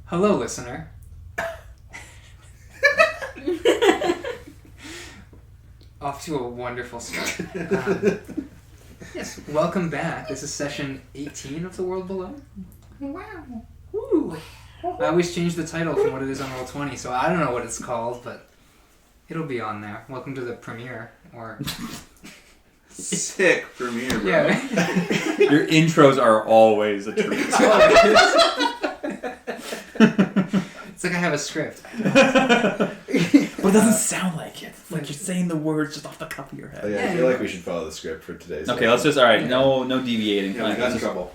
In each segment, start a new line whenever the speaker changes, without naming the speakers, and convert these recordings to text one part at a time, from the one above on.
Hello, listener. Off to a wonderful start. Yes, welcome back. This is session 18 of The World Below. Wow. Woo. I always change the title from what it is on Roll20, so I don't know what it's called, but it'll be on there. Welcome to the premiere, or...
Sick premiere, bro.
Yeah.
Your intros are always a treat.
It's like I have a script.
But it doesn't sound like it. It's like you're saying the words just off the cuff of your head.
Oh, yeah, I feel like we should follow the script for today's.
Okay, let's just, alright, no deviating.
Yeah, we got in trouble.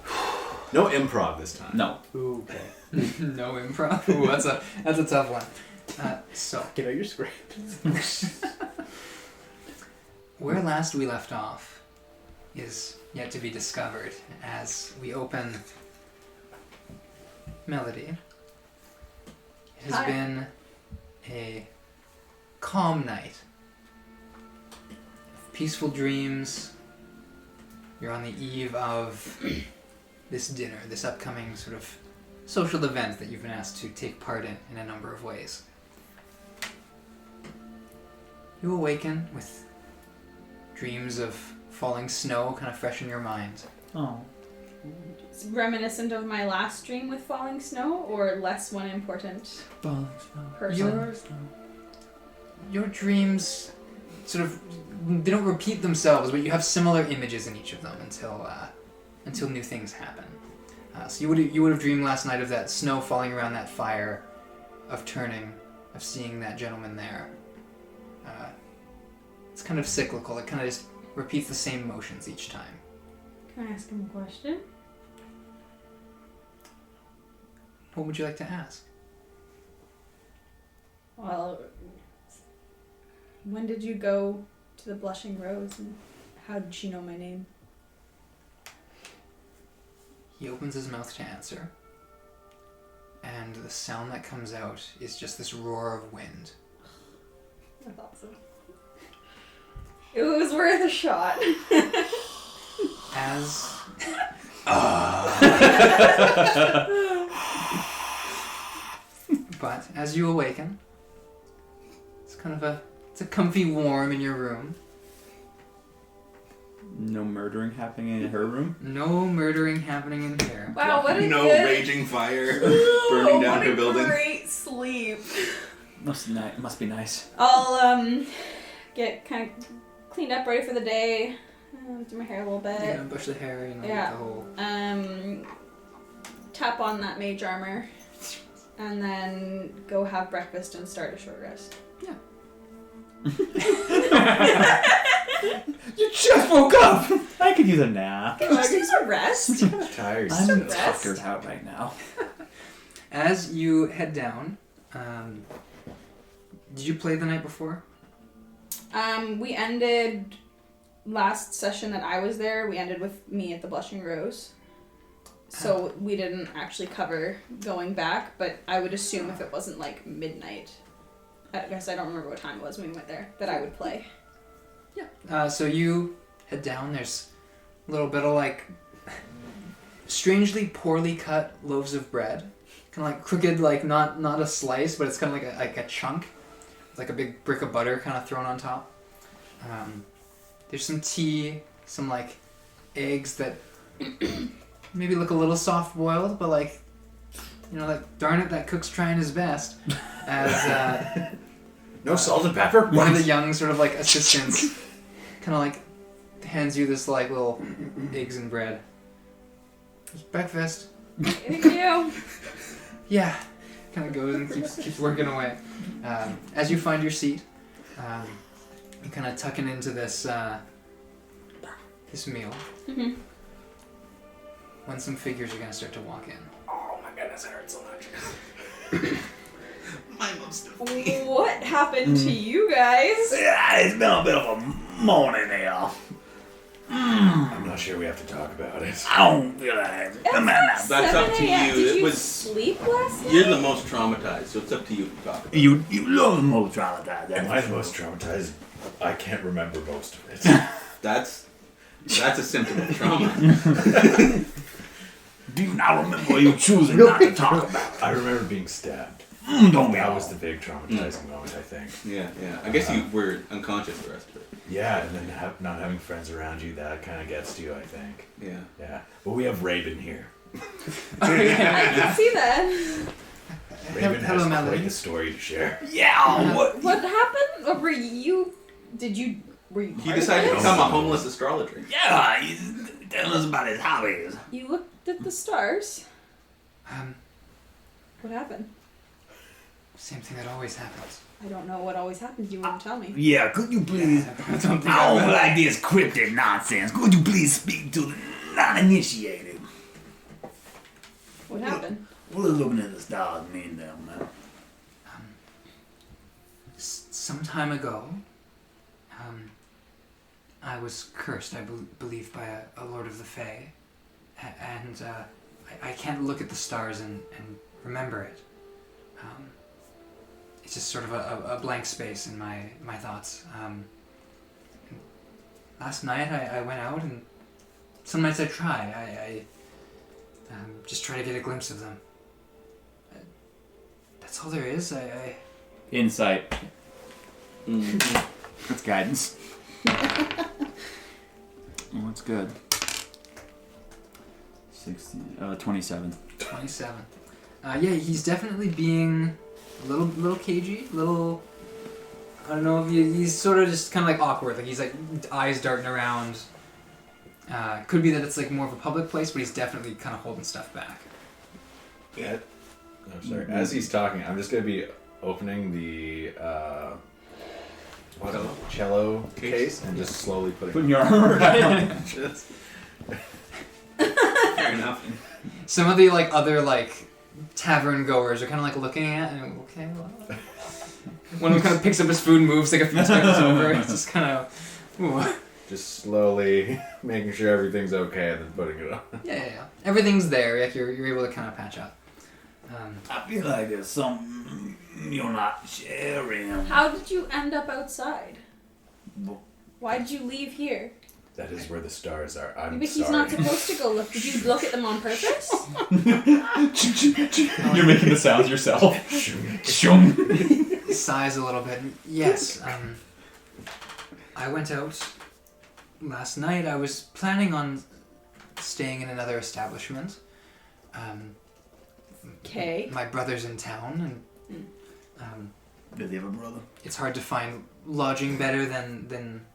No improv this time.
No.
Ooh, okay. No improv? Ooh, that's a tough one. So,
Get out your script.
where last we left off is yet to be discovered as we open Melody. It has been a calm night. Peaceful dreams. You're on the eve of this dinner, this upcoming sort of social event that you've been asked to take part in a number of ways. You awaken with dreams of falling snow kind of fresh in your mind.
Oh.
It's reminiscent of my last dream with falling snow, or less one important person?
Your dreams sort of, they don't repeat themselves, but you have similar images in each of them until new things happen. So you would have dreamed last night of that snow falling around that fire, of turning, of seeing that gentleman there. It's kind of cyclical. It kind of just repeats the same motions each time.
Can I ask him a question?
What would you like to ask?
Well, when did you go to the Blushing Rose, and how did she know my name?
He opens his mouth to answer, and the sound that comes out is just this roar of wind.
I thought so. It was worth a shot.
But as you awaken, it's a comfy warm in your room.
No murdering happening in her room?
No murdering happening in here.
Wow, what a
No
good...
raging fire burning down her building.
What a great sleep.
Must be nice.
I'll get kind of cleaned up, ready for the day. Do my hair a little bit.
Yeah, brush the hair,
Yeah.
the whole...
Tap on that mage armor, and then go have breakfast and start a short rest.
Yeah.
You just woke up! I could use a nap.
Can I just use a rest?
Tired.
I'm
rest.
tuckered out right now.
As you head down, did you play the night before?
We ended last session that I was there. We ended with me at the Blushing Rose. So we didn't actually cover going back, but I would assume if it wasn't like midnight, I guess I don't remember what time it was when we went there, that I would play.
Yeah. So you head down. There's a little bit of like strangely poorly cut loaves of bread, kind of like crooked, like not a slice, but it's kind of like a chunk, it's like a big brick of butter kind of thrown on top. There's some tea, some like eggs that maybe look a little soft boiled, but like, like darn it, that cook's trying his best. As
No salt and pepper.
one of the young sort of like assistants kind of like hands you this like little eggs and bread. It's breakfast.
Thank you.
Yeah. Kind of goes and keeps working away. As you find your seat, you kind of tucking into this this meal.
Mm-hmm.
When some figures are going to start to walk in.
Oh my goodness, it hurts so much.
My mom's
What happened to you guys?
Yeah, it's been a bit of a morning here.
I'm not sure we have to talk about it.
I don't feel like
That's up to
7 a.m.
you.
Did
It
you
was-
sleep last night?
You're the most traumatized, so it's up to you to talk about it.
You love the most traumatized.
Am I the most traumatized? I can't remember most of it.
That's a symptom of trauma.
Do you not remember what you choosing not to talk about?
I remember being stabbed.
Don't be
That
all.
was the big traumatizing moment, I think.
Yeah. I guess you were unconscious the rest of it.
Yeah, and then not having friends around you, that kind of gets to you, I think.
Yeah.
Yeah. But we have Raibyn here.
I can see that.
Raibyn
Hello,
has
Melody.
quite the story to share.
Yeah, what?
What happened? Or were you? Did you? Were you?
He
part of
decided to
this?
become a homeless astrologer.
Yeah, he's telling us about his hobbies.
You looked at the stars.
Um,
What happened?
same thing that always happens.
I don't know what always happens. You wouldn't tell me.
Yeah, could you please?
I don't think
I
I
don't
will.
like this cryptic nonsense. Could you please speak to the non-initiated?
What happened?
What does looking at the stars mean there, man?
Some time ago, I was cursed, I believe, by a Lord of the Fae, and I can't look at the stars and remember it. It's just sort of a blank space in my thoughts. Last night I went out, and some nights I try. I just try to get a glimpse of them. That's all there is.
Insight.
Mm.
That's guidance. Oh, that's good. 27.
27. Yeah, he's definitely being a little cagey, little. I don't know if he's sort of just kind of like awkward, like he's like eyes darting around. Could be that it's like more of a public place, but he's definitely kind of holding stuff back.
Yeah. I'm sorry. As he's talking, I'm just going to be opening the cello case and just slowly putting
your arm right.
Just-
Fair enough.
Some of the like other like tavern goers are kind of like looking at and okay, well. One of them kind of picks up his food, moves like a few steps over. It's just kind of.
just slowly making sure everything's okay and then putting it on.
Yeah. Everything's there. Like you're able to kind of patch up.
I feel like there's something you're not sharing.
How did you end up outside?
Well,
Why did you leave here?
That is where the stars are. I'm
Maybe
sorry.
he's not supposed to go look. Did you look at them on purpose?
You're making the sounds yourself. Shum.
Sighs a little bit. Yes. I went out last night. I was planning on staying in another establishment.
Okay.
My brother's in town, and
Does he have a brother?
it's hard to find lodging better than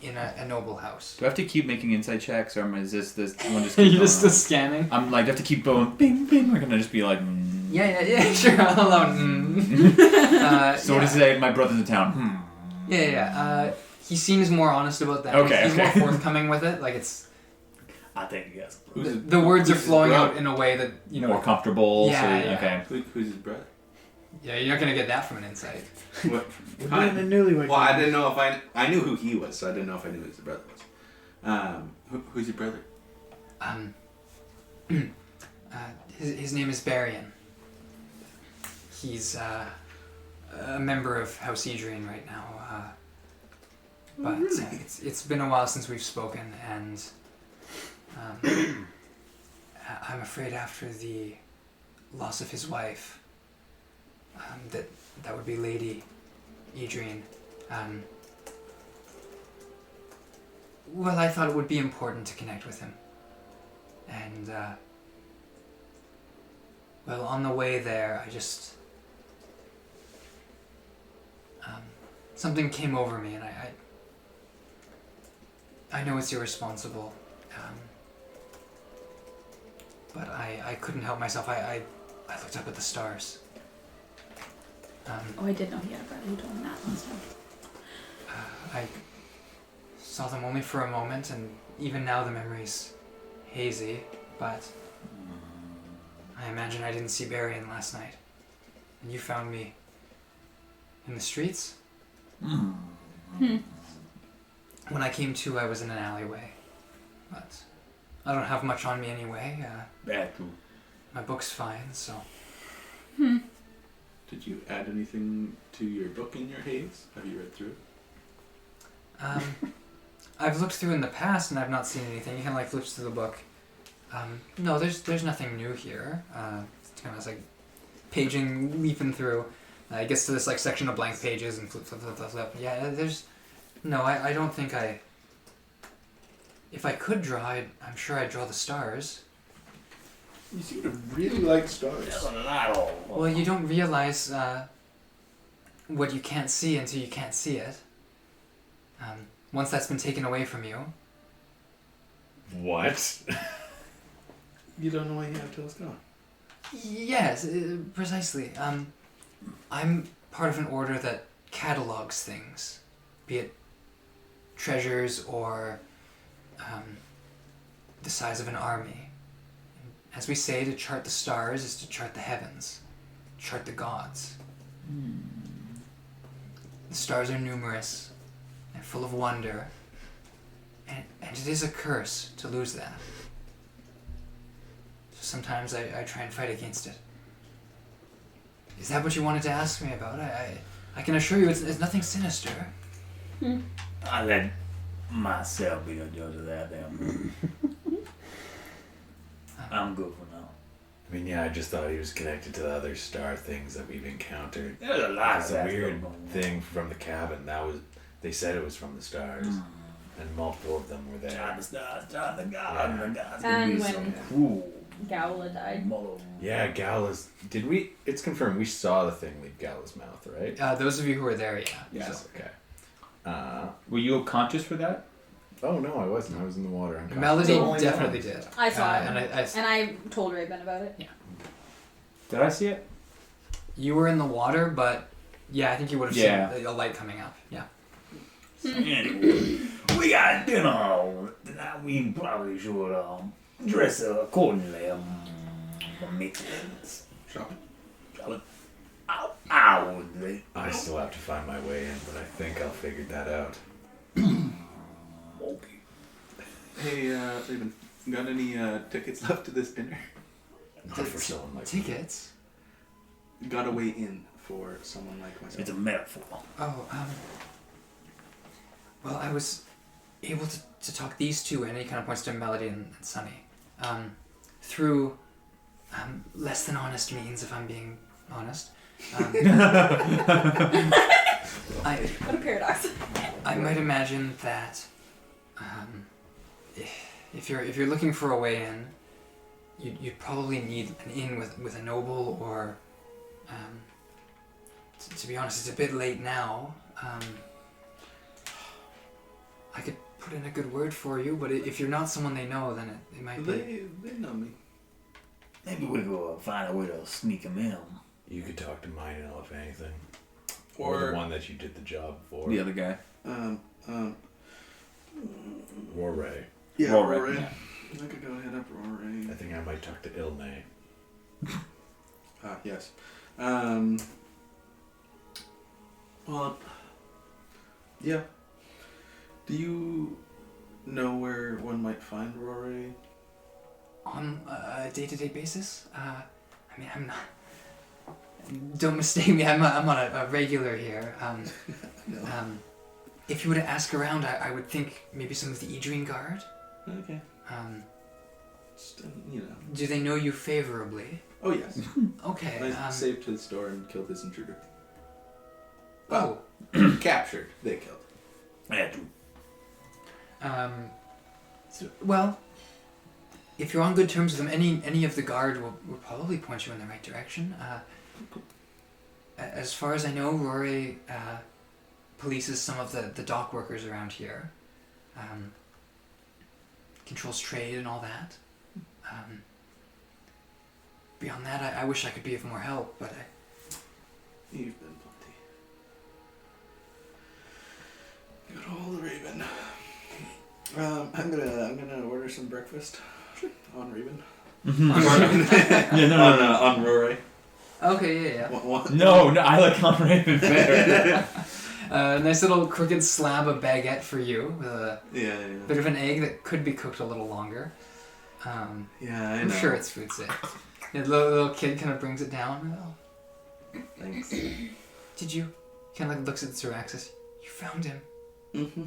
in a noble house.
Do I have to keep making inside checks, or is this one just
You
keep
just
going on?
scanning.
I'm like, do I have to keep going, bing, bing, or can I just be like,
Yeah, sure. I'll allow it.
So what does it say? My brother's in town.
Yeah. He seems more honest about that.
Okay,
He's
okay.
more forthcoming with it. Like it's
I think he has a
the words are
who's his
flowing
brother?
out in a way that you know.
more comfortable.
Yeah,
so,
yeah.
Okay.
Who's his brother?
Yeah, you're not gonna get that from an insight.
What?
We're doing a newlywed.
Well, I didn't know if I knew who he was, so I didn't know if I knew who his brother was. Who's your brother?
His name is Berrian. He's a member of House Edrene right now. But it's been a while since we've spoken, and I'm afraid after the loss of his wife, that would be Lady Edrene. Well, I thought it would be important to connect with him, and well, on the way there, I just something came over me, and I know it's irresponsible, but I couldn't help myself. I looked up at the stars.
Oh, I did know he had a brother. You told me that last time.
I saw them only for a moment, and even now the memory's hazy, but I imagine I didn't see Berrian last night. And you found me in the streets? When I came to, I was in an alleyway. But I don't have much on me anyway.
Bad too.
My book's fine, so...
Did you add anything to your book in your haze? Have you read through it?
I've looked through in the past and I've not seen anything. He kind of like flips through the book. No, there's nothing new here. It's kind of like paging, leaping through. It gets to this like section of blank pages and flip. Yeah, there's... No, I don't think I... If I could draw, I'm sure I'd draw the stars.
You seem to really like stars.
Well, you don't realize what you can't see until you can't see it. Once that's been taken away from you.
What?
You don't know what you have till it's gone.
Yes, precisely. I'm part of an order that catalogs things, be it treasures or the size of an army. As we say, to chart the stars is to chart the heavens, chart the gods. The stars are numerous and full of wonder, and it is a curse to lose that. So sometimes I try and fight against it. Is that what you wanted to ask me about? I can assure you it's nothing sinister.
I let myself be the judge of that then. I'm good for now.
I mean, yeah, I just thought he was connected to the other star things that we've encountered.
There's a lot
It's
of
a
that
weird
going on.
thing from the cabin. They said it was from the stars, and multiple of them were there.
Try the stars, try the gods,
Yeah.
the gods
And
can be so
when-
cruel.
Gowla died.
Mother.
Yeah, Gala's. Did we? It's confirmed. We saw the thing leave Gala's mouth, right?
Those of you who were there, yeah.
Yes.
Okay.
Were you conscious for that?
Oh no, I wasn't. I was in the water. I'm
Melody
only
definitely
one.
did.
I saw it.
And
And I told Raibyn about it.
Did I see it?
you were in the water, but yeah, I think you would have seen a light coming up. Yeah.
Anyway, we got dinner tonight. We probably should dress accordingly. Mix things.
Shopping.
I would be.
I still have to find my way in, but I think I'll figure that out.
Okay.
Hey, Raibyn, got any tickets left to this dinner?
Not for someone like me.
Tickets?
Got a way in for someone like myself.
It's a metaphor.
Oh, well, I was able to talk these two, and he kind of points to Melody and Sunny, through less than honest means, if I'm being honest.
What a paradox.
I might imagine that if you're looking for a way in, you'd probably need an in with a noble, or to be honest, it's a bit late now. I could put in a good word for you, but if you're not someone they know, then it might be...
They know me.
Maybe we could find a way to sneak him in.
You could talk to Mino if anything,
Or
the one that you did the job for.
The other guy.
Roray.
Yeah,
Rory,
Rory.
yeah.
I could go hit up Rory.
I think I might talk to Ilne.
Yes. Well, yeah. Do you know where one might find Rory?
On a day-to-day basis? I mean, I'm not... Don't mistake me, I'm on a regular here.
No.
If you were to ask around, I would think maybe some of the Edrene guard.
Okay. Just, you know.
Do they know you favorably?
Oh, yes.
Okay.
I saved his store and killed his intruder.
Oh.
Captured. They killed.
Yeah, true.
Well, if you're on good terms with them, any of the guard will probably point you in the right direction. As far as I know, Rory polices some of the dock workers around here. Controls trade and all that. Beyond that, I wish I could be of more help, but
You've been plenty. Good old Raibyn. I'm gonna order some breakfast on Raibyn.
Yeah, no.
On Rory.
okay, yeah.
What?
No, I like on Raven better.
Nice little crooked slab of baguette for you, with a
Yeah.
bit of an egg that could be cooked a little longer.
Yeah, I
I'm
know.
sure it's food safe. Yeah, the little kid kind of brings it down. Oh,
Thanks.
did you? Kind of like looks at Syraxis. You found him.
Mm-hmm.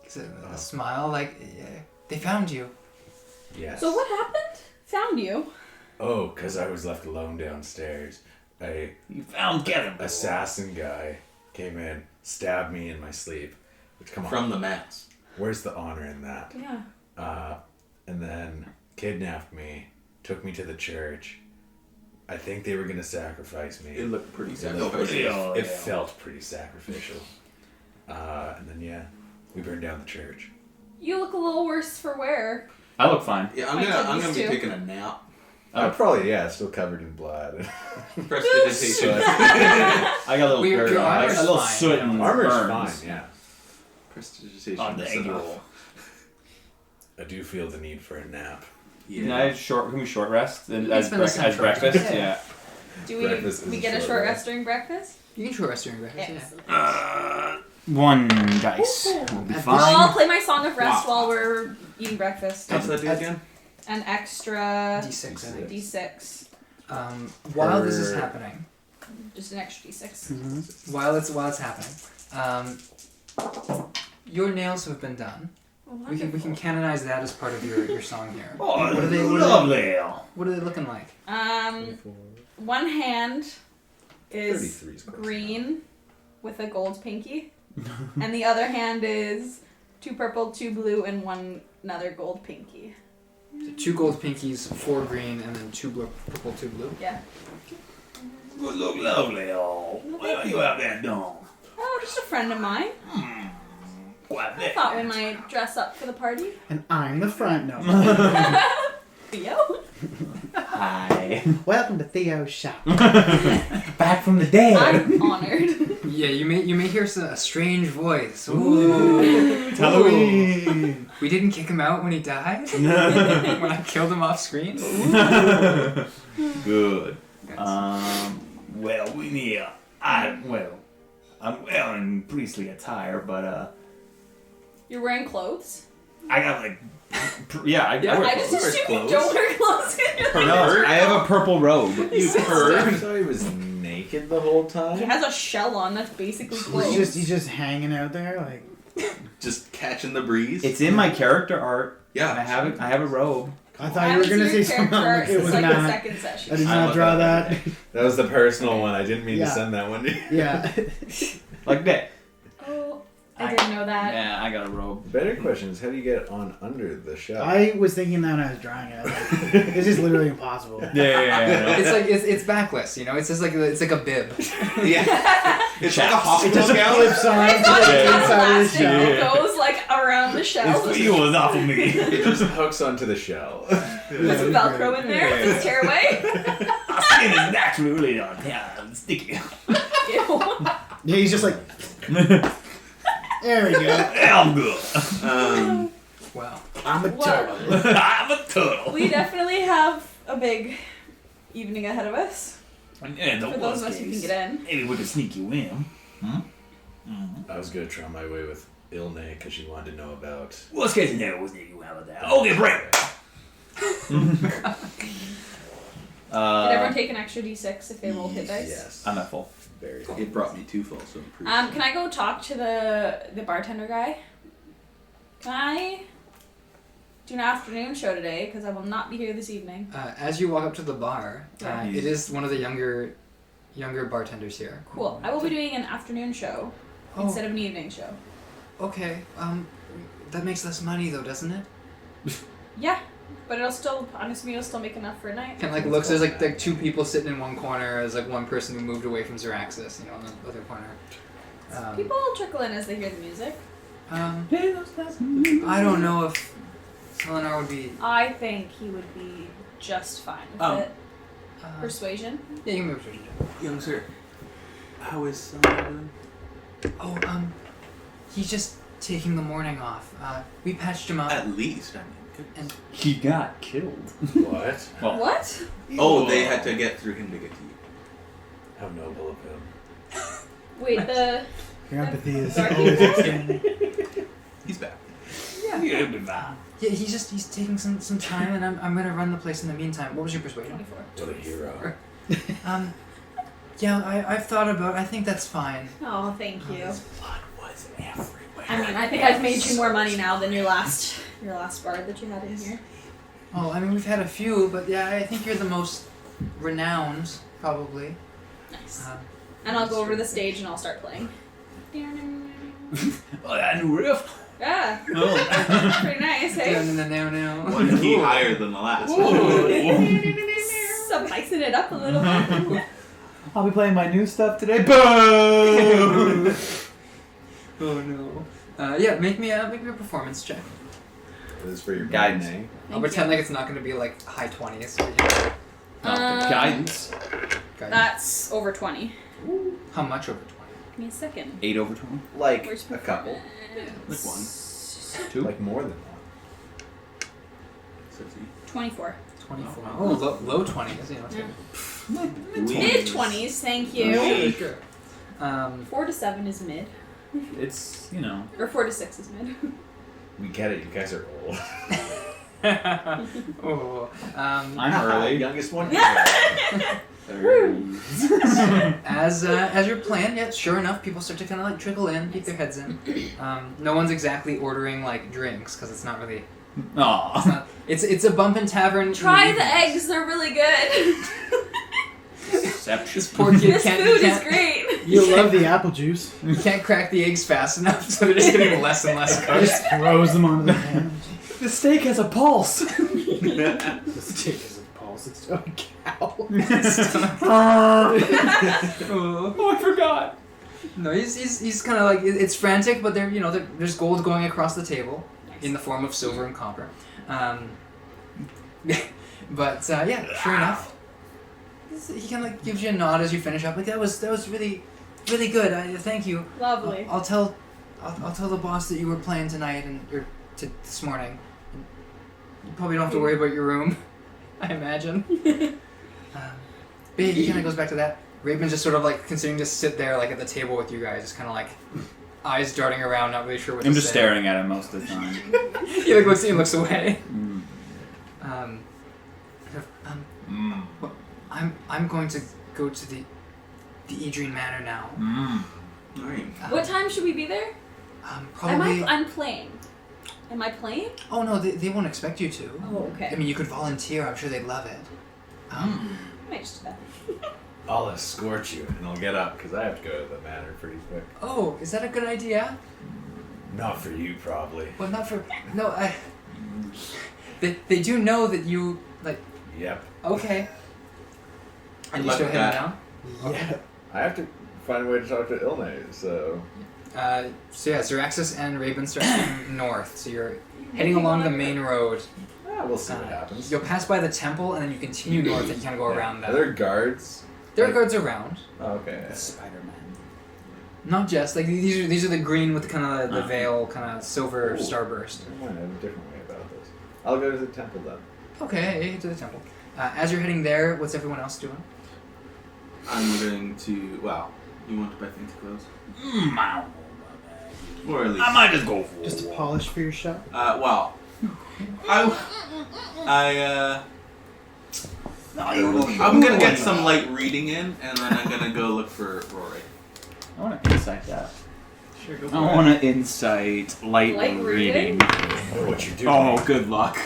Gives it a smile, like, yeah, they found you.
Yes.
So what happened? Found you.
Oh, because I was left alone downstairs. A
You found Kevin.
assassin guy came in, stabbed me in my sleep. Which, come on.
From the mass.
Where's the honor in that?
Yeah.
And then kidnapped me, took me to the church. I think they were going to sacrifice me.
It looked pretty
It
sacrificial.
felt pretty sacrificial. And then, yeah, we burned down the church.
You look a little worse for wear.
I look fine.
Yeah,
My
I'm
kidneys
gonna be
too.
taking a nap.
I'm probably, still covered in blood.
Prestidigitation.
I got a little
Your
dirt on it.
armor's
A little
fine.
soot and
Armor's
burns
fine, yeah.
Prestidigitation.
On the
is
egg
enough.
roll.
I do feel the need for a nap.
Yeah.
Can I can we short rest
can
as,
spend some
as
short
breakfast?
rest.
Yeah.
Do
Breakfast is
we
a
get a
short
short
rest.
rest during breakfast?
You can short rest during breakfast.
Excellent.
1 dice.
Ooh.
Will be
At
Well,
fine.
I'll play my song of rest
Wow.
while we're eating breakfast.
What's that do again?
An extra
Yeah. D6. I think.
D6.
While this is happening,
Just an extra D6.
Mm-hmm.
while it's happening, your nails have been done. We can canonize that as part of your song here.
Oh,
What are they-
lovely.
What are they looking like?
One hand is
33 is close.
green with a gold pinky, and the other hand is 2 purple, 2 blue, and another gold pinky.
So 2 gold pinkies, 4 green, and then 2 purple, 2 blue.
Yeah.
You look lovely. Oh, what do you have that done?
Oh, just a friend of mine.
What
I thought we might dress up for the party.
And I'm the front. No.
Theo.
Hi.
Welcome to Theo's shop.
Back from the dead.
I'm honored.
Yeah, you may hear a strange voice. Ooh.
It's Halloween.
We didn't kick him out when he died. When I killed him off screen.
Good.
Yes.
Well, we need. I'm wearing priestly attire, but
You're wearing clothes?
I got like.
Yeah, I
Yeah,
wear
I just
clothes.
assume you
clothes.
don't wear clothes.
No, I have a purple robe.
You heard? So he was naked the whole time?
He has a shell on that's basically clothes.
He's just hanging out there like.
Just catching the breeze.
It's in my character art.
Yeah.
I have it. I have a robe.
I thought you were gonna say something.
art
It was
like the
not.
second
I
session.
did
I
not
love
draw
that.
that.
That was the personal one. I didn't mean
Yeah.
to send that one to you.
Yeah.
Like that.
Oh, I didn't know that.
Yeah, I got a robe.
The better question is, how do you get on under the shell?
I was thinking that when I was drawing it. I was like, it's just literally impossible.
Yeah.
It's like it's backless, you know. It's just like it's like a bib.
Yeah. It's like a
It
hospital
just
gown.
flips on
I
to
thought
the
it was
inside of the
elastic.
shell.
It goes like around the shell.
This wheel was off of me.
It just hooks onto the shell.
There's some Velcro in there. Just tear away.
My skin is naturally really sticky.
Ew.
Yeah, he's just like, there we go.
I'm good.
Wow.
I'm a
Well,
turtle.
I'm a turtle.
we definitely have a big evening ahead of us.
And in the
For those
worst
of us who can
case,
get in.
maybe we could sneak you in.
I was gonna try my way with Ilne because she wanted to know about.
Worst case scenario, we'll sneak you in with that. Okay, break.
Did everyone take an extra d6 if they rolled hit dice?
Yes.
I'm at full.
Very.
It brought me 2 full, so I'm pretty
Can I go talk to the bartender guy? Can I do an afternoon show today? Because I will not be here this evening.
As you walk up to the bar,
Yeah.
it is one of the younger bartenders here.
Cool. I will be doing an afternoon show instead of an evening show.
Okay. That makes less money though, doesn't it?
Yeah, but it'll still, I'm assuming it'll still make enough for a night.
Kind of like looks. There's like 2 people sitting in one corner. There's like one person who moved away from Xeraxis, you know, in the other corner.
People trickle in as they hear the music.
I don't know if Eleanor would be.
I think he would be just fine with it. Persuasion?
Yeah, you can move to
Young sir, how is someone doing?
Oh, he's just taking the morning off. We patched him up.
At least, I mean.
And
He got killed.
What?
Well,
What?
Oh, they had to get through him to get to you.
How noble of him.
Wait, the...
Your empathy is
Sorry.
always outstanding.
He's back.
yeah,
You'll be fine.
yeah, he's taking some time, and I'm gonna run the place in the meantime. What was your persuasion?
24.
What a hero.
Yeah, I've thought about. I think that's fine.
Oh, thank you.
Blood was everywhere.
I mean, I think I've made you more money now than your last bard that you had in here.
Oh, I mean, we've had a few, but yeah, I think you're the most renowned, probably.
Nice. And I'll go over to the stage and I'll start playing.
Oh, that new riff.
Yeah.
Oh.
Pretty nice, hey?
One key higher than the last one.
Spicing it up a little bit.
I'll be playing my new stuff today. Boom!
Oh no. Yeah, make me a performance check.
This is for your
Guidance.
guidance.
I'll pretend like it's not going to be like high 20s. For you.
Guidance.
That's over 20.
How much over 20?
Give me a second.
8 over 20.
Like
Where's
a couple.
Like one.
2.
Like more than one.
24.
24. Oh, low 20s. You know, it's good.
Mid 20s, thank you.
Sure.
4 to 7 is mid.
It's, you know.
Or 4 to 6 is mid.
We get it. You guys are old.
Oh.
I'm early.
Youngest one.
As you're playing, yeah, sure enough, people start to kind of like trickle in, peek their heads in. No one's exactly ordering like drinks because it's not really.
Aw.
It's a bumpin' tavern.
Try the eggs, they're really good.
This poor kid
This
can't.
food is great.
You love the apple juice.
You can't crack the eggs fast enough, so they're just getting less and less cooked.
Just throws them onto the pan.
The steak has a pulse.
The steak is a pulse. It's a cow.
Oh, I forgot. No, he's kind of like it's frantic, but there's gold going across the table in the form of silver and copper. But yeah, sure enough, he kind of like gives you a nod as you finish up. Like that was really, really good. Thank you.
Lovely.
I'll tell the boss that you were playing tonight or this morning. You probably don't have to worry about your room, I imagine. But he kind of goes back to that. Raibyn's just sort of like considering to sit there like at the table with you guys, just kind of like eyes darting around, not really sure what to say.
I'm just staring at him most of the time.
He like looks away. I'm going to go to the Edrene Manor now.
Alright.
What time should we be there?
Probably.
I'm playing. Am I playing?
Oh no, they won't expect you to.
Oh, okay.
I mean, you could volunteer. I'm sure they'd love it.
I might just do that.
I'll escort you, and I'll get up because I have to go to the manor pretty quick.
Oh, is that a good idea?
Not for you, probably.
Well, not for no. They do know that you like.
Yep.
Okay. And you
Good
still
luck
heading
with
down?
Yeah.
I have to find a way to talk to Ilne, so.
So yeah, Xeraxis and Raibyn start heading north. So you're heading along the main road.
We'll see what happens.
You'll pass by the temple and then you continue north and you kind of go around that.
Are there guards?
There are guards around.
Oh, okay.
Spider-Man.
Not just like these are the green with the kind of the veil, kind of silver
Ooh.
starburst.
I have a different way about this. I'll go to the temple then.
Okay, to the temple. As you're heading there, what's everyone else doing?
I'm going to. Well, you want to buy fancy clothes?
I
Or at least.
might just go for
Just a polish for your shop.
Well. I'm gonna get some light reading in, and then I'm gonna go look for Rory.
I want to insight that.
Sure, go
I want to insight light
Light
reading.
I know what you're doing.
Oh, good luck.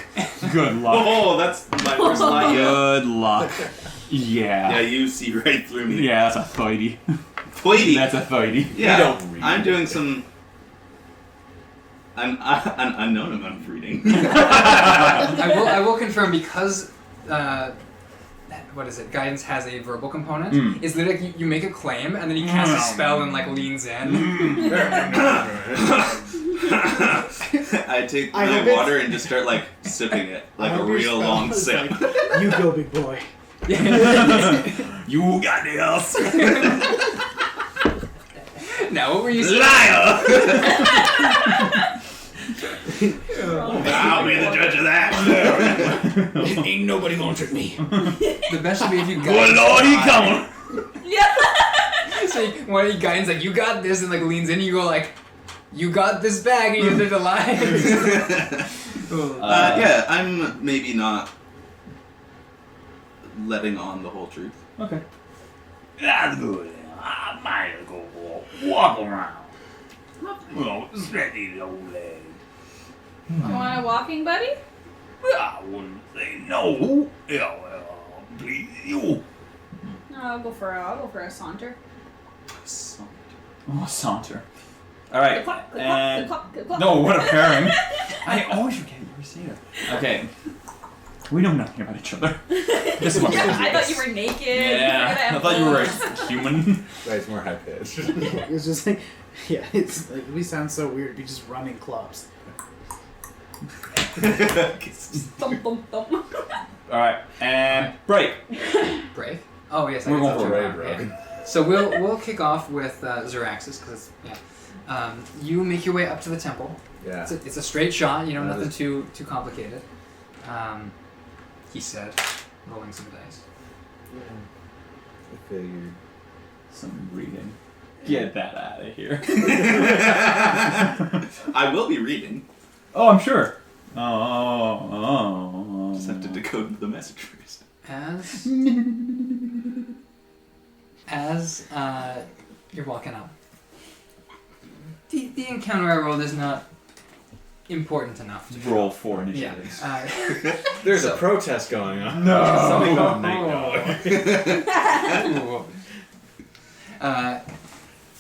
Good luck.
Oh, that's my first line.
Good luck. Yeah.
Yeah, you see right through me.
Yeah, that's a fighty.
Please.
That's a fighty.
Yeah,
You don't read.
I'm doing some. An unknown amount of reading.
I will confirm because what is it? Guidance has a verbal component. It's literally like you make a claim and then you cast a spell and like leans in.
I take
I
my
hope it's-
water and just start like sipping it, like
I
a
hope your
real
spell
long
is
sip.
like, you go, big boy.
You got this.
Now, what were you saying?
Liar!
I'll be the judge of that.
Ain't nobody gonna trick me.
The best would be if you
Good
guidance.
Lord, he coming.
Yeah.
So one of you guidance like you got this and like leans in. And you go like, you got this bag and you're alive.
Yeah, I'm maybe not letting on the whole truth.
Okay.
That's good. I might go for a walk around. Stretch these old legs.
You want a walking buddy?
I wouldn't say no. Yeah, well, please you.
I'll go for a saunter.
Saunter. Oh, saunter. All right.
Click, click,
And
click, click, click.
no, what a pairing. I always forget you were saying. Okay. We know nothing about each other. This is what
Yeah,
we
I
do.
thought you were naked.
Yeah, I thought you were a human.
Right, it's more high pitched.
It's just like, yeah, it's like, we sound so weird to be just running clubs.
Thump, thump, thump.
All right, and break.
Brave. Oh yes, I
We're
guess
going
that's
for
your
Raid
turn.
Rogue.
Yeah. So we'll kick off with Xeraxis because yeah. You make your way up to the temple.
Yeah.
It's a straight shot. You know,
That
nothing
is-
too complicated. He said, rolling some dice.
I figured.
Some reading. Get that out of here.
I will be reading.
Oh, I'm sure. Oh.
Just have to decode the message first.
As you're walking up, the encounter I rolled is not important enough to
Roll 4
Yeah.
initiatives.
There's
So-
a protest going on.
No.
Something about night dog.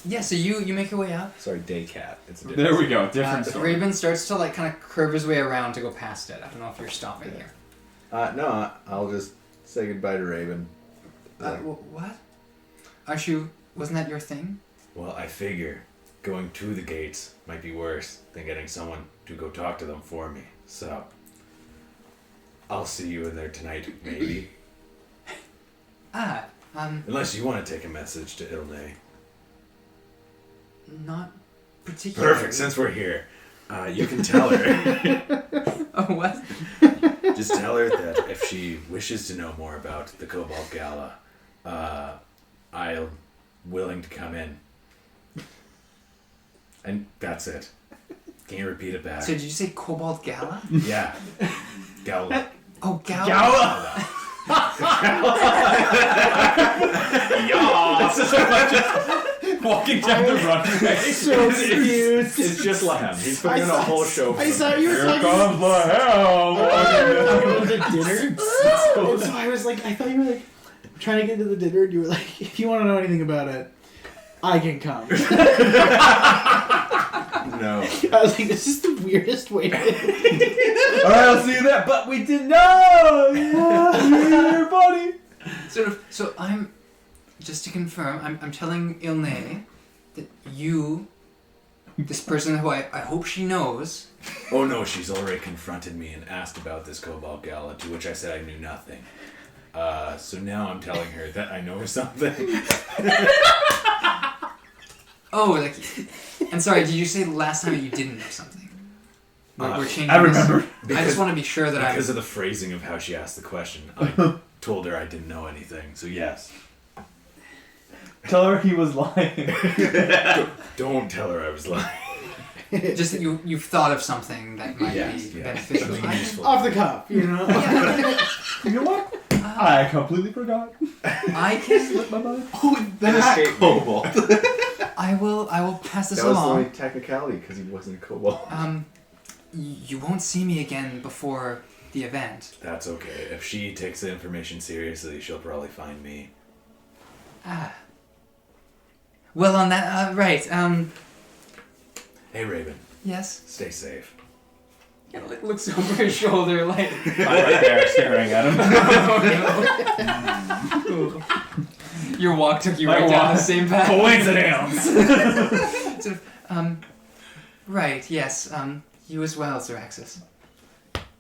Yeah, so you make your way up.
Sorry, day cat. It's a
There we go. Different story.
Raibyn starts to like kind of curve his way around to go past it. I don't know if you're stopping here.
No, I'll just say goodbye to Raibyn.
What? Wasn't that your thing?
Well, I figure going to the gates might be worse than getting someone to go talk to them for me. So, I'll see you in there tonight, maybe. Unless you want to take a message to Ilne.
Not particularly.
Perfect, since we're here. You can tell her.
Oh, what?
Just tell her that if she wishes to know more about the Cobalt Gala, I'm willing to come in. And that's it. Can you repeat it back?
So did you say Cobalt Gala?
Yeah. Gala.
Oh, Gala.
Gala! This is a bunch of walking down the runway.
So cute.
It's just Lehem. He's putting on a whole show for
I
them.
saw you were
Here
talking
comes the hell.
about the dinner. And so I was like, I thought you were like trying to get to the dinner, and you were like, if you want to know anything about it, I can come.
No.
I was like, this is the weirdest way to
All right, I'll see you there. But we didn't know. Yeah, here, buddy.
So I'm just to confirm. I'm telling Ilne that you, this person who I hope she knows.
Oh no, she's already confronted me and asked about this Cobalt Gala, to which I said I knew nothing. So now I'm telling her that I know something.
Oh, like, and sorry, did you say last time that you didn't know something? We're changing.
I remember.
This. I just want to be sure that
Because of the phrasing of how she asked the question, I told her I didn't know anything. So yes.
Tell her he was lying.
Don't tell her I was lying.
just that you've thought of something that might
Yes,
be
yes.
beneficial.
Something useful.
off the cuff, you know.
You know what? I completely forgot.
I can.
Slipped my mind.
Oh, that
Cobalt.
I will pass this
That was the
along.
only technicality because he wasn't a Cobalt.
You won't see me again before the event.
That's okay. If she takes the information seriously, she'll probably find me.
Well, on that, right.
Hey, Raibyn.
Yes.
Stay safe.
He like looks over his shoulder, like.
I'm right there staring at him.
Oh, no. Your walk took you
My
right down
walk.
the same path.
Coincidence.
Sort of, right. Yes. You as well, Xeraxis.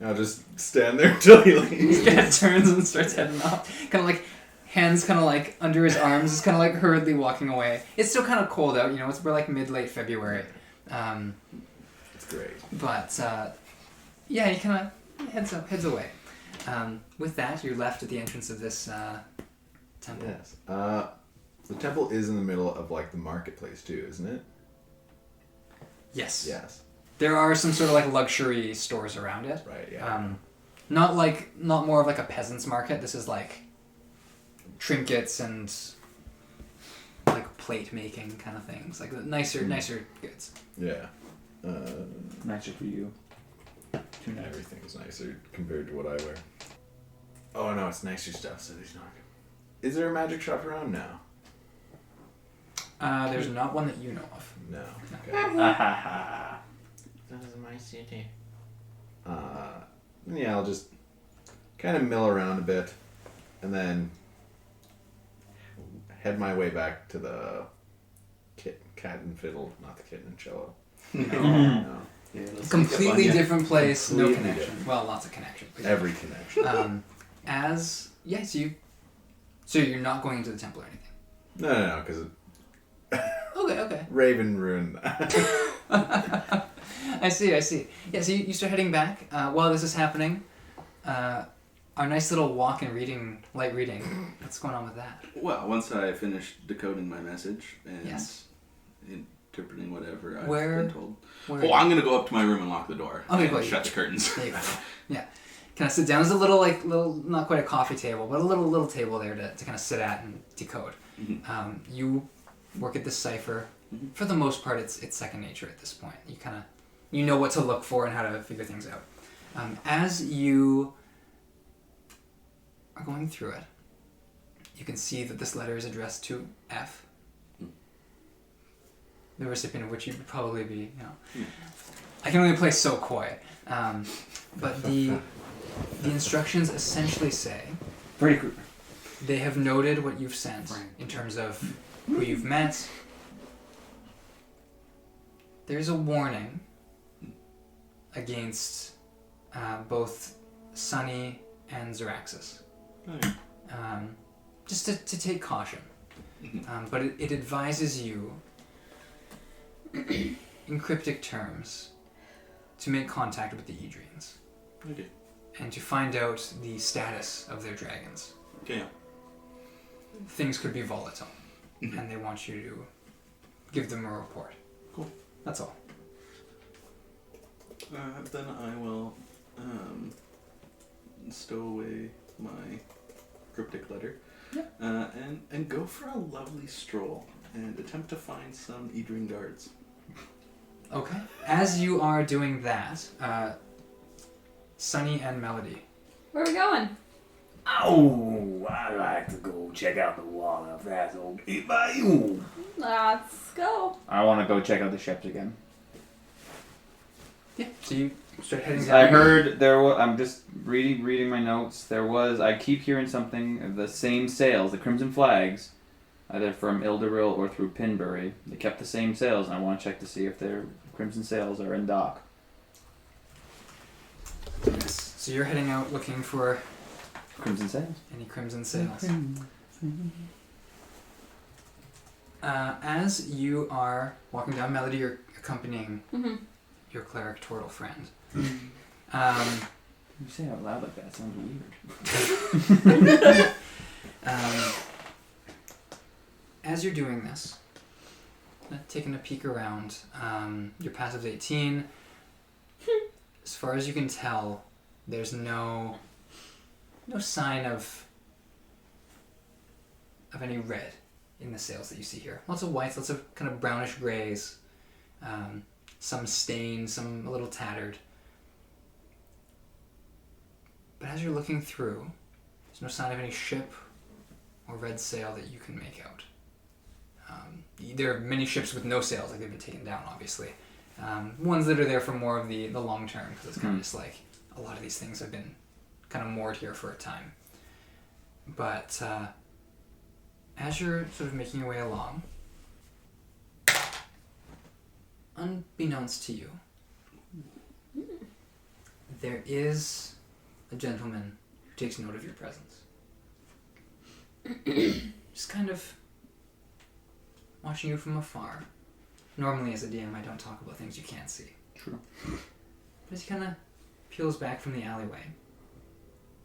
I'll just stand there until he leaves.
He kind of turns and starts heading off. Kind of like hands, kind of like under his arms, is kind of like hurriedly walking away. It's still kind of cold out. You know, we're like mid-late February.
It's great.
But yeah, he kind of heads away. With that, you're left at the entrance of this temple.
Yes. The temple is in the middle of like the marketplace too, isn't it?
Yes.
Yes.
There are some sort of like luxury stores around it.
Right. Yeah.
Not more of like a peasant's market. This is like trinkets and like plate making kind of things, like nicer goods.
Yeah.
Nicer for you. Too nice.
Everything's nicer compared to what I wear. Oh no, it's nicer stuff, so there's not. Is there a magic shop around now?
There's not one that you know of.
No. Okay.
Ah,
That is my city. Yeah, I'll just kind of mill around a bit, and then head my way back to the cat and fiddle, not the kitten and cello. No.
Yeah, let's
Completely
sneak up on ya.
different place, no
Completely
connection.
different.
Well, lots of connection. but-
Every connection.
So you're not going into the temple or anything.
No, because
Okay.
Raibyn ruined that.
I see. Yeah, so you start heading back. While this is happening, our nice little walk and light reading. What's going on with that?
Well, once I finish decoding my message and
Yes.
interpreting whatever I've
Where-
been told.
Where-
Oh, I'm gonna go up to my room and lock the door.
Okay,
and
cool.
shut the curtains.
There you go. Yeah. Kind of sit down. There's a little, not quite a coffee table, but a little table there to kind of sit at and decode.
Mhm.
You work at this cipher. For the most part, it's second nature at this point. You know what to look for and how to figure things out. As you are going through it, you can see that this letter is addressed to F. The recipient of which you would probably be, I can only play so coy. But the instructions essentially say
Pretty cool.
they have noted what you've sent in terms of who you've met. There's a warning against both Sunny and Xeraxis. Just to take caution. But it advises you, in cryptic terms, to make contact with the Edrenes.
Okay.
And to find out the status of their dragons.
Okay.
Things could be volatile, and they want you to give them a report.
Cool.
That's all.
Then I will stow away my cryptic letter and go for a lovely stroll and attempt to find some Edrene guards.
Okay. As you are doing that, Sunny and Melody.
Where are we going?
Oh, I like to go check out the water if that's okay by you.
Let's go.
I want to go check out the ships again.
Yeah. So you start heading down.
I heard there was. I'm just reading my notes. There was. I keep hearing something of the same sails, the crimson flags, either from Ilderil or through Pinbury. They kept the same sails, and I want to check to see if their crimson sails are in dock.
Yes. So you're heading out looking for
Crimson sails.
any crimson sails. As you are walking down, Melody, you're accompanying your cleric turtle friend.
You say it out loud like that, it sounds weird.
As you're doing this, taking a peek around, your passive's 18. As far as you can tell, there's no sign of any red in the sails that you see here. Lots of whites, lots of kind of brownish grays, some stained, some a little tattered. But as you're looking through, there's no sign of any ship or red sail that you can make out. There are many ships with no sails, like they've been taken down, obviously. Ones that are there for more of the long term, because it's kind of just like a lot of these things have been kind of moored here for a time. But as you're sort of making your way along, unbeknownst to you, there is a gentleman who takes note of your presence. Just kind of watching you from afar. Normally as a DM I don't talk about things you can't see.
True.
But as he kind of peels back from the alleyway,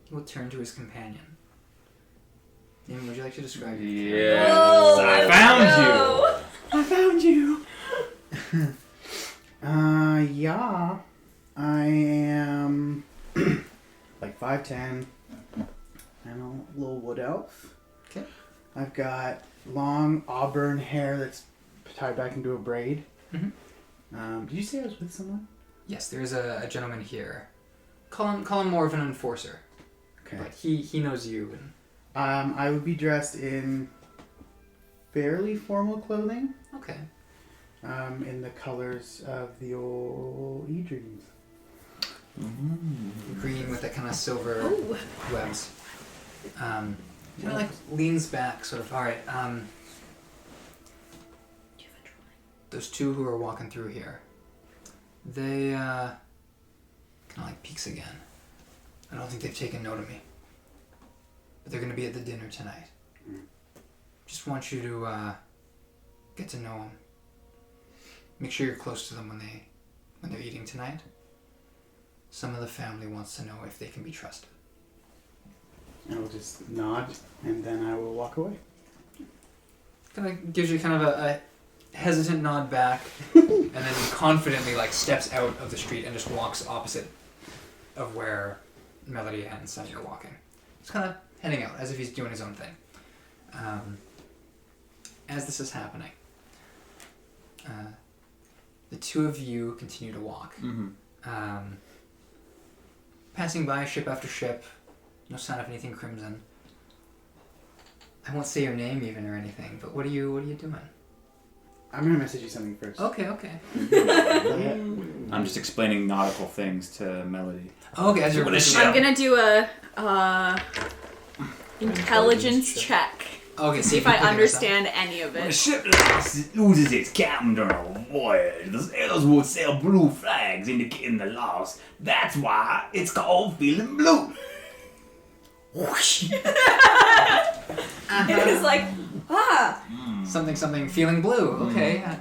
he will turn to his companion. Damon, would you like to describe your
Yes,
Oh,
I found you.
no.
I found you.
Yeah. I am like 5'10", and a little wood elf.
Okay.
I've got long auburn hair that's tied back into a braid.
Mhm.
Did you say I was with someone?
Yes, there's a gentleman here call him more of an enforcer.
Okay.
But he knows you. And
I would be dressed in fairly formal clothing.
okay.
In the colors of the old Edrenes.
Green with that kind of silver
Ooh.
webs. Kind of like leans back, sort of. All right. Those two who are walking through here, they kind of like peeks again. I don't think they've taken note of me, but they're going to be at the dinner tonight. Just want you to get to know them. Make sure you're close to them when they're eating tonight. Some of the family wants to know if they can be trusted.
I will just nod, and then I will walk away.
Kind of gives you kind of a hesitant nod back, and then confidently like steps out of the street and just walks opposite of where Melody and Sunny are walking. He's kind of heading out as if he's doing his own thing. As this is happening, the two of you continue to walk. Passing by ship after ship, no sign of anything crimson. I won't say your name even or anything, but what are you doing?
I'm gonna message you something first.
Okay.
I'm just explaining nautical things to Melody.
Okay, as you're
I'm gonna do a intelligence check.
Okay,
See if I understand any of
When a
it.
ship loses its captain during a voyage, the sailors will sail blue flags indicating the loss. That's why it's called feeling blue.
It was like,
Something, feeling blue. Okay.
that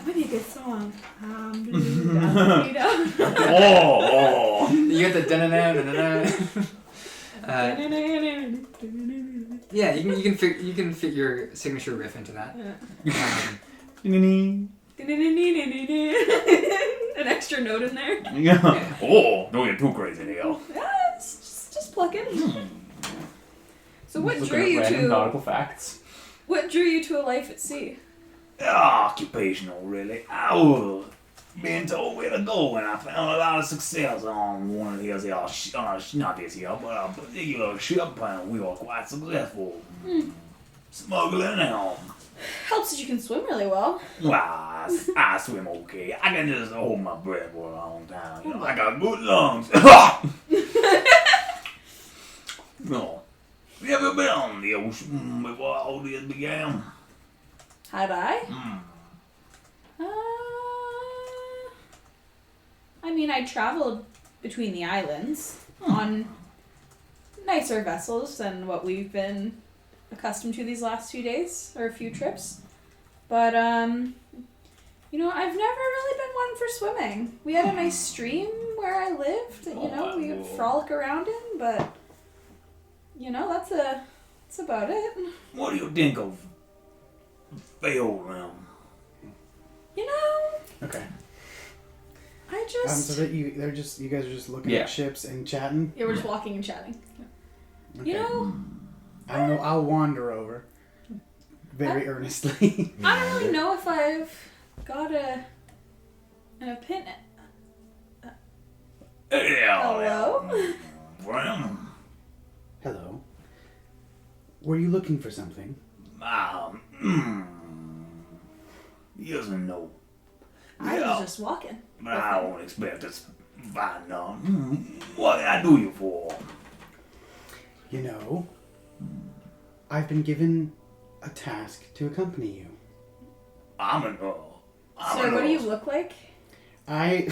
might be a good song. Blue, I'm blue.
Oh,
You get the da-na-na. Yeah, you can fit your signature riff into that.
An extra note in there.
yeah. Oh, don't get too crazy, Neil.
Yeah, it's just plucking. So what
Just
drew
looking
you
at random
to
nautical facts.
what drew you to a life at sea?
Occupational, really. I was being told where to go, and I found a lot of success on one of these not this here, but a particular ship, and we were quite successful. Smuggling and
Helps that you can swim really well.
well, I swim okay. I can just hold my breath for a long time. You know, I got good lungs. No. Have you ever been on the ocean before all this began?
Had I? I mean, I traveled between the islands on nicer vessels than what we've been accustomed to these last few days, or a few trips. But, you know, I've never really been one for swimming. We had a nice stream where I lived that, you know, we would frolic around in, but, you know, that's about it.
What do you think of Berrian?
You know,
Okay.
I just...
So that you guys are just looking
Yeah.
at ships and chatting.
Yeah, we're just walking and chatting.
Okay.
You know,
I'll wander over. Very earnestly.
I don't really know if I've got an opinion. Hello?
Well,
Hello. Were you looking for something?
yes and no.
I
Yeah.
was just walking.
But I don't expect to find out. What can I do you for?
You know, I've been given a task to accompany you.
Sir, what do you look like?
I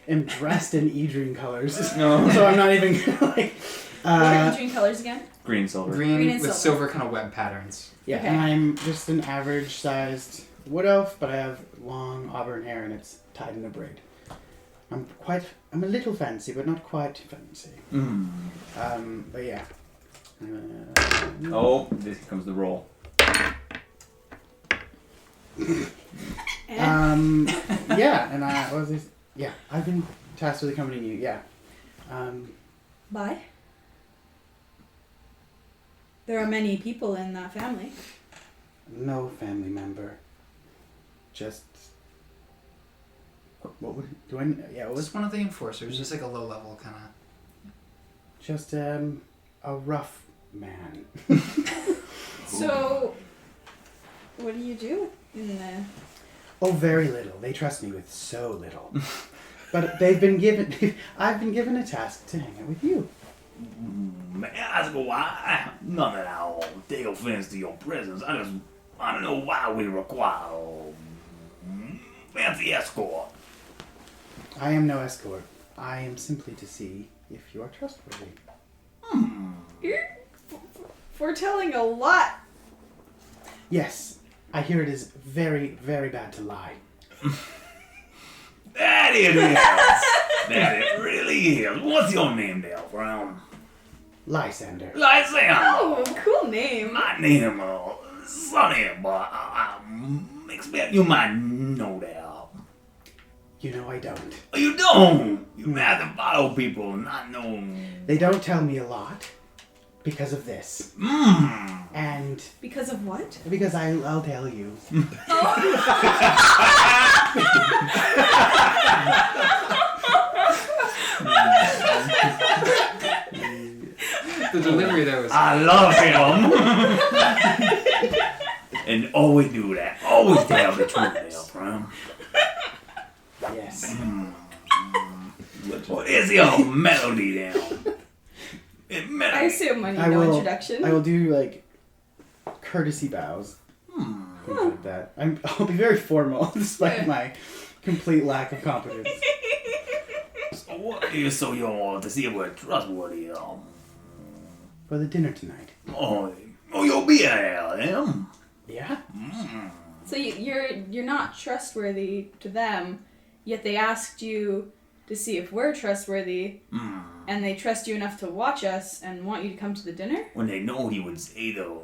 am dressed in Edrene colors,
No.
so I'm not even like.
What are green colors again?
Green, silver.
Green
and
with
silver.
silver kind of web patterns.
Yeah,
Okay.
and I'm just an average-sized wood elf, but I have long auburn hair and it's tied in a braid. I'm a little fancy, but not quite fancy. But yeah.
Oh, this comes the roll.
Yeah, and I what was this? Yeah, I've been tasked with accompanying you. Yeah.
Bye. There are many people in that family.
No family member. Just. What would do I? Yeah, what was?
It's one of the enforcers, just like a low level kind of
just a rough man.
So, what do you do in the...
Oh, very little. They trust me with so little. But I've been given a task to hang out with you.
May I ask why? None that I'll take offense to your presence. I just want to know why we require fancy escort.
I am no escort. I am simply to see if you are trustworthy.
You're foretelling a lot.
Yes, I hear it is very, very bad to lie.
That it is. That it really is. What's your name, there, from?
Lysander.
Lysander.
Oh, cool name.
My name, Sonny, but I expect you might know that.
You know I don't.
You don't. You have to follow people, not know.
They don't tell me a lot because of this. And
Because of what?
because I'll tell you.
The delivery there was.
I love him. And always do that. Always tell the truth, there, from.
Yes.
What is your melody down?
I assume when you
I
know
will-
introduction.
I will do like courtesy bows. Things like that. I'll be very formal despite my complete lack of competence.
So what is so you want to see if we're trustworthy?
For the dinner tonight.
Oh, you'll be there, him.
Yeah?
So you're not trustworthy to them, yet they asked you to see if we're trustworthy, and they trust you enough to watch us and want you to come to the dinner?
When they know he would say the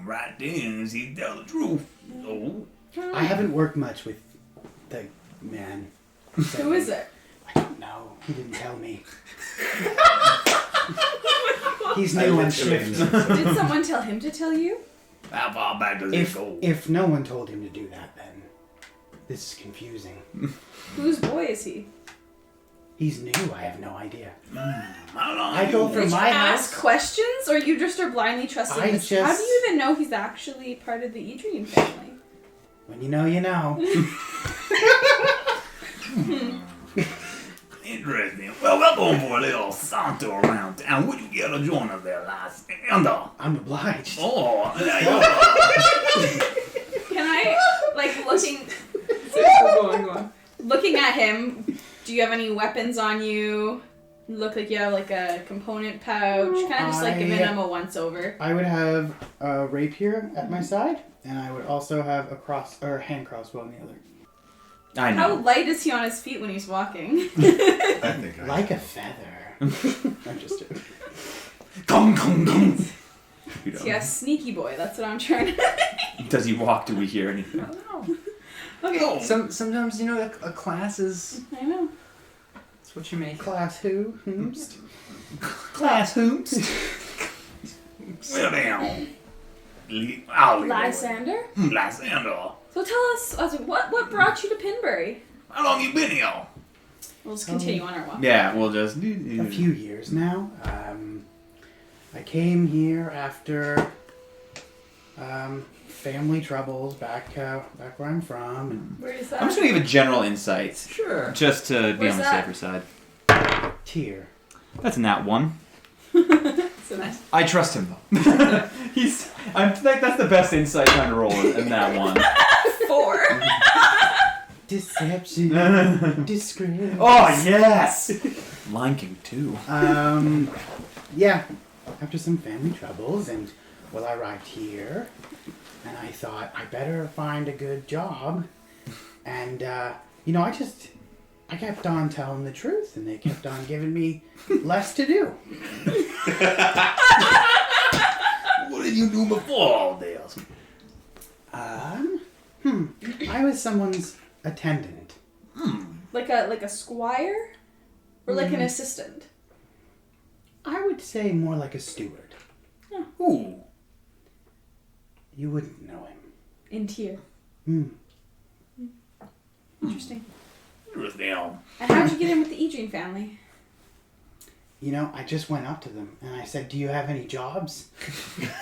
right things, he'd tell the truth. So,
I haven't worked much with the man.
Who is it?
I don't know. He didn't tell me. He's new on shift.
Did someone tell him to tell you?
how far back does it go?
If no one told him to do that, then this is confusing.
Whose boy is he?
He's new. I have no idea.
How long
I go from
Did you
my
ask
house.
questions, or you just are blindly trusting
I
this?
just-
How do you even know he's actually part of the Edrene family?
When you know, you know.
Interesting. Well, we're going for a little saunter around town. Would you care to join us there, Lysander?
I'm obliged.
Oh, there you go.
Can I, like, looking
Go on.
looking at him, do you have any weapons on you? Look like you have, like, a component pouch. Kind of just, like, giving him a once-over.
I would have a rapier at my side, and I would also have a hand crossbow on the other.
I
How
know.
light is he on his feet when he's walking?
I think I
Like a feather. I'm just joking.
Come.
Is he a sneaky boy? That's what I'm trying to...
Does he walk? Do we hear anything?
I don't know.
Okay.
Sometimes, you know, a class is...
I know.
It's what you make.
Class who?
Class hoops.
Well, down. I'll leave it.
Lysander?
Lysander.
So tell us, what brought you to Pinbury?
How long you been here?
We'll just continue on our walk.
Yeah, we'll just.
A few years now. I came here after family troubles back where I'm from. And
Where is that?
I'm just gonna give a general insight,
Sure.
just to be
Where's
on the
that?
safer side.
Tier.
That's not one.
So nice.
I trust him though. I think that's the best insight trying to roll in that one.
4.
Deception. Disgrace.
Oh yes. Lion King 2.
Yeah. After some family troubles, and well, I arrived here, and I thought I better find a good job, and you know, I kept on telling the truth, and they kept on giving me less to do.
What did you do before all this?
I was someone's attendant.
Like a squire? Or like an assistant?
I would say more like a steward.
Ooh.
You wouldn't know him.
In tier. Interesting.
Interesting.
And how'd you get in with the Edrene family?
you know, I just went up to them and I said, do you have any jobs?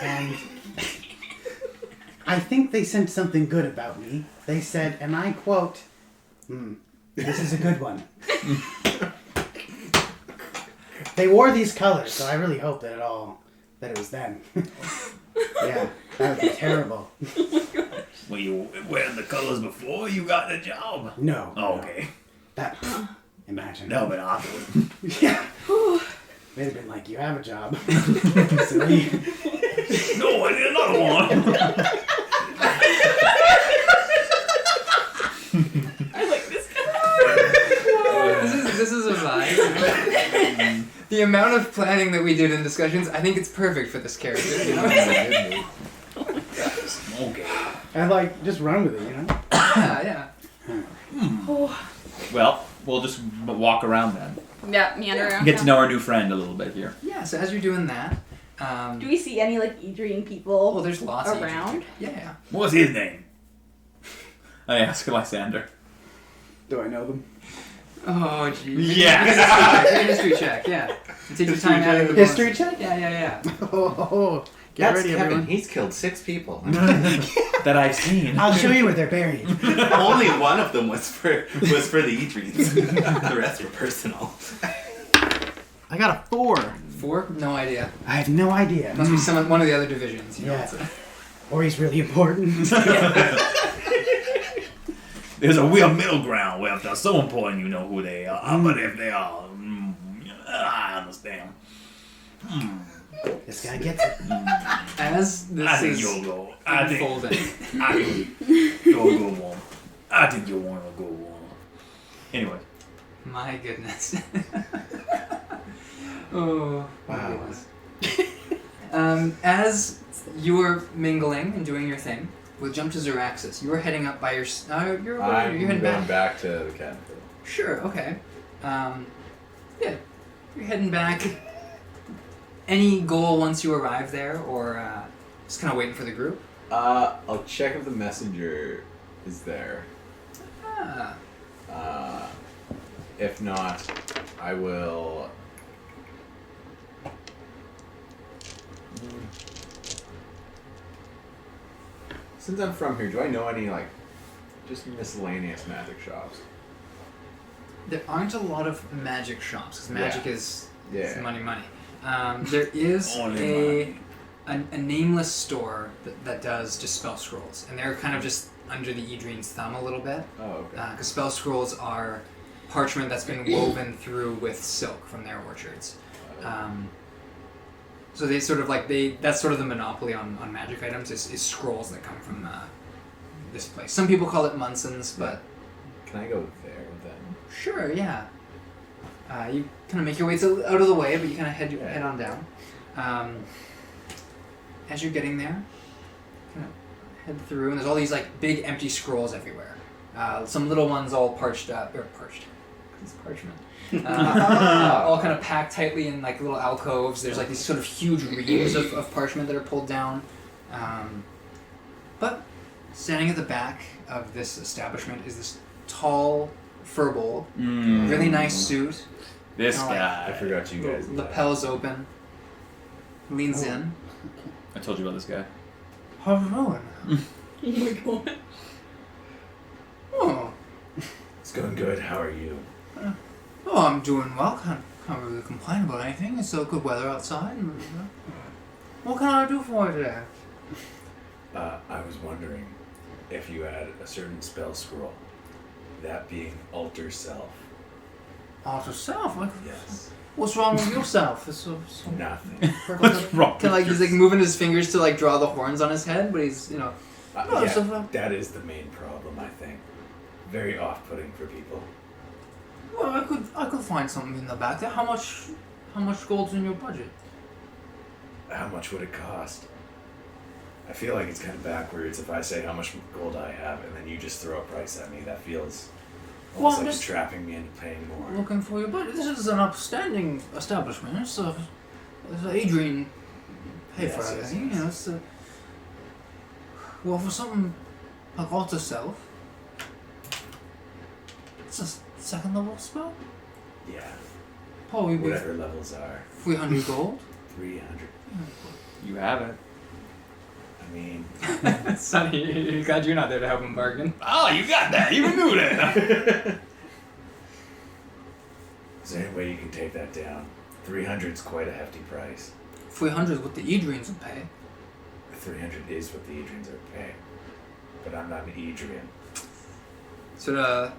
And I think they sent something good about me. They said, and I quote, this is a good one. They wore these colors, so I really hope that it was them. Yeah, that would be terrible.
Were you wearing the colors before you got the job?
No.
Oh, okay.
That, imagine.
No, but awkward.
Yeah. They'd have been like, you have a job. Silly.
No, I need another one.
I like this guy.
This is a vibe. The amount of planning that we did in discussions, I think it's perfect for this character. You know?
Okay.
And like, just run with it, you know?
Yeah.
Well, we'll just walk around then.
Yeah, meander around.
Get to know our new friend a little bit here.
Yeah. So as you're doing that,
Do we see any like Edrene people?
well, there's lots of
around?
Yeah.
What's his name?
I ask Lysander.
Do I know them?
Oh, geez.
Yeah.
Make a history check. Yeah. Take your time adding the
History
bonus.
check?
Yeah.
Oh, get
That's
ready,
Kevin.
everyone.
He's killed 6 people.
That I've seen.
I'll show you where they're buried.
Only one of them was for the Edrenes. The rest were personal.
I got a 4.
4? No idea.
I have no idea.
Must be one of the other divisions. You know?
Yeah. Or he's really important.
There's a real middle ground where if they're so important, you know who they are. But if they are, I understand.
This guy gets it.
As this
I think
is
you'll go. I think
unfolding.
you'll go one. I think you'll want to go one. Anyway,
My goodness. Oh, my
Wow.
goodness. As you were mingling and doing your thing, we'll jump to Zeraxis. You were heading up by your... you're
I'm
heading
going
back.
back to the cabin.
Sure, okay. Yeah, you're heading back. Any goal once you arrive there, or just kind of waiting for the group?
I'll check if the messenger is there.
Ah,
If not, I will. Since I'm from here, do I know any like just miscellaneous magic shops?
there aren't a lot of magic shops, because magic
Yeah.
is
Yeah.
money. There is
Only
a nameless store that does just spell scrolls, and they're kind of just under the Edrene's thumb a little bit,
Oh, okay.
because spell scrolls are parchment that's been woven through with silk from their orchards. So they sort of that's sort of the monopoly on magic items is scrolls that come from this place. Some people call it Munson's, but
Can I go there with them?
sure, yeah. You kind of make your way out of the way, but you kind of head on down. As you're getting there, kind of head through, and there's all these like big empty scrolls everywhere. Some little ones all parched. It's parchment. All kind of packed tightly in like little alcoves. There's like these sort of huge reams of parchment that are pulled down. But standing at the back of this establishment is this tall furbolg, really nice suit.
This
Kinda like-
guy.
I forgot you guys.
Lapels open. Leans in.
I told you about this guy.
How's it going?
Oh my god.
Oh,
It's going good. How are you?
I'm doing well. Can't really complain about anything. It's still good weather outside. What can I do for you today?
I was wondering if you had a certain spell scroll, that being alter self.
Alter self?
Yes.
What's wrong with yourself? It's so
Nothing.
What's wrong?
Kind of like he's like moving his fingers to like draw the horns on his head, but he's No,
yeah,
so-
that is the main problem, I think. Very off-putting for people.
Well, I could find something in the back there. How much gold's in your budget?
How much would it cost? I feel like it's kind of backwards if I say how much gold I have and then you just throw a price at me. That feels
Well,
almost
I'm
like
just-
you're trapping me into paying more.
Looking for your budget. This is an upstanding establishment. It's Edrene pay for
Yes,
everything.
yes.
You know, it's well, for something like alter self, it's a second level spell.
Yeah.
Probably be
whatever levels are.
300 gold.
300.
You have it.
I mean,
Sonny, glad you're not there to help him bargain.
Oh, you got that. You knew that.
is there any way you can take that down? 300's quite a hefty price.
300 is what the Edrenes will pay.
300 is what the Edrenes are paying. But I'm not an Edrene.
So,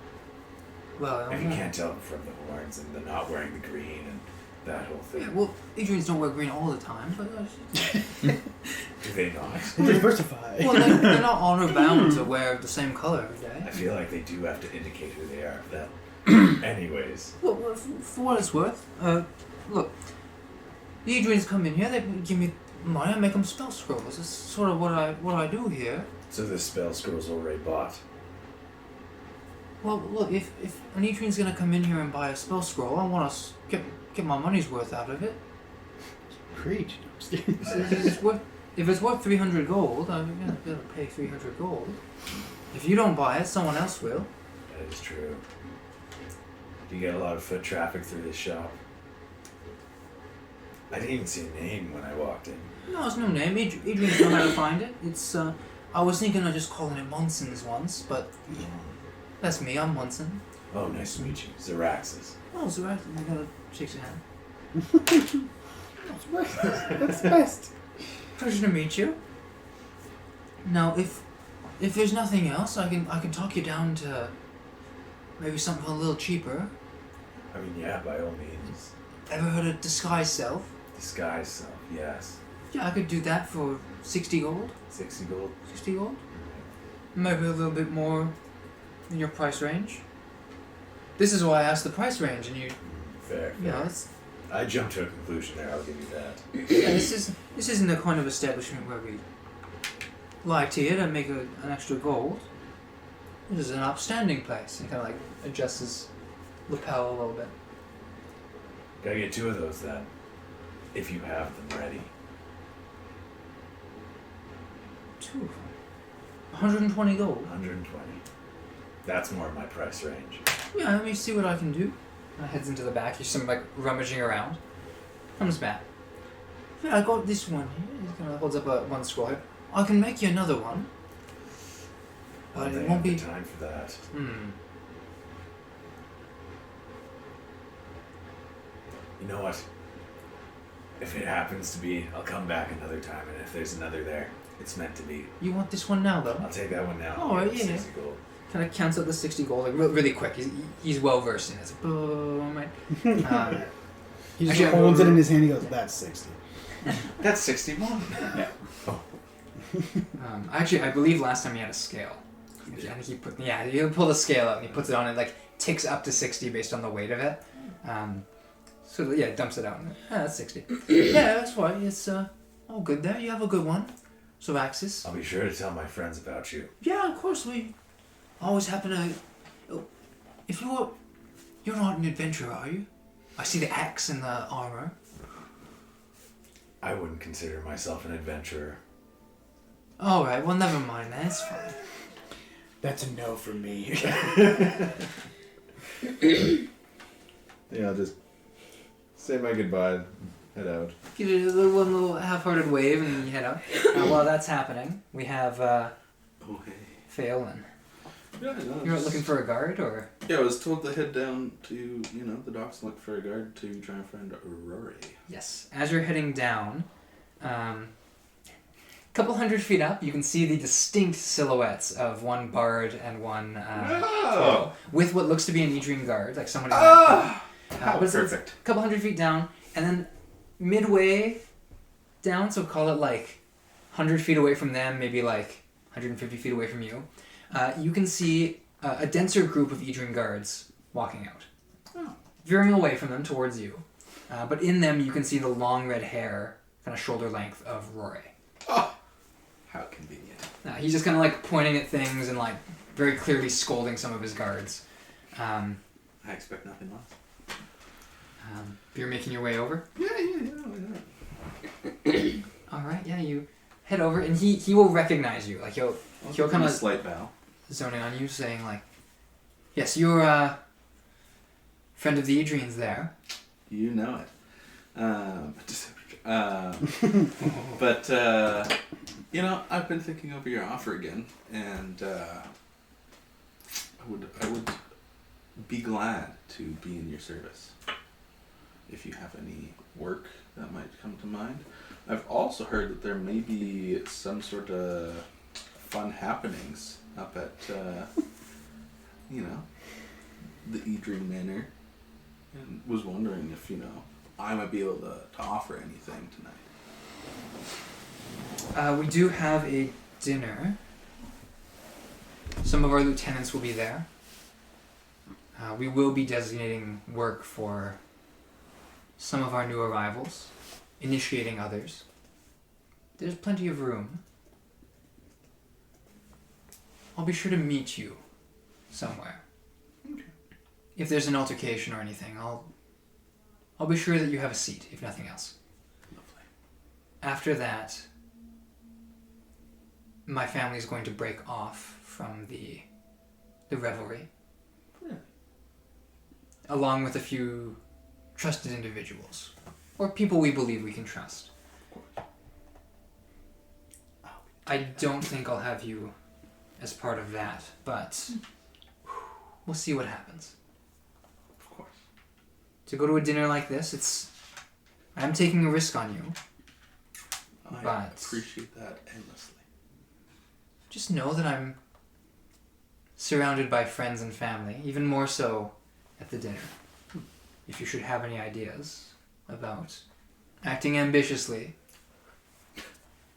well,
If you can't tell from the horns and the not wearing the green and that whole thing.
yeah, well, Edrenes don't wear green all the time, but
Do they not?
Diversify.
well, they're not honor bound to wear the same color every day.
I feel like they do have to indicate who they are. That, anyways.
Well, for what it's worth, look, the Edrenes come in here, they give me money, I make them spell scrolls. It's sort of what I do here.
So the spell scroll's already bought.
Well, look, if an Edrene's gonna come in here and buy a spell scroll, I want to get my money's worth out of it.
Preach.
If it's worth 300 gold, I'm gonna be able to pay 300 gold. If you don't buy it, someone else will.
That is true. Do you get a lot of foot traffic through this shop? I didn't even see a name when I walked in.
No, it's no name. Edrene's know how to find it. It's I was thinking of just calling it Munson's once, but that's me. I'm Munson.
Oh, nice to meet you. Zaraxis.
Oh, so I gotta shake your hand.
That's the best.
Pleasure to meet you. Now, if there's nothing else, I can talk you down to maybe something a little cheaper.
I mean, yeah, by all means.
Ever heard of disguise self?
Disguise self, yes.
Yeah, I could do that for 60 gold.
60 gold.
60 gold. Maybe a little bit more in your price range. This is why I asked the price range, and you.
Fair.
Yeah, it's.
I jumped to a conclusion there, I'll give you that.
Yeah, this isn't the kind of establishment where we lie to you to make an extra gold. This is an upstanding place. He kind of like adjusts his lapel a little bit.
Gotta get 2 of those then. If you have them ready.
2 of them. 120 gold.
120. That's more my price range.
Yeah, let me see what I can do. Heads into the back. He's some like rummaging around. Comes back. Yeah, I got this one here. He kind of holds up one scroll here. I can make you another one. But
They
it won't
have
be.
the time for that. You know what? If it happens to be, I'll come back another time, and if there's another there, it's meant to be.
You want this one now, though?
I'll take that one now.
Oh, right, yeah.
60 gold.
Kind of counts out the 60 gold like really quick. He's well versed in it. Boom, right?
He just
Actually,
holds it in his hand. He goes, "That's 60."
That's 61.
Yeah.
Actually, I believe last time he had a scale. I think he he'll pull the scale out and he puts it on and like ticks up to 60 based on the weight of it. So yeah, dumps it out. That's 60. Yeah, that's fine. It's all good there. You have a good one. So Axis.
I'll be sure to tell my friends about you.
Yeah, of course we always happen to. If you're not an adventurer, are you? I see the axe and the armor.
I wouldn't consider myself an adventurer.
All right. Well, never mind. That's fine.
That's a no for me.
Yeah, I'll just say my goodbye, head out.
Give it one little half-hearted wave and then you head out. While that's happening, we have
Oh, hey.
Phelan.
Yeah, no,
You're
just-
looking for a guard, or?
Yeah, I was told to head down to, the docks and look for a guard to try and find Rory.
Yes. As you're heading down, a couple hundred feet up, you can see the distinct silhouettes of one bard and one troll, with what looks to be an Edrene guard, like someone.
How
but it's
perfect.
a couple hundred feet down, and then midway down, so call it like 100 feet away from them, maybe like 150 feet away from you, you can see a denser group of Edrene guards walking out. Veering away from them towards you. But in them, you can see the long red hair, kind of shoulder length of Rory.
Oh, how convenient.
He's just kind of like pointing at things and like very clearly scolding some of his guards.
I expect nothing less.
You're making your way over?
Yeah.
Alright, yeah, you head over and he will recognize you. Like he'll kind
a
of
slight bow.
zoning on you, saying like, yes, you're a friend of the Edrene's there.
You know it. But I've been thinking over your offer again, and I would be glad to be in your service. If you have any work that might come to mind. I've also heard that there may be some sort of fun happenings up at, the Edrene Manor, and was wondering if, I might be able to offer anything tonight.
We do have a dinner. Some of our lieutenants will be there. We will be designating work for some of our new arrivals, initiating others. There's plenty of room. I'll be sure to meet you somewhere.
Okay.
If there's an altercation or anything, I'll be sure that you have a seat, if nothing else.
Lovely.
After that, my family is going to break off from the revelry.
Really?
Along with a few trusted individuals. Or people we believe we can trust. I don't think I'll have you as part of that, but we'll see what happens.
Of course.
To go to a dinner like this, I'm taking a risk on you.
I
But-
appreciate that endlessly.
Just know that I'm surrounded by friends and family, even more so at the dinner. If you should have any ideas about acting ambitiously.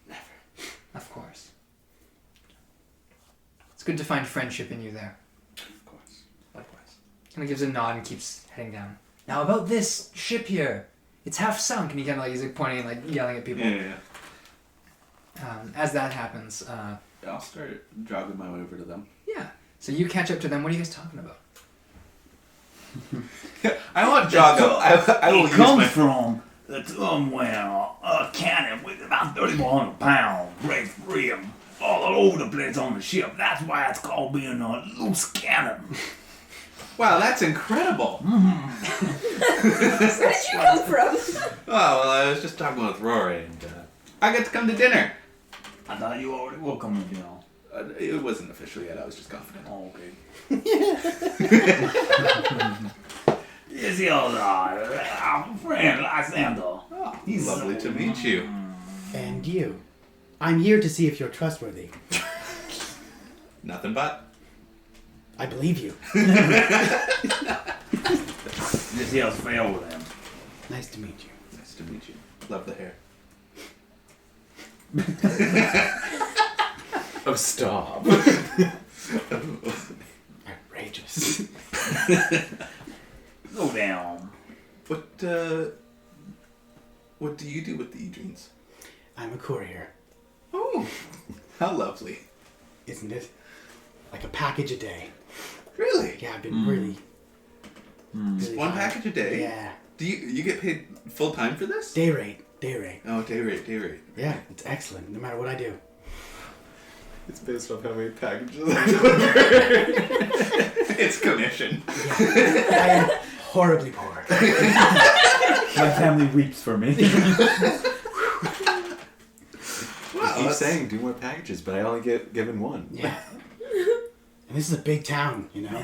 Never.
Of course. It's good to find friendship in you there.
Of course. Likewise.
Kind of gives a nod and keeps heading down. Now about this ship here. It's half sunk, and he kind of he's pointing and yelling at people.
Yeah.
As that happens,
I'll start jogging my way over to them.
yeah. So you catch up to them. What are you guys talking about?
I want jog up. I will
It
use
comes
my...
from the time when a cannon with about 3,100 pounds breaks free and fall all over the place on the ship. That's why it's called being a loose cannon.
Wow, that's incredible.
Where did you come from?
Oh, well, I was just talking with Rory, and I get to come to dinner.
I thought you already were coming,
It wasn't official yet. I was just confident.
Oh, okay. Yes, he's our friend, Lysander.
Oh, lovely to meet you.
And you. I'm here to see if you're trustworthy.
Nothing but.
I believe you.
This here's fair with him.
Nice to meet you.
Nice to meet you. Love the hair.
Oh, stop.
Outrageous.
Go down.
What do you do with the Edrenes?
I'm a courier,
Oh, how lovely.
isn't it? Like a package a day.
Really?
Yeah, I've been really
One
high.
package a day?
Yeah.
Do you get paid full time for this?
Day rate.
Oh, day rate.
Yeah, it's excellent, no matter what I do.
It's based off how many packages.
It's commission.
I am horribly poor.
My family weeps for me.
Wow,
I keep
that's-
saying do more packages, but I only get given one.
Yeah. And this is a big town, you know?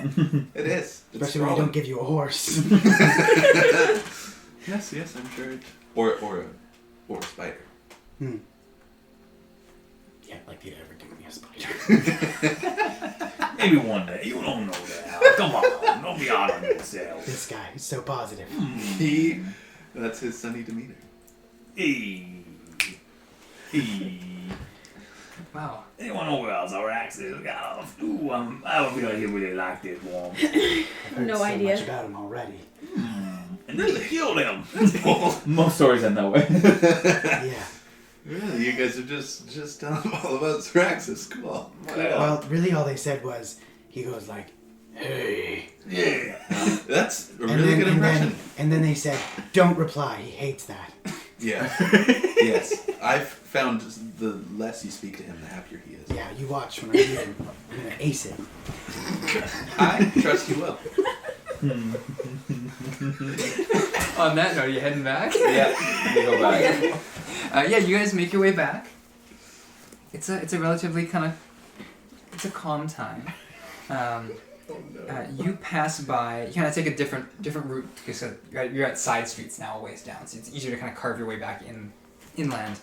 It is. It's
Especially when they
sprawling.
don't give you a horse.
Yes, I'm sure. Or a spider.
Yeah, like they'd ever give me a spider.
Maybe one day. You don't know that. Come on. Don't be hard on yourself.
This guy is so positive.
That's his sunny demeanor.
Hey.
Wow.
Anyone know where else our axes got off? Ooh, I don't feel like he really like this one.
I've heard
No
so
idea.
much about him already.
And then they killed him. Most stories end that way.
Yeah.
Really? You guys are just telling him all about Syraxis. Cool.
Well, really all they said was, he goes like, hey.
Yeah.
That's a
And
really
then-
good
and then-
impression.
And then they said, don't reply. He hates that.
Yeah. Yes. I've found the less you speak to him, the happier he is.
Yeah, you watch when I meet him. I'm going to ace him.
I trust you will.
On that note, are you heading back?
Yeah, we go back.
Yeah, you guys make your way back. It's a relatively it's a calm time. You pass by. You kind of take a different route because you're at side streets now, a ways down, so it's easier to kind of carve your way back inland.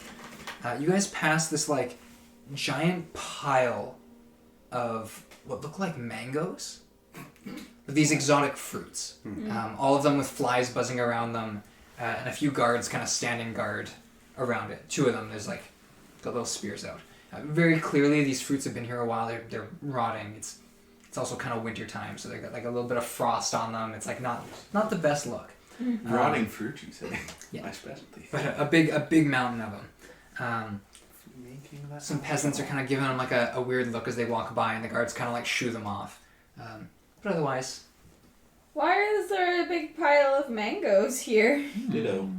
You guys pass this like giant pile of what look like mangoes, with these exotic fruits. All of them with flies buzzing around them, and a few guards kind of standing guard around it. 2 of them, there's like got little spears out. Very clearly, these fruits have been here a while. They're rotting. It's also kind of winter time, so they got like a little bit of frost on them. It's like not the best look.
Rotting fruit, you say?
Yeah.
My specialty.
But a big mountain of them.
Making that
Some peasants are kind of giving them like a weird look as they walk by, and the guards kind of like shoo them off. But otherwise,
Why is there a big pile of mangoes here?
Ditto.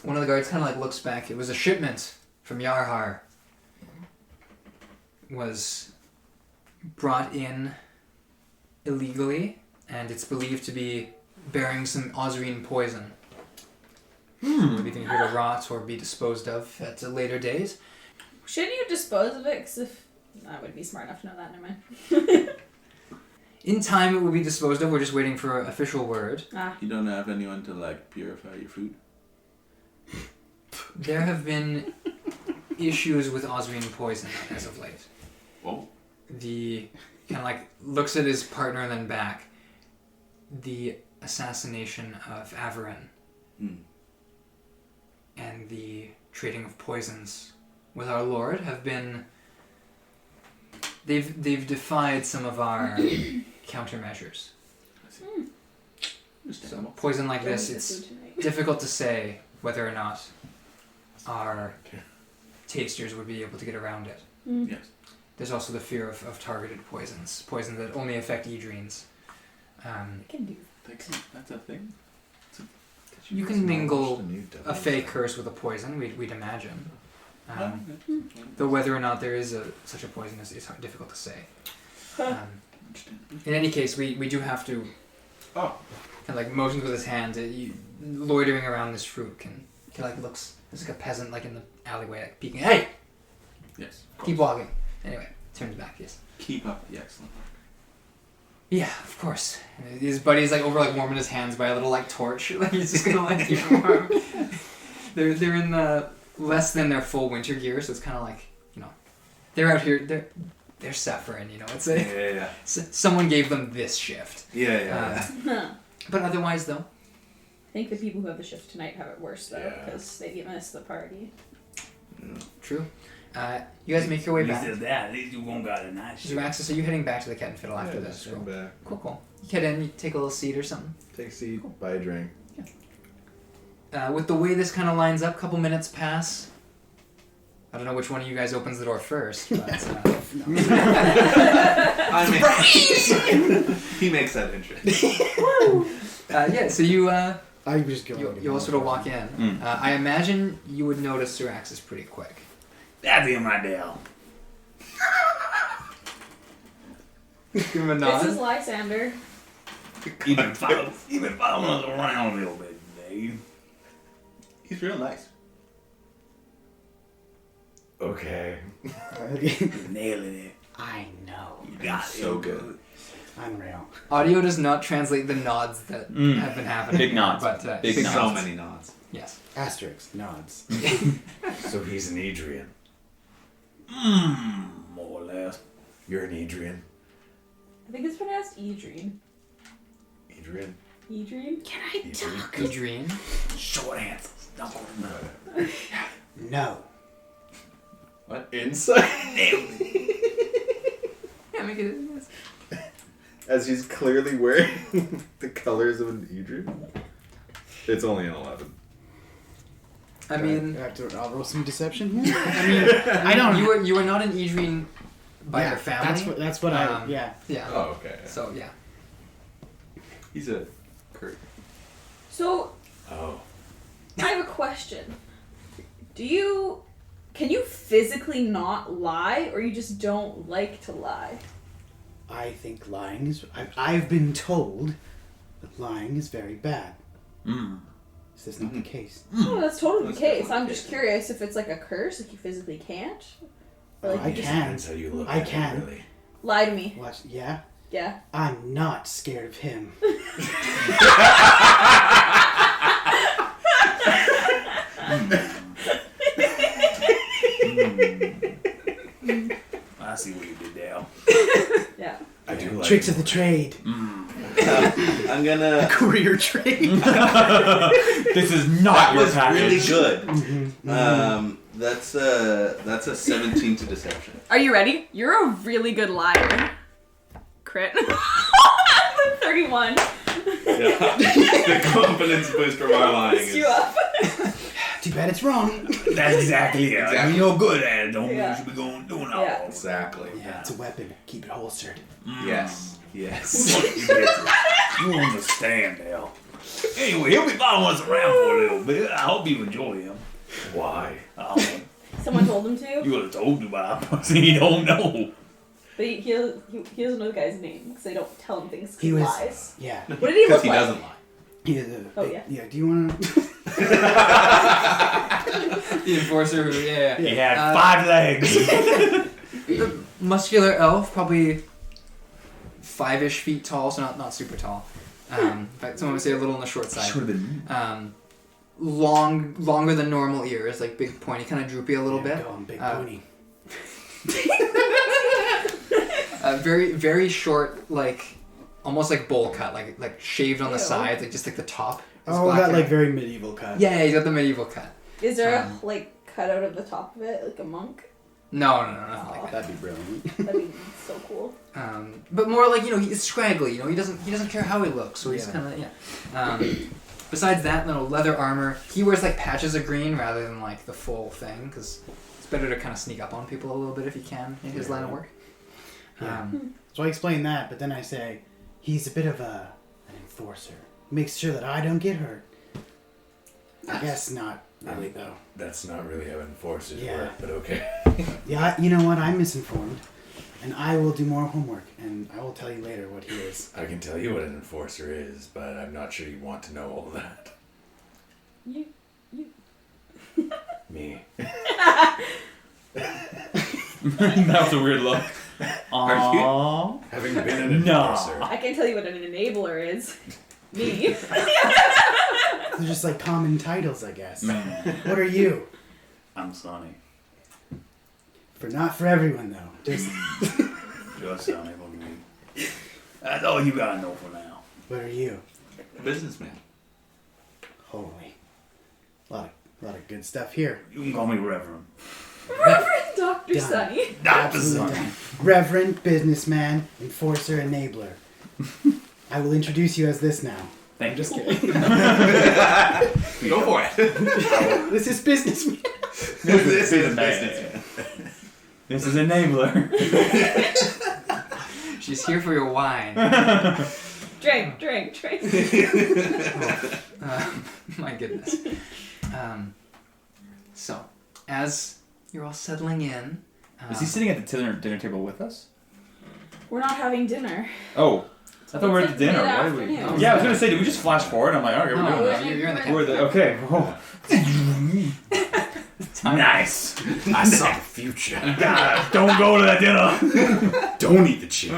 one of the guards kind of like looks back. It was a shipment from Yarhar. Was brought in illegally, and it's believed to be bearing some Osrine poison. Leaving here to rot or be disposed of at a later date.
Shouldn't you dispose of it? Because if I would be smart enough to know that, never mind.
In time, it will be disposed of. We're just waiting for official word.
You don't have anyone to like purify your food?
There have been issues with Osrine poison as of late.
Oh.
The kind of like looks at his partner and then back. The assassination of Averin and the trading of poisons with our lord have been. They've defied some of our countermeasures. So poison like this, it's difficult to say whether or not our tasters would be able to get around it.
Yes.
There's also the fear of targeted poisons that only affect Edrenes.
Can do.
That's a thing?
You can mingle a fey curse with a poison, we'd imagine. Though whether or not there is such a poison is difficult to say. In any case, we do have to kind of like motions with his hand. Loitering around this fruit can like looks. There's like a peasant like in the alleyway like peeking. Hey!
Yes.
Keep walking. Anyway, turns back, yes.
Keep up the excellent work.
Yeah, of course. And his buddy's like over like warming his hands by a little like torch. Like he's just gonna like keep him warm. They're in the less than their full winter gear, so it's kind of like, they're out here. They're suffering, It's like
Yeah.
someone gave them this shift.
Yeah.
But otherwise, though,
I think the people who have the shift tonight have it worse, though,
Yeah.
because they missed the party.
true. You guys make your way
At least
back.
there's that. At least you won't got a nice shit.
Zaraxis, are you heading back to the Cat and Fiddle after this?
Come back.
Cool. You head in, you take a little seat or something.
Take a seat, buy a drink.
With the way this kind of lines up, couple minutes pass. I don't know which one of you guys opens the door first, but
He makes that entrance.
yeah. So you
I just go.
you all sort of walk in. I imagine you would notice Zaraxis pretty quick.
That's him right there.
Give him a
This is
nod.
Lysander.
You've been following us around a little bit today.
He's real nice.
Okay.
Nailing it.
I know.
You got it.
So good.
Unreal.
Audio does not translate the nods that have been happening.
Big nods.
But
Big
So
nods.
many nods.
yes.
Asterisk nods.
So he's an Edrene.
More or less.
You're an Edrene.
I think it's pronounced Edrene.
Edrene.
Edrene?
Can I talk?
Edrene.
Short answers. Don't go to none.
No.
What?
Inside.
Yeah, make it.
As he's clearly wearing the colors of an Edrene. It's only an 11.
I mean,
I'll roll some deception here. I mean, I don't.
you were not an Edrene by
yeah,
your family.
That's what I. Yeah.
Yeah.
Oh, okay.
So yeah.
He's a Kurt.
So,
Oh.
I have a question. Can you physically not lie, or you just don't like to lie?
I think lying is. I've been told that lying is very bad. Is this not the case?
Oh, that's totally
That's
the case.
definitely
I'm
the
just
case.
curious if it's like a curse, like you physically can't. Or like
I
you just
can.
Depends how you look
I
at
can.
it, really.
lie to me.
Watch. Yeah.
Yeah.
I'm not scared of him.
I see what you did there.
Yeah.
I do like
Tricks
it.
of the trade.
I'm gonna.
Career trade.
This is not
That
your
was
package.
really good.
Mm-hmm.
That's a 17 to deception.
Are you ready? You're a really good liar. Crit. 31.
Yeah. The confidence boost from our lying
Boost
is.
you up.
Too bad it's wrong.
That's exactly it.
Exactly.
You're good at it. Don't mean
Yeah.
you should be doing all
Yeah.
Exactly.
Yeah, it's a weapon. Keep it holstered.
Yes. Yes.
You understand now. Anyway, he'll be following us around for a little bit. I hope you enjoy him.
Why?
Someone told him to,
You would have told you, but I he don't know.
but he doesn't know the guy's name because they don't tell him things 'cause
He
he
was.
lies.
Yeah.
What did he
Because
look
he
like?
doesn't lie.
He is a,
Oh, yeah.
Yeah. Do you want to?
The enforcer who, yeah.
He had 5 legs.
The muscular elf, probably 5-ish feet tall, so not super tall. In fact, someone would say a little on the short side.
Should have been.
Longer than normal ears, like big pointy, kind of droopy a little bit.
Go on, big pony.
Very very short, like almost like bowl cut, like shaved on the
Ew.
sides, like just like the top. is
Oh,
black
that
hair.
like very medieval cut.
Yeah, he's got the medieval cut.
Is there a like cut out of the top of it, like a monk?
No, nothing like that.
That'd be brilliant.
That'd be so cool.
But more like, he's scraggly. He doesn't care how he looks, so he's
Yeah.
kind of besides that, little leather armor. He wears like patches of green rather than like the full thing, because it's better to kind of sneak up on people a little bit if you can in his line of work.
Yeah. So I explain that, but then I say he's a bit of an enforcer. Makes sure that I don't get hurt. I guess not really though.
That's not really how enforcers
Yeah.
work, but okay.
Yeah, you know what? I'm misinformed, and I will do more homework, and I will tell you later what he is.
I can tell you what an enforcer is, but I'm not sure you want to know all that.
You.
Me.
That was a weird look.
Are you?
Aww.
Having been an
No.
enforcer.
I can tell you what an enabler is. Me.
They're just like common titles, I guess. What are you?
I'm Sonny.
Not for everyone though. Just
Just Sonny for me. That's all you gotta know for now.
what are you?
Businessman.
Holy, lot of good stuff here.
You can call me Reverend.
Reverend Dr.
Done.
Sunny.
Dr.
Absolutely.
Sonny.
Reverend, businessman, enforcer, enabler. I will introduce you as this now.
Thank you.
Just kidding.
Go for it.
This is businessman.
This is
businessman. This is Enabler.
She's here for your wine.
Drink.
My goodness. So, as you're all settling in,
Is he sitting at the dinner table with us?
We're not having dinner.
Oh, I thought we were at the
It's
dinner.
like
Why did we?
mid-afternoon.
Yeah, I was gonna say, did we just flash forward? I'm like, okay, we're
No,
doing
no,
that.
you're in the
We're the, okay. Oh. Nice.
I saw the future.
God, don't go to that dinner.
Don't eat the chicken.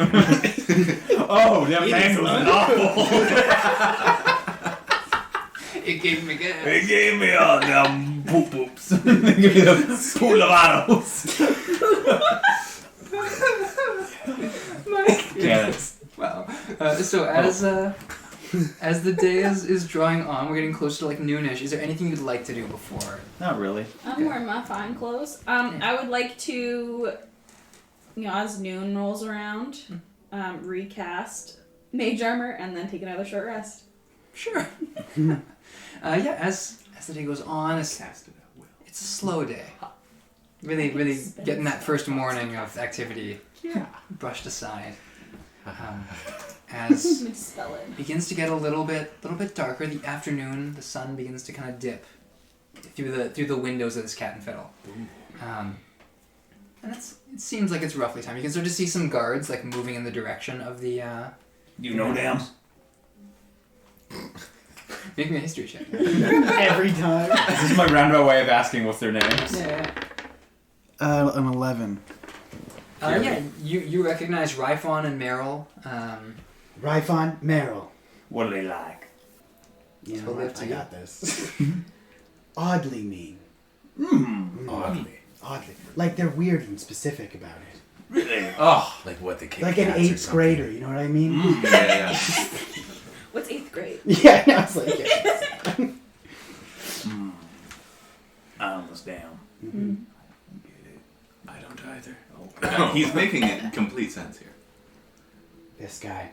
Oh, that mango is awful.
It gave me gas.
They gave me all them poop poops. They gave me the poolavados. Yeah.
Wow. So as the day is drawing on, we're getting close to like noonish. Is there anything you'd like to do before?
Not really.
I'm wearing my fine clothes. I would like to, as noon rolls around, recast mage armor and then take another short rest.
Sure. Yeah. As the day goes on, it's a slow day. Really getting that first morning of activity brushed aside. As
Misspell it.
begins to get a little bit darker, the afternoon, the sun begins to kind of dip through the windows of this cat and fiddle. And it seems like it's roughly time. You can start to see some guards like moving in the direction of the.
You know them.
Make me a history check.
Every time.
This is my roundabout way of asking what's their names.
Yeah.
An 11.
You recognize Ryfon and Meryl.
Ryfon, Meryl.
What are they like?
You know
We'll
what?
live
I
together.
got this. Oddly mean.
Oddly.
Oddly. Like they're weird and specific about it.
Really?
Oh,
Like what the kid
Like an
cats or
8th
something.
grader, you know what I mean?
Yeah.
What's 8th grade?
Yeah, I was like, yeah.
I understand.
Mhm.
I don't either.
He's making it complete sense here.
This guy.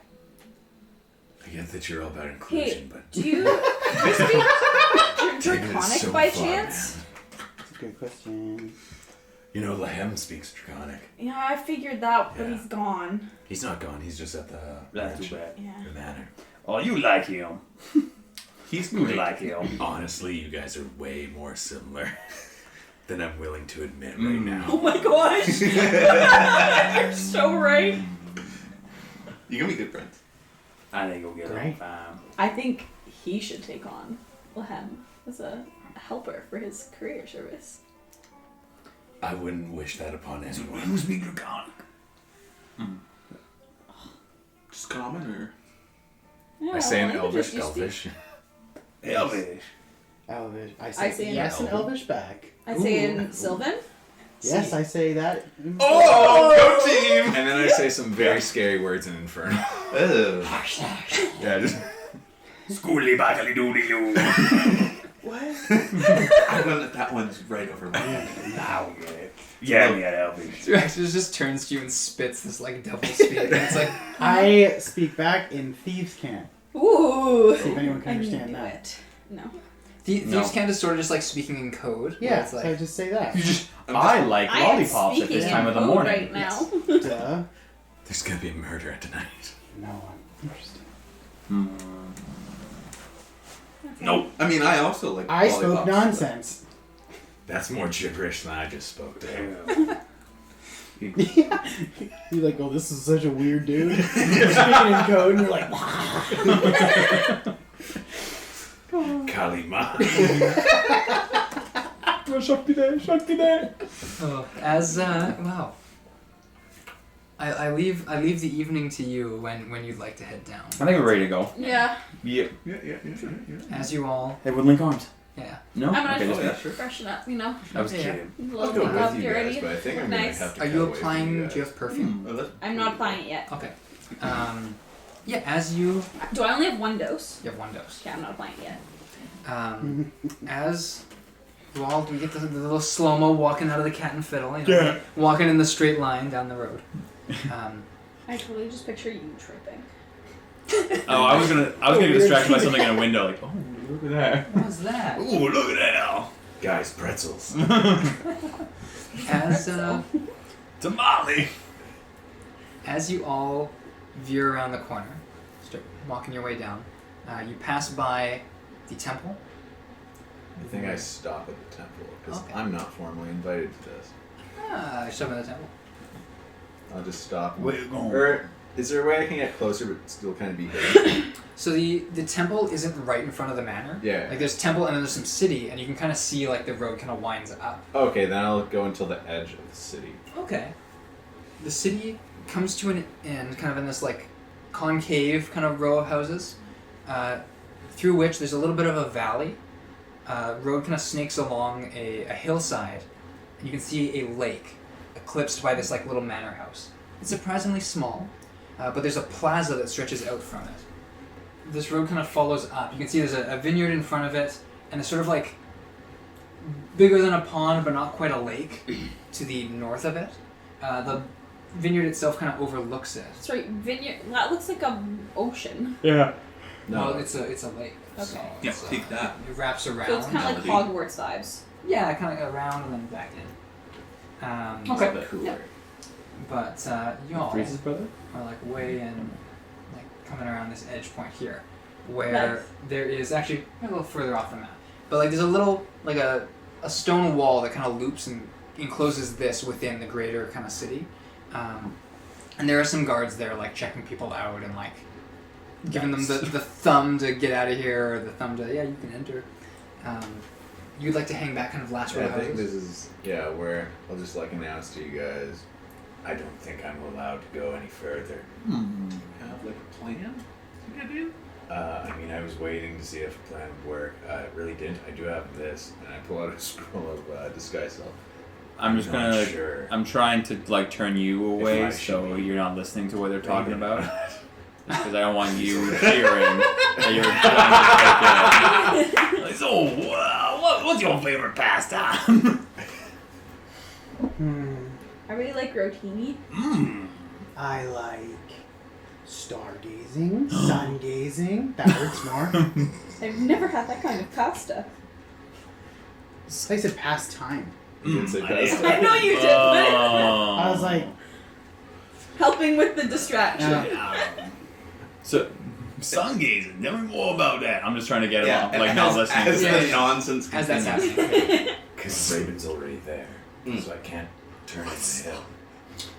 I get that you're all about inclusion,
Hey,
but
do you speak
David is
draconic
so
by
fun,
chance?
man.
That's a good question.
You know, Lehem speaks draconic.
Yeah, I figured that, but
Yeah.
he's gone.
He's not gone. He's just at the
That's
ranch,
too bad.
Yeah.
the manor.
Oh, you like him.
He's
You
great.
like him.
Honestly, you guys are way more similar than I'm willing to admit right now.
Oh my gosh! You're so right.
You can be good friends.
I think we'll get along
Great.
fine.
I think he should take on Lehem as a helper for his career service.
I wouldn't wish that upon
So
anyone.
you speak draconic.
Just common or
Yeah,
I say in
well,
Elvish,
you speak-
Elvish.
Elvish.
Elvish. I
I
say,
say
yes
in-
and Elvish back.
I say in Sylvan.
Yes, I say that.
Oh, go team!
And then I say some very scary words in Inferno.
Ugh.
Yeah, just
Schooly backly doody doo.
That one's right over my head.
Now we get it. Yeah, we had Elvish.
It just turns to you and spits this like devil speak. And it's like,
I speak back in Thieves' Camp.
Ooh.
See if anyone can
I
understand
knew
that.
it. No.
Thieves' Cant is sort of just like speaking in code. where
Yeah,
it's
so I
like,
just say that.
I like
I am
lollipops at
speaking
this time
in
of the
code
morning.
right now.
Duh.
there's gonna be a murder tonight.
No. Interesting.
Nope.
I mean, I also like.
I spoke
lollipops,
nonsense.
That's more gibberish than I just spoke to.
You're like, oh, this is such a weird dude. You're speaking in code, and you're like,
Kalima.
as wow. I leave the evening to you when you'd like to head down.
I think we're ready to go.
Yeah.
Yeah.
Yeah.
As you all,
Hey, would link arms?
yeah.
No?
I'm gonna
Okay,
Oh,
just
yeah, sure.
freshen up, you know.
I was
Yeah.
kidding.
A
I'll
little
go
bit
with
of
you
get
guys,
ready.
but I think I'm
Nice.
gonna have to
Are
cut
you
away from
applying?
you
Do you
guys.
have perfume?
Oh, that's-
I'm not applying it yet.
Okay. Yeah. As you
Do I only have one dose?
have one dose.
Okay, I'm not applying it yet.
As you all, we get the little slow mo walking out of the Cat and Fiddle. You know, walking in the straight line down the road.
I totally just picture you tripping.
Oh, I was gonna get distracted by something in a window. Like, oh, look at that.
What was that?
Ooh, look at that.
Guys, pretzels.
As
Tamale.
as you all veer around the corner, start walking your way down, you pass by the temple.
I think I stop at the temple because
Okay.
I'm not formally invited to this.
Stop at the temple.
I'll just stop. and-
Where you going?
Or is there a way I can get closer but still kind of be hidden?
So the temple isn't right in front of the manor.
Yeah.
Like there's temple and then there's some city, and you can kind of see like the road kind of winds up.
Okay, then I'll go until the edge of the city.
Okay. The city comes to an end, kind of in this like concave kind of row of houses, through which there's a little bit of a valley. Road kind of snakes along a hillside, and you can see a lake eclipsed by this like little manor house. It's surprisingly small, but there's a plaza that stretches out from it. This road kind of follows up. You can see there's a vineyard in front of it, and it's sort of like bigger than a pond, but not quite a lake, to the north of it. The vineyard itself kind of overlooks it.
Sorry, vineyard. That looks like a ocean.
Yeah.
No.
Well, it's a lake.
Okay.
So
Yeah,
it's,
take that.
It wraps around.
So it's kind of like
Melody.
Hogwarts vibes.
Yeah, kind of around and then back in.
Okay.
But cooler.
Yeah.
But y'all
Freeze's brother?
are like way in, like coming around this edge point here, where
Nice.
there is actually a little further off the map. But like there's a little like a stone wall that kind of loops and encloses this within the greater kind of city, and there are some guards there like checking people out and like giving them the thumb to get out of here, or the thumb to, yeah, you can enter. You'd like to hang back kind of last row
I
of
think
houses?
this is where I'll just announce to you guys. I don't think I'm allowed to go any further.
Have like a plan? Think I do?
I was waiting to see if a plan would work. It really didn't. I do have this, and I pull out a scroll of disguise self.
I'm just
not
gonna.
sure.
I'm trying to turn you away
I
so
should be
you're not listening to what they're talking
Maybe
about.
not.
Because I don't want you hearing that you're trying to take it.
Like, so, what's your favorite pastime?
I really like rotini.
I like stargazing, sun gazing. That hurts more.
I've never had that kind of pasta.
I said pastime.
You didn't say
I
past.
I know you did, but
I was like,
helping with the distraction.
So,
sun gazing. Tell me more about that.
I'm just trying to get him off, not listening.
As
to
the
this.
nonsense
As that's
continues.
happening.
Because Raibyn's already there, so I can't turn into him.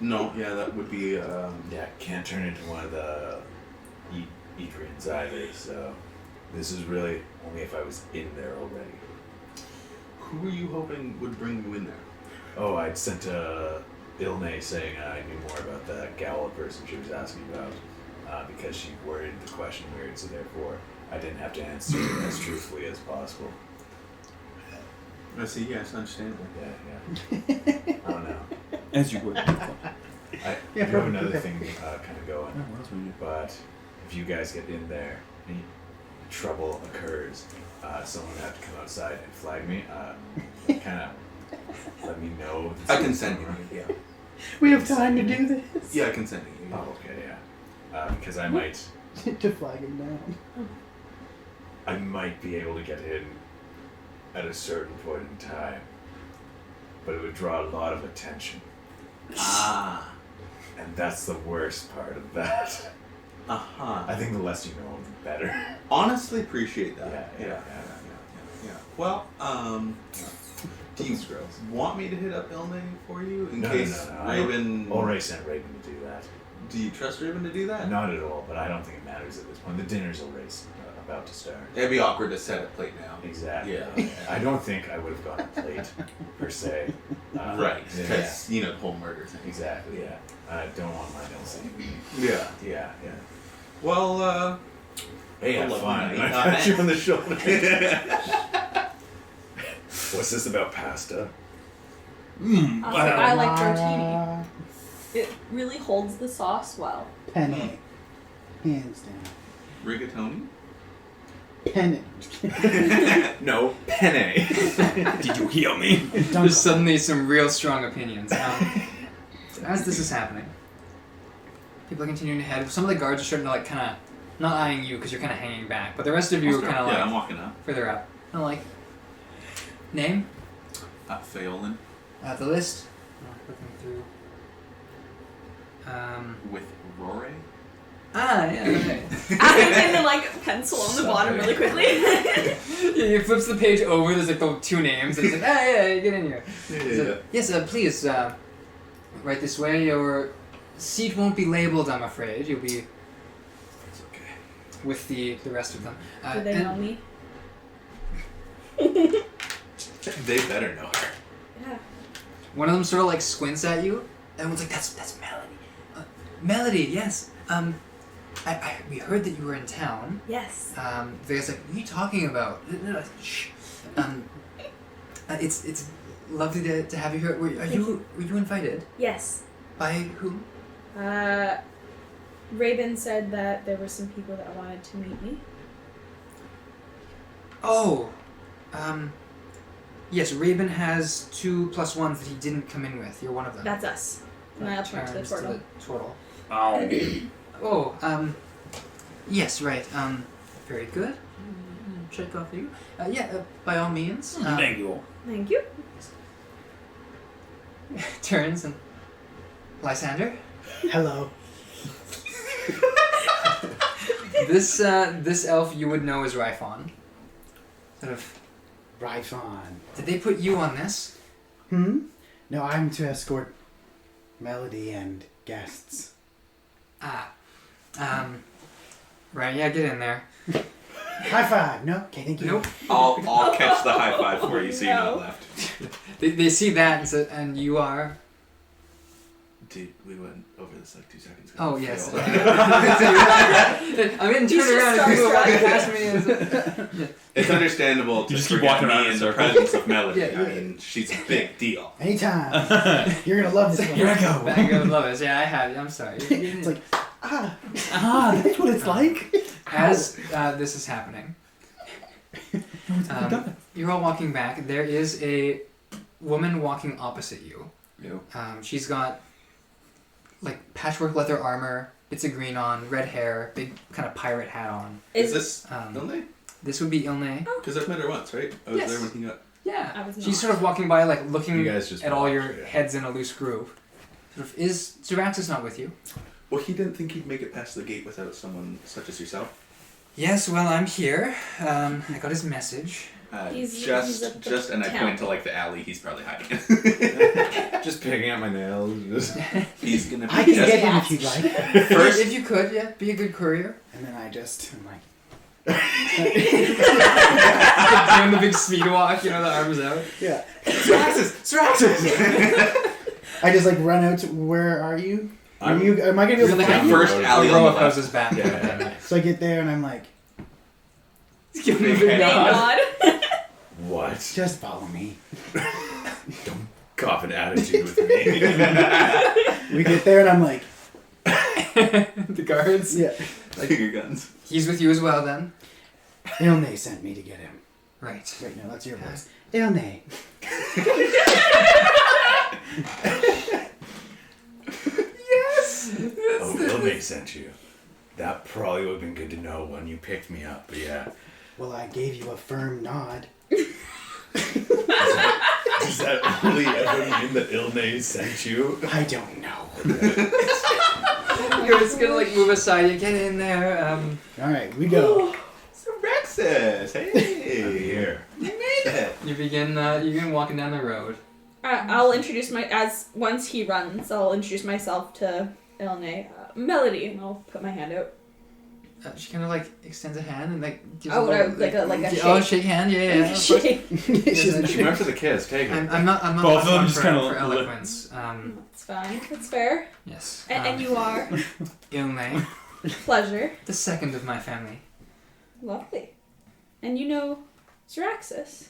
No, yeah, that would be.
Yeah, I can't turn into one of the Edrenes either. So this is really only if I was in there already.
Who were you hoping would bring you in there?
Oh, I'd sent Ilne saying I knew more about that Gowl person she was asking about because she worded the question weird, so therefore I didn't have to answer it as truthfully as possible.
I see, yes, understandable.
Yeah. I don't know.
As you would.
I do have another thing kind of going, but if you guys get in there and trouble occurs, someone would have to come outside and flag me. Kind of let me know.
I can send you.
Yeah.
we have time to do this.
Yeah, I can send you.
Oh, okay, yeah. Because I might
To flag him down.
I might be able to get in at a certain point in time, but it would draw a lot of attention.
Ah.
And that's the worst part of that.
Uh-huh.
I think the less you know, the better.
Honestly appreciate that.
Yeah.
Well, do you want me to hit up Ilne for you in case
No.
Raibyn?
Already sent Raibyn to do that.
Do you trust Raibyn to do that?
Not at all, but I don't think it matters at this point. The dinner's already about to start.
It'd be awkward to set a plate now.
Exactly.
Yeah.
I don't think I would have gotten a plate, per se.
Right.
Yeah.
Because, the whole murder thing.
Exactly, yeah. I don't want mine else.
Yeah.
Yeah.
Well,
Hey, have
Hello,
fun.
honey.
I pat you on the shoulder. What's this about pasta?
I like rotini. It really holds the sauce well.
Penny. Hands down.
rigatoni?
Penny.
No, penne.
Did you hear me?
There's suddenly some real strong opinions. So as this is happening, people are continuing to head. Some of the guards are starting to kind of not eyeing you because you're kind of hanging back, but the rest of you are kind of
I'm walking up.
further up. Kind of name,
Pheolin
the list. Looking through.
with Rore.
Yeah. Okay.
And then pencil on the bottom really quickly.
He flips the page over. There's the two names. And he's yeah, get in here.
Yeah.
Yes, please. Right this way. Your seat won't be labeled, I'm afraid. You'll be
It's okay.
with the rest of them.
Do they know me?
They better know her.
Yeah.
One of them sort of squints at you. Everyone's like, "That's Melody." Melody, yes. We heard that you were in town.
Yes.
The guy's like, "What are you talking about?" Shh. It's lovely to have you here. Were you invited?
Yes.
By whom?
Raibyn said that there were some people that wanted to meet me.
Oh, yes. Raibyn has 2 + 1s that he didn't come in with. You're one of them.
That's us. And I'll turn to the
Turns
portal.
turtle.
Oh.
Oh, yes, right. Very good. Check off you. By all means.
Thank you.
Thank you.
Turns and Lysander.
Hello.
This elf you would know as Ryphon. Sort of.
Ryphon.
Did they put you on this?
No, I'm to escort Melody and guests.
Right, yeah, get in there.
High five. No? Okay, thank you.
Nope.
I'll catch the high five for you so you're not
No.
left.
They see that and you are...
Dude, we went over this like 2 seconds ago.
Oh, yes.
Failed.
I mean,
He's
turn around
just
and people walking
starstruck.
past me.
It's understandable to
You just keep
forget
walking around
me
in
in the
circles.
presence of Melody.
Yeah.
I mean, she's a big deal.
Anytime. You're gonna love this one.
Here I go.
Bag of lovers. Yeah, I have. I'm sorry.
It's like,
That's what it's like.
As this is happening, you're all walking back. There is a woman walking opposite you.
Yo.
She's got like patchwork leather armor, bits of green on, red hair, big kind of pirate hat on.
Is this
Um,
Ilne?
this would be Ilne.
Because I've met her once, right? I was
Yes.
there when he got...
Yeah.
I was not.
She's sort of walking by, like looking
You guys just
at all your
watch, yeah.
heads in a loose groove. Sort of, is Zeraxis not with you?
Well, he didn't think he'd make it past the gate without someone such as yourself.
Yes, well, I'm here. I got his message.
He's
Just
at the
and I
town.
point to like the alley he's probably hiding in.
Just picking at my nails. Just...
He's gonna be
I can
just
get him if you'd like.
first.
If you could, yeah, be a good courier.
And then I'm like,
Doing the big speed walk, you know, the arms out.
yeah.
Zeraxis!
I just like run out to, where are you? Am I gonna be
You're
able to
like
find
a
you?
first
a
alley
row
on the
of
left.
houses back.
Yeah.
So I get there and I'm like,
Give me a
Big
big
head.
Thank
nod.
God.
What?
just follow me.
Don't cop an attitude with me.
We get there and I'm like,
The guards.
yeah.
Like your guns.
He's with you as well, then.
Ilne sent me to get him.
Right.
Wait, no, that's your voice. Ilne.
Oh, Ilme sent you. That probably would have been good to know when you picked me up, but yeah.
Well, I gave you a firm nod.
Does that really ever mean that Ilme sent you?
I don't know.
You're just gonna like move aside. You get in there.
All right, we go.
So Rexus,
I'm
hey,
here.
you made it.
You begin walking down the road.
I'll introduce once he runs, I'll introduce myself to Ilne. Melody, and I'll put my hand out.
She kind of like extends a hand and like gives
Oh,
a little,
like a shake.
Oh, shake hand. Yeah, yeah. of course.
Shake.
She went for the kiss. Take it.
I'm not
Both of them
one
just
for,
kinda
for
look-
eloquence.
That's fine. That's fair.
Yes.
And you are.
Ilme,
Pleasure.
the second of my family.
Lovely. And you know Zeraxis.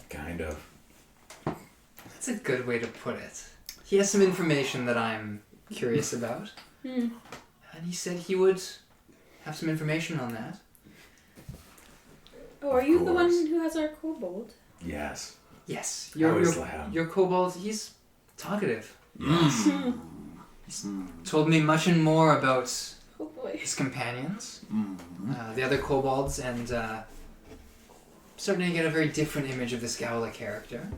Kind of.
That's a good way to put it. He has some information that I'm curious about, and he said he would have some information on that.
Oh, are you the one
course.
who has our kobold?
Yes.
Yes,
How is Lehem?
your kobold. He's talkative.
Yes.
He's told me much and more about
Oh boy.
his companions, the other kobolds, and starting to get a very different image of this Gowla character.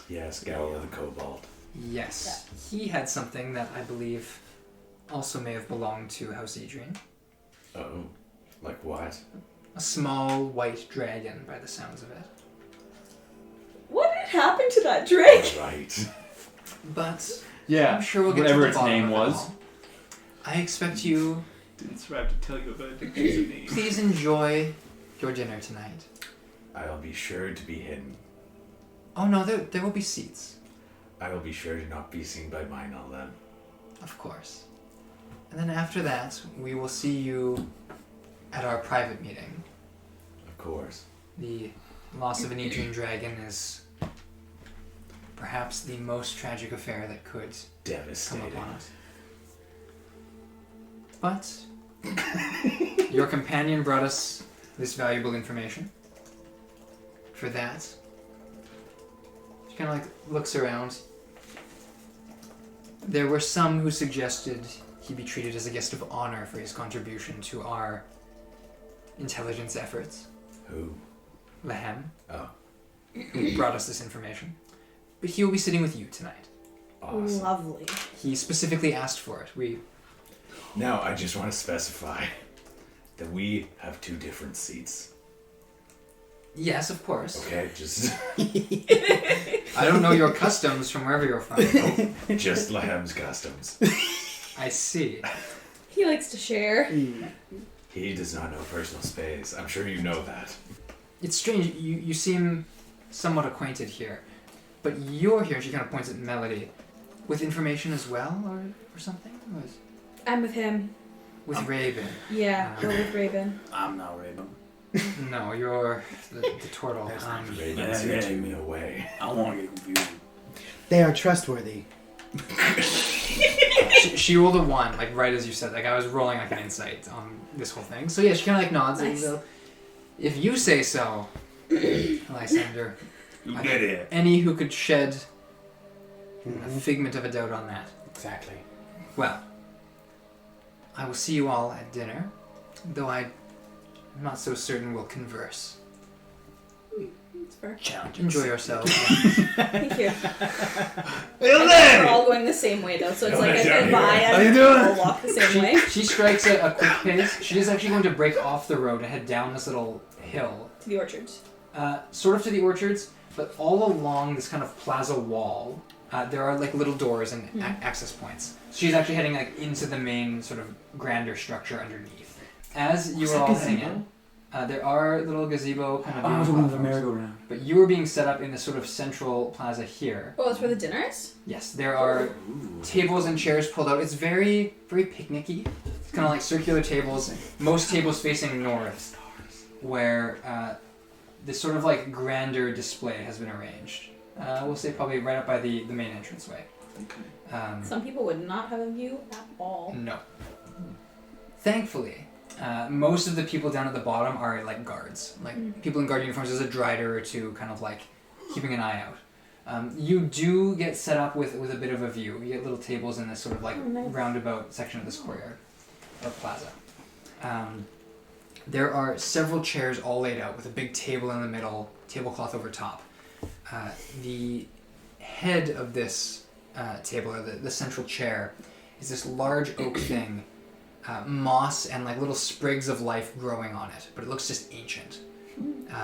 Yes, Gowla the Cobalt.
Yes, he had something that I believe also may have belonged to House Edrene.
Oh. Like what?
A small white dragon, by the sounds of it.
What had happened to that drake?
Right.
But
Yeah.
I'm sure we'll get
whatever
to the
its
bottom
name
of it
was.
all. I expect you.
Didn't survive to tell you about the name.
Please enjoy your dinner tonight.
I'll be sure to be hidden.
Oh no, there will be seats,
I will be sure to not be seen by Minal then.
of course. And then after that, we will see you at our private meeting.
Of course.
The loss of an Edrene dragon is perhaps the most tragic affair that could come
Devastating.
upon us. But your companion brought us this valuable information. For that, she kind of like looks around. There were some who suggested he be treated as a guest of honor for his contribution to our intelligence efforts.
Who?
Lehem,
Oh.
who brought us this information. But he will be sitting with you tonight.
Awesome.
Lovely.
He specifically asked for it.
Now, I just want to specify that we have 2 different seats.
Yes, of course.
Okay, just
I don't know your customs from wherever you're from.
just Lehem's customs.
I see.
He likes to share.
He does not know personal space. I'm sure you know that.
It's strange. You seem somewhat acquainted here, but you're here. She kind of points at Melody, with information as well, or something.
I'm with him.
With Raibyn.
Yeah, we're with Raibyn.
I'm not Raibyn.
No, you're the turtle.
Raven's here to me away.
I don't want to get confused.
They are trustworthy.
she rolled a 1, like right as you said. Like I was rolling like an insight on this whole thing. So yeah, she kind of like nods.
Nice.
And if you say so, Lysander.
You get it.
Any who could shed a figment of a doubt on that.
Exactly.
Well, I will see you all at dinner, though I'm not so certain we'll converse.
It's fair.
Enjoy yourselves.
Thank you. We're all going the same way though, so it's like a goodbye
How you
and
doing?
we'll walk the same way.
She strikes a quick pace. She is actually going to break off the road and head down this little hill.
To the orchards.
Sort of to the orchards, but all along this kind of plaza wall, there are like little doors and access points. She's actually heading like into the main sort of grander structure underneath. As you are all heading in, there are little gazebo kind of
merry-go-round.
but you are being set up in this sort of central plaza here.
Oh, that's where the dinner is?
Yes, there are tables and chairs pulled out. It's very, very picnicky. It's kind of like circular tables. Most tables facing north, where this sort of like grander display has been arranged. We'll say probably right up by the main entranceway.
Okay.
Some people would not have a view at all.
No. Thankfully, most of the people down at the bottom are like guards, like people in guard uniforms. There's a drider or two, kind of like keeping an eye out. You do get set up with a bit of a view. You get little tables in this sort of like roundabout section of this courtyard or plaza. There are several chairs all laid out with a big table in the middle, tablecloth over top. The head of this table, or the central chair, is this large oak thing. Moss and like little sprigs of life growing on it, but it looks just ancient.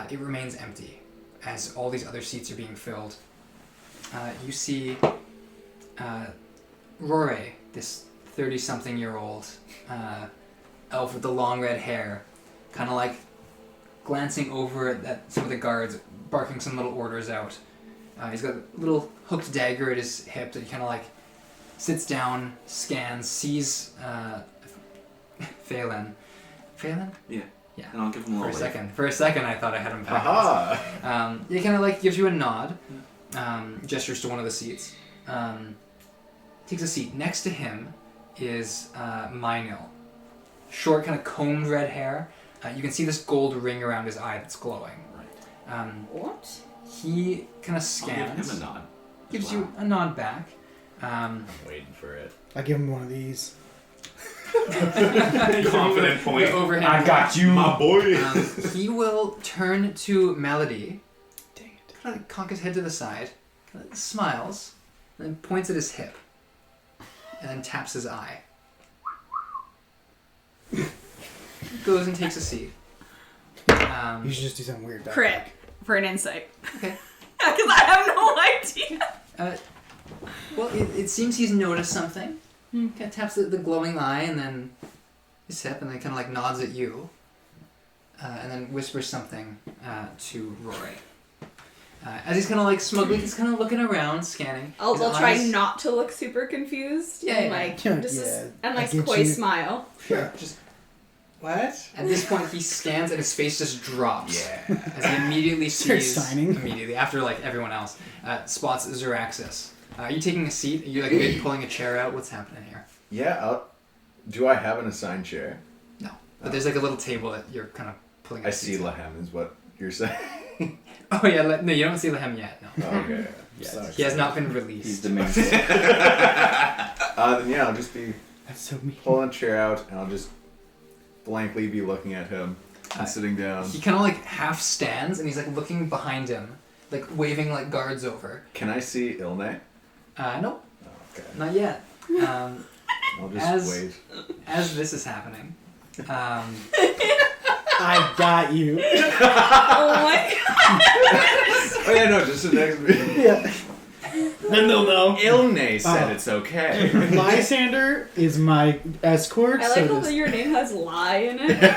It remains empty as all these other seats are being filled. You see Rory, this 30-something-year-old elf with the long red hair, kind of like glancing over at some of the guards, barking some little orders out. He's got a little hooked dagger at his hip that he kind of like sits down, scans, sees Phelan. Phelan?
Yeah.
Yeah.
And I'll give him a little
For a second, I thought I had him back.
Aha!
He kind of like gives you a nod, gestures to one of the seats. Takes a seat. Next to him is Mynil. Short, kind of combed red hair. You can see this gold ring around his eye that's glowing.
Right.
What?
He kind of
I'll
scans.
give him a nod.
Gives you a nod back.
I'm waiting for it.
I give him one of these.
Confident point.
Overhand.
I got you.
My boy!
He will turn to Melody. Dang it. Kind of cock his head to the side. Kind of smiles. And then points at his hip. And then taps his eye. Goes and takes a seat.
You should just do something weird.
Crit for an insight.
Okay.
Because I have no idea.
Well, it seems he's noticed something. Kind of taps the glowing eye and then his hip and then kind of like nods at you. And then whispers something to Rory. As he's kind of like smugly, he's kind of looking around, scanning.
I'll
His
try
eyes-
not to look super confused.
Yeah,
And
yeah.
like,
Yeah,
just
yeah,
a
I
nice
get
coy
you.
smile.
Sure. Just
What?
at this point, he scans and his face just drops.
Yeah.
As he immediately
Starts
sees,
signing.
immediately after like everyone else, spots Zeraxis. Are you taking a seat? Are you like maybe pulling a chair out? What's happening here?
Yeah, do I have an assigned chair?
No, but there's like a little table that you're kind of pulling.
I
a
see
seat to.
Lehem is what you're saying.
Oh yeah, no, you don't see Lehem yet. No,
Oh, okay.
yeah, he has not been released.
He's the main.
Then yeah, I'll just be
That's so mean.
pulling a chair out and I'll just blankly be looking at him and sitting down.
He kind of like half stands and he's like looking behind him, like waving like guards over.
Can I see Ilne?
Nope,
Oh, okay.
not yet.
I'll just
As-
wait.
As this is happening,
I got you.
Oh my god.
Oh yeah, no, just sit next to me.
Yeah. Then they'll know.
Ilne said it's okay.
Lysander is my escort.
I like how your name has lie in it.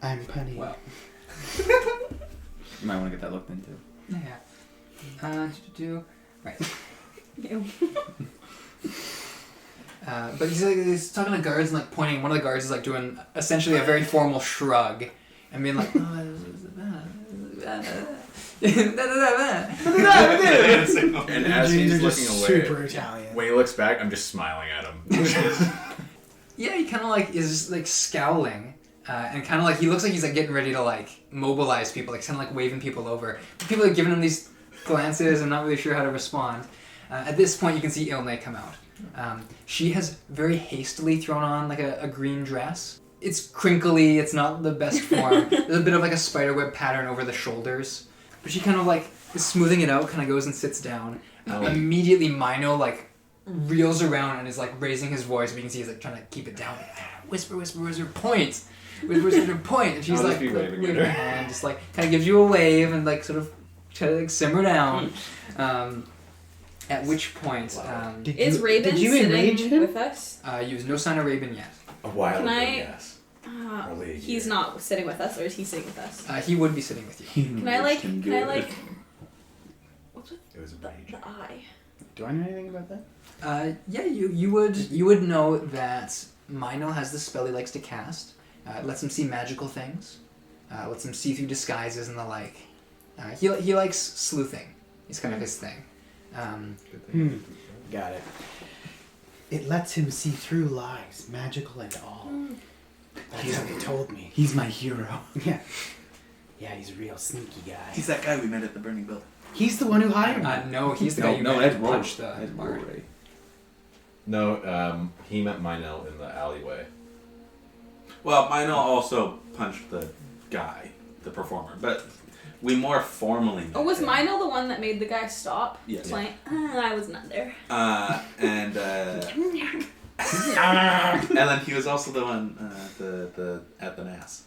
I'm punny.
Wow. You might want to get that looked into.
Yeah. Right.
Ew.
But he's talking to guards and like pointing. One of the guards is like doing essentially a very formal shrug and being like,
And as
Jeans
he's
are just
looking away,
super Italian.
when he looks back, I'm just smiling at him.
yeah, he kind of like is like scowling. And kind of like he looks like he's like getting ready to like mobilize people, like kind of like waving people over. People are giving him these glances and not really sure how to respond. At this point, you can see Ilne come out. She has very hastily thrown on like a green dress. It's crinkly. It's not the best form. There's a bit of like a spiderweb pattern over the shoulders, but she kind of like is smoothing it out. Kind of goes and sits down. Immediately, Mino like reels around and is like raising his voice. But you can see he's like trying to keep it down. Whisper, whisper, whisper, point. Whisper, whisper, point. And she's like
waving
her hand, just like kind of gives you a wave and like sort of try to like simmer down. At which point,
Is Raibyn sitting with us?
you have no sign of Raibyn yet.
A while
Can
ago,
I-
yes. Probably a
He's
year.
not sitting with us, or is he sitting with us?
He would be sitting with you.
Can I like? What's with
It was a rage.
the eye?
Do I know anything about that?
Yeah, you would know that Mino has the spell he likes to cast. It lets him see magical things. Lets him see through disguises and the like. He likes sleuthing. It's kind of his thing.
Got it. It lets him see through lies, magical and all. That's how they told me.
He's my hero.
Yeah. Yeah, he's a real sneaky guy.
He's that guy we met at the burning building.
He's the one who hired me.
No, he's the guy you
no,
met
Ed
to punch the
Ed
bard.
Rory.
No, he met Mino in the alleyway.
Well, Mino also punched the guy, the performer, but we more formally met
Oh, was
him.
Mino the one that made the guy stop?
Yes.
Playing? I was not there.
And then he was also the one at the NAS.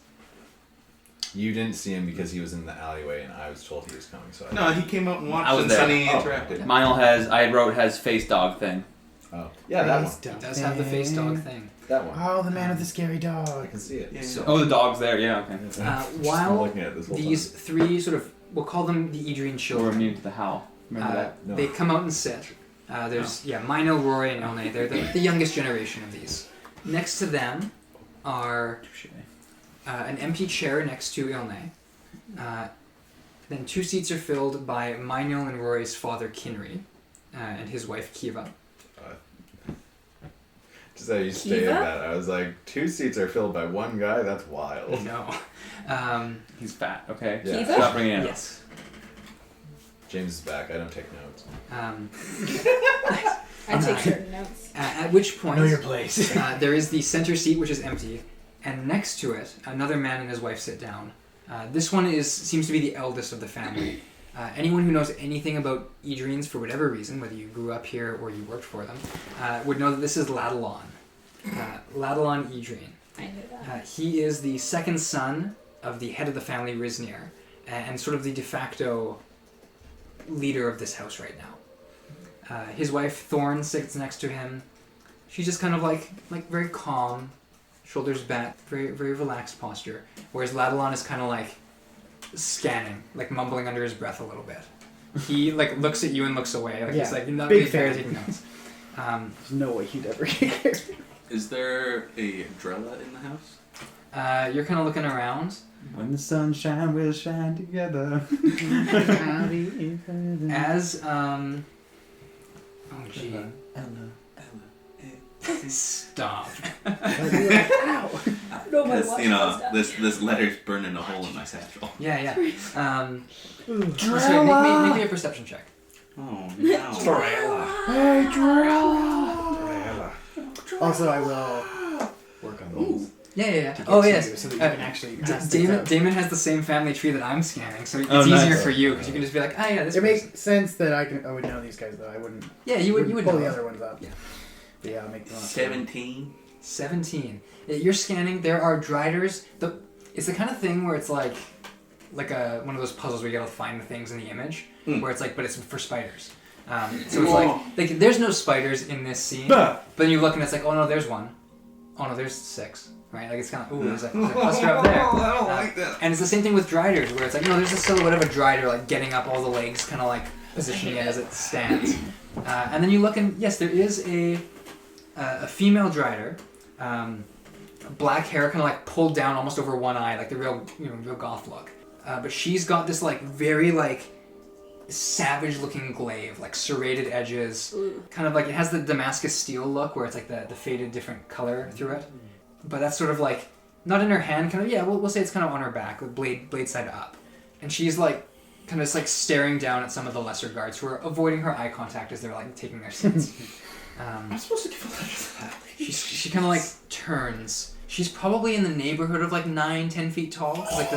You didn't see him because he was in the alleyway, and I was told he was coming. So I
No, he came out and watched
I was
and
there.
Sunny
Oh.
interacted.
Mine has face dog thing.
Oh, yeah, that one.
He does have the face dog thing.
That one.
Oh, the man with the scary
I
dog.
can see it.
Yeah.
So-
Oh, the dog's there. Yeah, okay.
While
I'm looking at this whole
These three sort of, we'll call them the Edrene
We're
children.
immune to the howl. Remember that?
No.
They come out and sit. There's Mino, Rory, and Ilne. They're the youngest generation of these. Next to them are an empty chair next to Ilne. Then 2 seats are filled by Mino and Rory's father, Kinry, and his wife, Kiva.
Just how you stated
Kiva?
that, I was like, 2 seats are filled by one guy? That's wild.
No.
He's fat. Okay.
Yeah.
Kiva?
Stop bringing it up.
Yes.
James is back. I don't take notes.
I take certain notes.
At which point,
Know your place.
there is the center seat, which is empty, and next to it, another man and his wife sit down. This one seems to be the eldest of the family. Anyone who knows anything about Edrenes for whatever reason, whether you grew up here or you worked for them, would know that this is Ladalon. Ladalon Edrene.
I knew that.
He is the second son of the head of the family, Risnir, and sort of the de facto leader of this house right now. His wife, Thorn, sits next to him. She's just kind of like very calm, shoulders back, very, very relaxed posture. Whereas Ladalon is kind of like scanning, like mumbling under his breath a little bit. He like looks at you and looks away. Like he's like not
big
really fair
fan.
taking notes.
There's no way he'd ever get here.
Is there a Drella in the house?
You're kind of looking around.
When the sunshine will shine together.
As oh gee, stop.
No, my
Because,
watch
you know,
was down.
this letter's burning a hole in my satchel.
Yeah. Sorry, make me a perception check.
Oh, no.
Hey, Drella! Also, I will work on these.
Yeah.
To get
Oh
to
yes.
you so that you can actually pass things out.
Damon has the same family tree that I'm scanning, so it's
Oh,
easier
nice.
for you because you can just be like, ah, yeah, this.
It
person.
makes sense that I would know these guys though. I wouldn't.
Yeah, you would
pull
know.
the other ones up.
Yeah.
But yeah, I'll make them up.
17.
17. You're scanning. There are driders. It's the kind of thing where it's like one of those puzzles where you gotta find the things in the image, where it's like, but it's for spiders. So it's like there's no spiders in this scene, but then you look and it's like, oh no, there's one. Oh no, there's 6. Right? Like it's kind of there's a cluster up there.
I don't like that.
And it's the same thing with driders, where it's like, there's a silhouette of a drider like getting up all the legs, kind of like positioning it as it stands. And then you look and yes, there is a female drider, black hair kind of like pulled down almost over one eye, like the real goth look. But she's got this like very like savage looking glaive, like serrated edges, kind of like it has the Damascus steel look where it's like the faded different color through it. But that's sort of like not in her hand, kind of we'll say it's kind of on her back, with blade side up, and she's like kind of just like staring down at some of the lesser guards who are avoiding her eye contact as they're like taking their seats.
I'm supposed to give a letter to that lady.
She kind of like turns. She's probably in the neighborhood of like 9-10 feet tall. 'Cause, like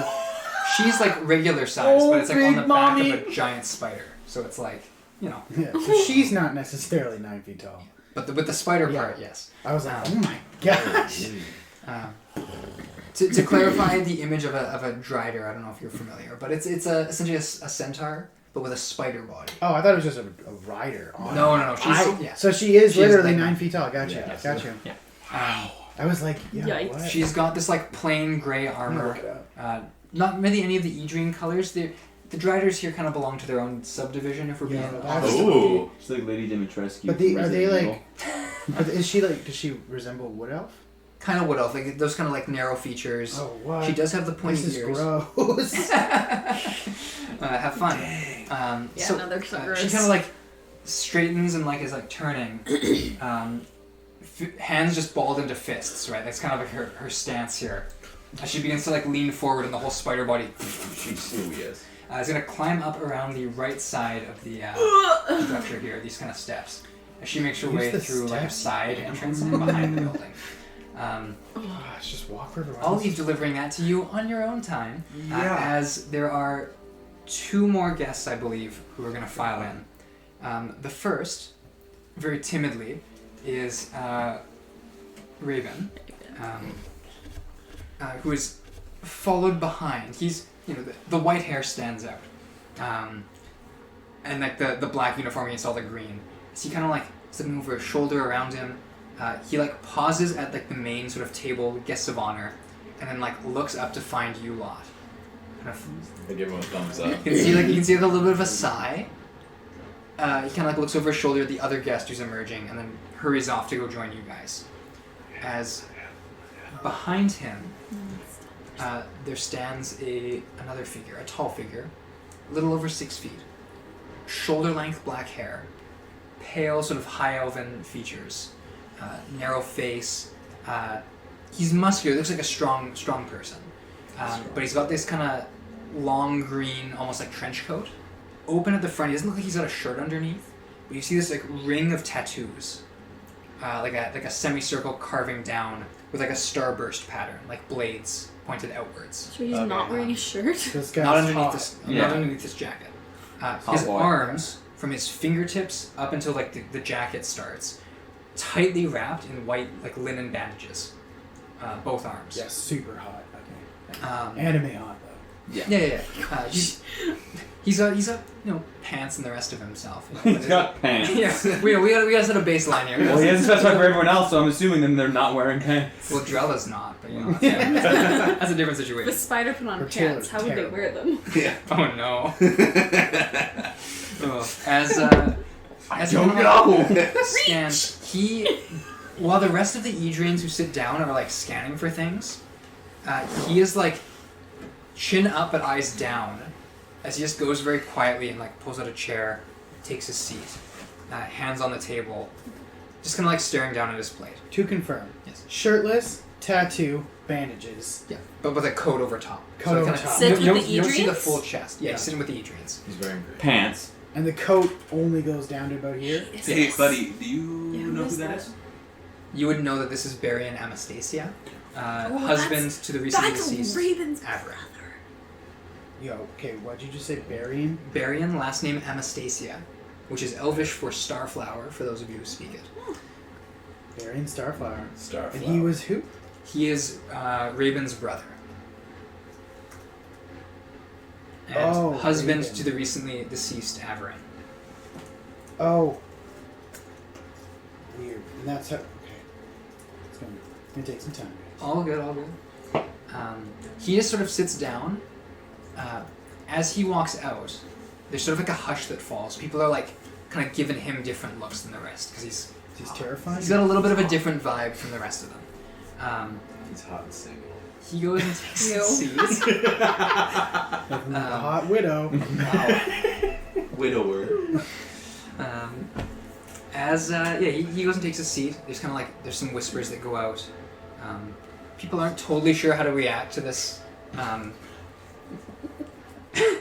she's like regular size, but it's like on the back of a giant spider. So it's like
Yeah, so she's not necessarily 9 feet tall.
But with the spider part, yes.
I was like, oh my gosh.
To clarify the image of a drider, I don't know if you're familiar, but it's essentially a centaur, but with a spider body.
Oh, I thought it was just a rider.
No.
So she is
She
literally
like
9 feet tall. Gotcha.
Yeah,
Gotcha.
Yeah.
I was like,
Yikes.
what?
She's got this like plain gray armor. Not really any of the Edrene colors. The driders here kind of belong to their own subdivision, if we're being honest.
Oh, she's like Lady Dimitrescu.
But are they like? But is she like? Does she resemble Wood Elf?
Kind of wood elf, like those kind of like narrow features.
Oh, what?
She does have the pointy
This is
ears.
gross.
Have fun. So
no, they're so gross.
she kind of like straightens and like is like turning. Hands just balled into fists, right? That's kind of like her stance here. As she begins to like lean forward and the whole spider body
is.
is going to climb up around the right side of the structure here, these kind of steps. As she makes her way through like a side entrance and behind the building.
Gosh, just walk further.
I'll leave delivering that to you on your own time, as there are 2 more guests, I believe, who are going to file in. The first, very timidly, is Raibyn, who is followed behind. He's, the white hair stands out, and like the black uniform against all the green. So he kind of like sitting over his shoulder around him. He like pauses at like the main sort of table, guests of honor, and then like looks up to find you lot. Kind of,
I give him a thumbs up.
you can see like a little bit of a sigh. He kind of like looks over his shoulder at the other guest who's emerging, and then hurries off to go join you guys. As behind him, there stands another figure, a tall figure, a little over 6 feet, shoulder-length black hair, pale sort of high elven features. Narrow face. He's muscular. Looks like a strong person. But he's got this kind of long green, almost like trench coat. Open at the front. He doesn't look like he's got a shirt underneath. But you see this like ring of tattoos, like a semicircle carving down with like a starburst pattern, like blades pointed outwards.
So he's not wearing a shirt.
This guy's
Not underneath
hot.
this.
Yeah.
Not underneath this jacket. His
boy.
arms, from his fingertips up until like the jacket starts, tightly wrapped in white like linen bandages, both arms.
Yeah, super hot. Okay.
Yeah.
Anime hot though.
Yeah. He's got pants and the rest of himself.
He's got pants.
Yeah, we gotta set a baseline here.
Well, he hasn't specified for everyone else, so I'm assuming then they're not wearing pants.
Well, Drella's not, but that's a different
If a
situation.
spider put on
Her
pants,
tailor's
how would they
terrible.
wear them?
Yeah.
Oh no. As he
don't
scans, while the rest of the Edrenes who sit down are like scanning for things, he is like chin up but eyes down, as he just goes very quietly and like pulls out a chair, takes his seat, hands on the table, just kind of like staring down at his plate.
To confirm.
Yes.
Shirtless, tattoo, bandages.
Yeah, but with a coat over top.
Coat over
kinda-
top.
Sits
you
with the
don't see the
Edrenes?
full chest. Yeah,
Yeah.
he's sitting with the Edrenes.
He's wearing gray.
Pants.
And the coat only goes down to about here.
Hey, buddy, do you
Yeah,
know
who
who
is
that
that?
is?
You would know that this is Berrian Anastasia,
Oh,
husband to the recently
That's
deceased
Raven's
Edrene.
brother.
Yo, okay, what'd you just say? Berrian?
Berrian, last name Anastasia, which is Elvish for starflower, for those of you who speak it.
Berrian Starflower.
Starflower.
And he was who?
He is Raibyn's brother. And
Oh,
husband
Raibyn.
to the recently deceased Edrene.
Oh. Weird. And that's how. Okay. It's gonna take some time.
All good, all good. He just sort of sits down. As he walks out, there's sort of like a hush that falls. People are like kind of giving him different looks than the rest because he's
terrifying.
He's got a little bit of a different vibe from the rest of them.
He's hot and single.
He goes and takes a seat.
A hot widow.
Wow.
Widower.
He goes and takes a seat. There's kind of like there's some whispers that go out. People aren't totally sure how to react to this.
I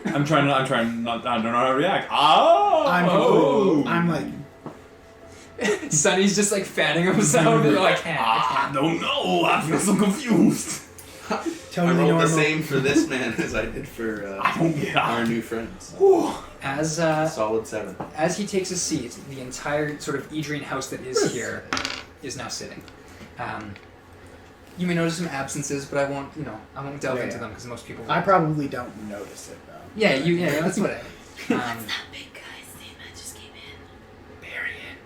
don't know how to react. Oh!
I'm like.
Sonny's just like fanning himself. And I can't.
I don't know. I feel so confused.
Totally
I rolled
normal.
the same for this man as I did for our new friends.
As
Solid 7.
As he takes a seat, the entire sort of Edrene house that is here is now sitting. You may notice some absences, but I won't delve into them because most people.
I probably don't notice it though.
Yeah, that's what I.
What's that big guy's name that just came in?
Berrian.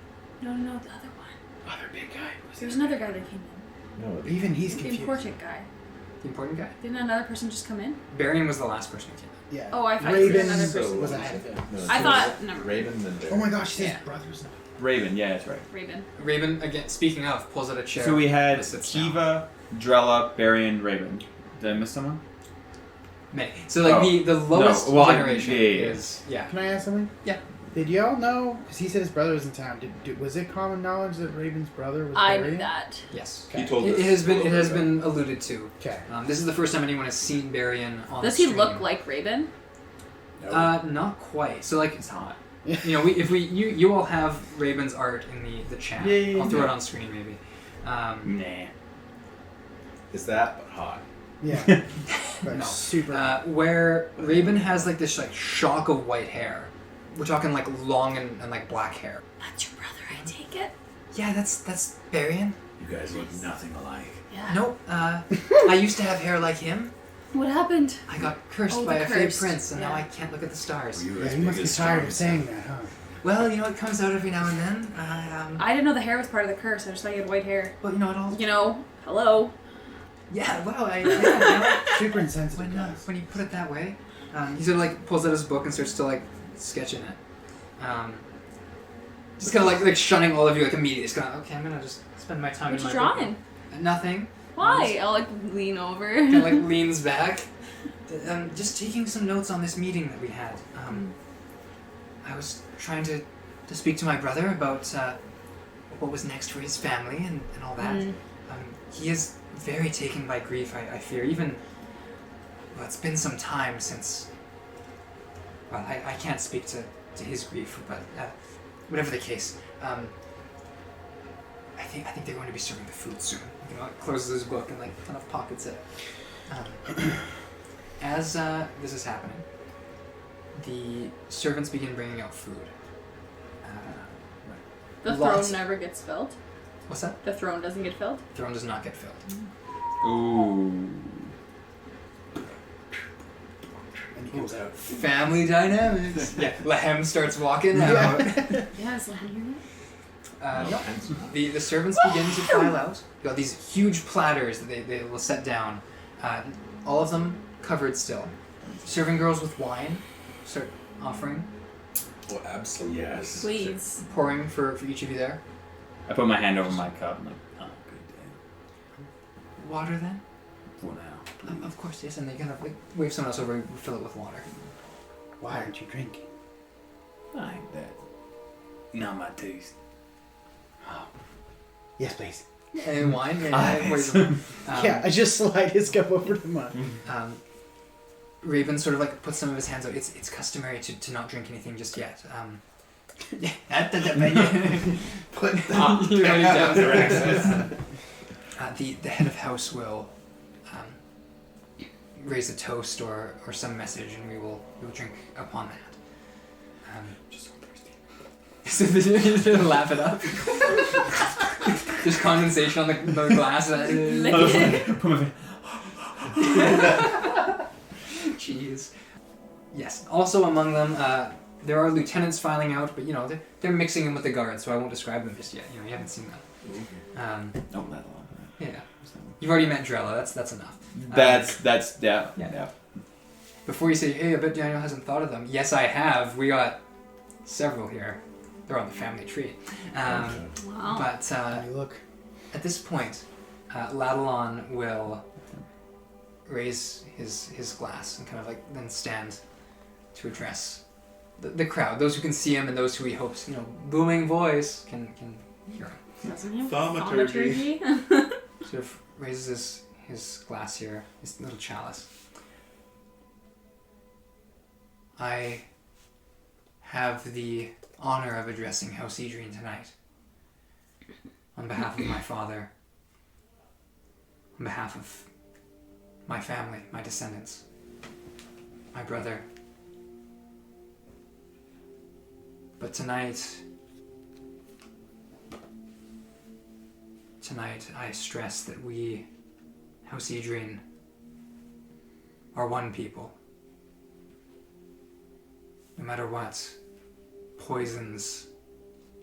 No, the other one.
Other big guy.
There's another guy that came in.
No,
Even he's
The
confused.
important guy.
The important guy.
Didn't another person just come in?
Berrian was the last person who came in.
Yeah.
Oh, I thought you said another
Raibyn
person
was ahead of him.
I thought. Never mind.
Raibyn and
Oh my gosh, his
Yeah.
brother's not.
Raibyn, yeah, that's right.
Raibyn.
Raibyn, again, speaking of, pulls out a chair.
So we had
and sits down.
Kiva, Drella, Berrian, Raibyn. Did I miss someone?
Many. So like the lowest generation
yeah.
is
Can I ask something?
Yeah.
Did y'all know? Because he said his brother was in town. Was it common knowledge that Raven's brother was
I
Berrian?
knew that.
yes.
Okay.
He told
It
us.
has
a
been
little
it has
bit
been alluded to.
Okay.
This is the first time anyone has seen Berrian on.
Does
the
he
stream.
look like Raibyn?
No.
Not quite. So like
It's hot.
you all have Raven's art in the chat.
Yeah.
I'll throw it on screen maybe.
Nah.
Is that but hot?
Yeah. But
No.
super.
Where Raibyn has like this like shock of white hair. We're talking like long and like black hair.
That's your brother, I take it?
Yeah, that's Berrian.
You guys look nothing alike.
Yeah.
Nope. I used to have hair like him.
What happened?
I got cursed
Oh,
by
the
a fey
cursed.
prince, and now
Yeah.
I can't look at the stars.
Were you
yeah,
as
you
big
must be
as
tired of
stars?
saying that, huh?
Well, it comes out every now and then.
I didn't know the hair was part of the curse. I just thought you had white hair.
Well, it all.
Hello.
Yeah. Well,
Super insensitive.
when
guys.
when you put it that way, he sort of like pulls out his book and starts to like sketching it. Just kind of like shunning all of you like immediately. Just kind of I'm gonna just spend my time
What
in
you
my
drawing?
book. Nothing.
Why? I'll lean over.
Kind of leans back. Just taking some notes on this meeting that we had. I was trying to speak to my brother about what was next for his family and all that. He is very taken by grief, I fear. It's been some time since... Well, I can't speak to his grief, but whatever the case, I think they're going to be serving the food soon. Closes his book and kind of pockets it. As this is happening, the servants begin bringing out food.
The
Lots-
throne never gets filled.
What's that?
The throne doesn't get filled.
Throne does not get filled.
Ooh.
And he comes out.
Family dynamics. Yeah, Lehem starts walking out.
Yeah, is Lehem here yet?
The servants begin to file out. You got these huge platters that they will set down. All of them covered still. Serving girls with wine start offering,
Oh, absolutely.
Yes.
Please.
pouring for each of you there.
I put my hand over my cup. I'm like,
Oh, good day.
Water then?
For now.
Of course, yes. And they kind of wave someone else over and fill it with water.
Why aren't you drinking?
I ain't that. Not my taste.
Yes, please.
And wine?
Nice.
Yeah, I just slide his cup over to mine.
Raibyn sort of puts some of his hands out. It's customary to not drink anything just yet.
Put
You write it down for access. The head of house will raise a toast or some message, and we will drink upon that.
Just so thirsty.
So laugh it up. There's condensation on the glass.
Lick it.
put my hand.
Jeez. Yes. Also among them, there are lieutenants filing out, but they're mixing in with the guards, so I won't describe them just yet. You haven't seen them.
Don't let alone.
Yeah. You've already met Drella. That's enough.
That's yeah.
Before you say, hey, I bet Daniel hasn't thought of them. Yes, I have. We got several here. They're on the family tree.
Wow.
But
You look.
at this point, Ladalon will raise his glass and kind of like then stand to address the crowd, those who can see him and those who he hopes, booming voice can hear him.
Doesn't he have
Thaumaturgy.
Sort of raises his glass here, his little chalice. I have the honor of addressing House Edrene tonight. On behalf of my father, on behalf of my family, my descendants, my brother. But tonight I stress that we, House Edrene, are one people. No matter what poisons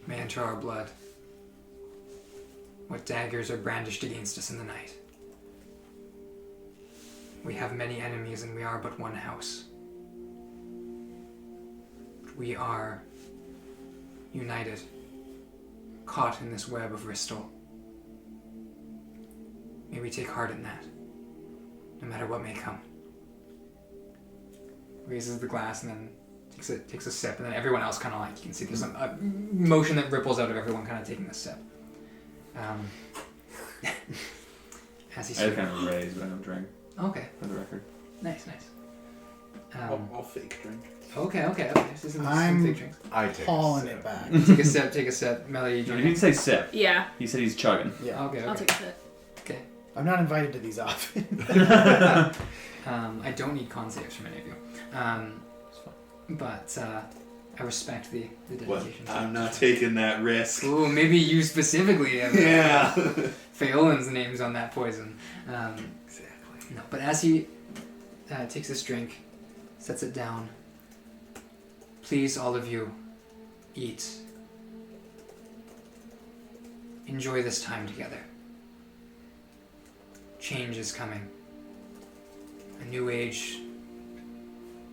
may enter our blood, what daggers are brandished against us in the night. We have many enemies and we are but one house. We are united, caught in this web of Ristal. May we take heart in that, no matter what may come. Raises the glass and then takes a sip, and then everyone else kind of like, you can see there's a motion that ripples out of everyone kind of taking the sip. As he
I kind of raise, but I don't drink.
Okay.
For the record.
Nice.
I'll fake drink.
Okay. This isn't fake drinks.
I take
Hauling
a
it
sip.
back.
Take a sip. Melody,
He didn't say sip.
Yeah.
He said he's chugging.
Yeah.
Okay.
I'll take a sip.
Okay.
I'm not invited to these often.
I don't need con saves from any of you. But I respect the dedication.
I'm not taking that risk.
Ooh, maybe you specifically have
Yeah.
Pheolan's name's on that poison.
Exactly.
No, but as he takes this drink, sets it down, please, all of you, eat. Enjoy this time together. Change is coming. A new age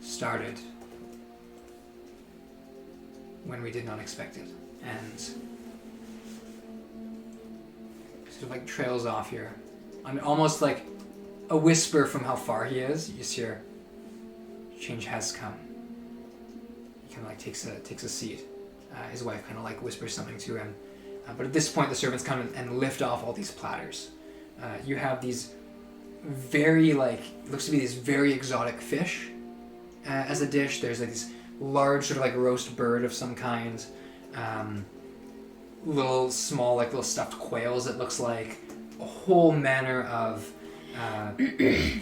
started when we did not expect it. And sort of like trails off here. And almost like a whisper from how far he is, you just hear, change has come. He kind of like takes a seat. His wife kind of like whispers something to him. But at this point, the servants come and lift off all these platters. You have these very looks to be these very exotic fish as a dish. There's like these large sort of like roast bird of some kind. Little small little stuffed quails, it looks like. A whole manner of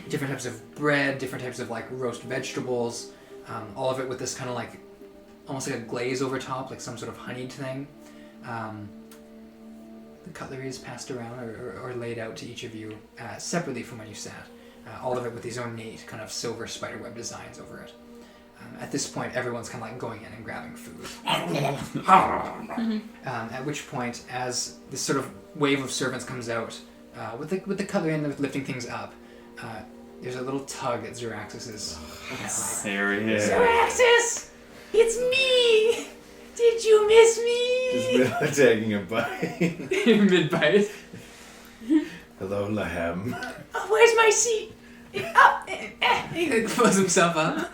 different types of bread, different types of like roast vegetables. All of it with this kind of like almost like a glaze over top, like some sort of honeyed thing. The cutlery is passed around or laid out to each of you separately from when you sat. All of it with these ornate kind of silver spiderweb designs over it. At this point, everyone's kind of like going in and grabbing food. At which point, as this sort of wave of servants comes out, with the cutlery and lifting things up, there's a little tug at Xeraxis' neck.
There he is.
Xeraxis! It's me! Did you miss me?
Just taking a bite.
Mid-bite.
Hello, Lehem.
Oh, where's my seat? He pulls himself up.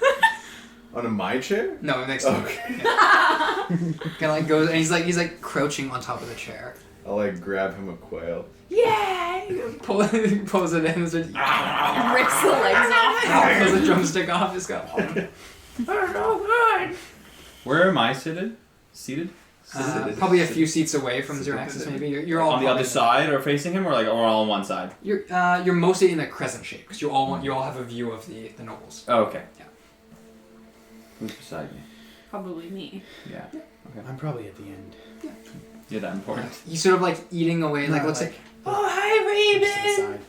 On my chair?
No, next to him.
Okay.
Kind of like goes, and he's like crouching on top of the chair.
I'll grab him a quail.
Yeah! Pulls it in and starts,
Rips the legs off.
pulls a drumstick off. Just go. That's so good.
Where am I seated? Seated?
Probably a few seats away from Xeraxis, maybe. You're all
On the other side or facing him, or all on one side?
You're mostly in a crescent shape because you all have a view of the nobles.
Oh, okay.
Yeah.
Who's beside me?
Probably me.
Yeah.
I'm probably at the end.
You're that important.
He's sort of like eating away, looks like, oh, hi,
Just to the
Raibyn!
side.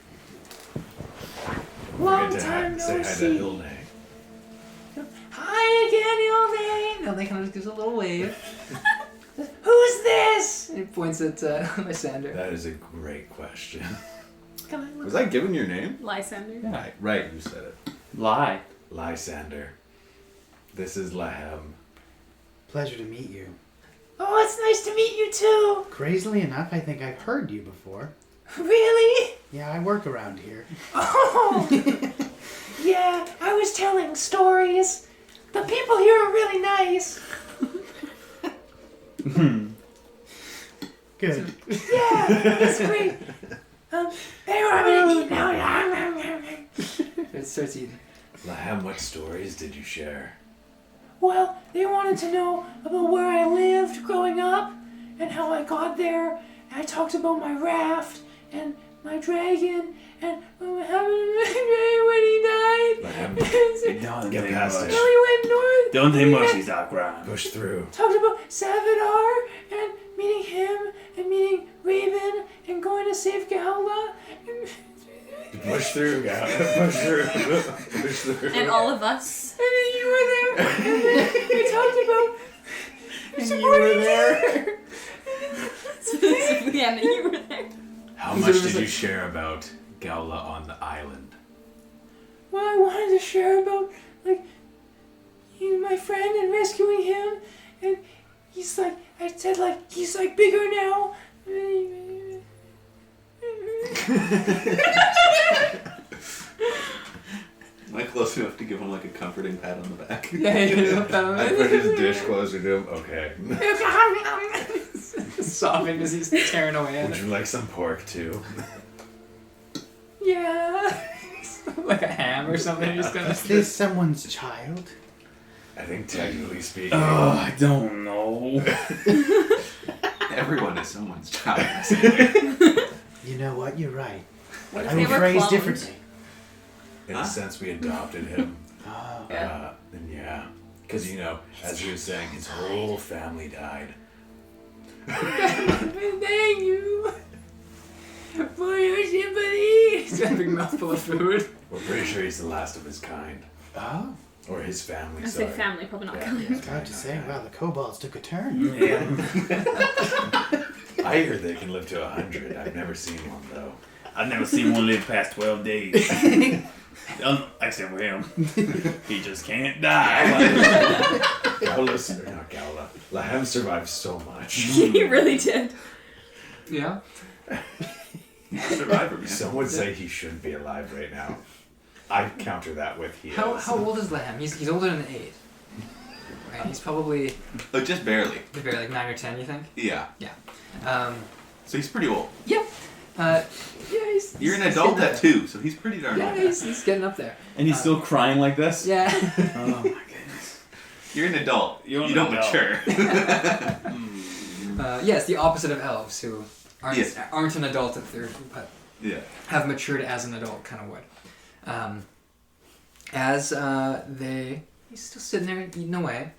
Long
Good to
time
say
no
hi to
see.
Ilne.
Hi again, Ilne! They'll and they kind of gives a little wave. Who's this? And he points at Lysander.
That is a great question.
Can I look?
Was I given your name?
Lysander.
Yeah. Right, you said it.
Lie.
Lysander. This is Lehem.
Pleasure to meet you.
Oh, it's nice to meet you too.
Crazily enough, I think I've heard you before.
Really?
Yeah, I work around here.
Oh, yeah. I was telling stories. The people here are really nice.
Good.
Yeah, that's great. Anyway, I'm gonna eat now. It starts eating.
Lehem, what stories did you share?
Well, they wanted to know about where I lived growing up and how I got there. And I talked about my raft and my dragon and what happened to my dragon when he died.
Lehem,
Don't
get
think
past
much.
it.
Well, he went north.
Don't think much. He's not crying.
Push through.
Talked about Savadar and meeting him and meeting Raibyn and going to save Gala.
Push through, guys. Push through. Push through.
And all of us.
And then you were there. And then we talked about.
And you were there.
Specifically, and you were there.
How much did you share about Gowla on the island?
Well, I wanted to share about, like, my friend and rescuing him. And he's like, I said, like, he's like bigger now.
Am I close enough to give him like a comforting pat on the back?
Yeah,
I put his dish closer to him. Okay.
Sobbing as he's tearing away at
Would
it.
you like some pork too?
Yeah. Like a ham or something. He's gonna.
Is this someone's child?
I think technically speaking.
Oh, I don't know.
Everyone is someone's child.
You know what? You're right.
What if
I
they
would
were
phrase
cloned?
differently.
In a sense, we adopted him.
Oh.
Yeah.
And yeah. Because, you know, as you were saying, his whole family died.
Thank you for your sympathy. He's got a big mouthful of food.
We're pretty sure he's the last of his kind.
Oh.
Or his family,
I
sorry.
say family, probably not
Yeah,
killing.
I was about to say, wow, the kobolds took a turn.
Yeah.
I hear they can live to 100. I've never seen one, though.
I've never seen one live past 12 days. Except for him. He just can't die.
Gowla, or not Gowla. Lehem survived so much.
He really did.
Yeah.
Survivor, man.
Some would say he shouldn't be alive right now. I counter that with he
How
is.
old is Lehem? He's older than 8. Right. He's probably
Oh, just barely.
like 9 or 10. You think?
Yeah. So he's pretty old.
Yep. Yeah.
You're an
he's
adult
getting
at 2, so he's pretty darn
Yeah,
old.
he's getting up there.
And he's still crying like this?
Yeah.
Oh my goodness.
You're an adult.
You're an
you don't
adult.
mature.
It's the opposite of elves who aren't
Yes.
aren't an adult at 30, but
Yeah.
have matured as an adult, kind of would. He's still sitting there eating away.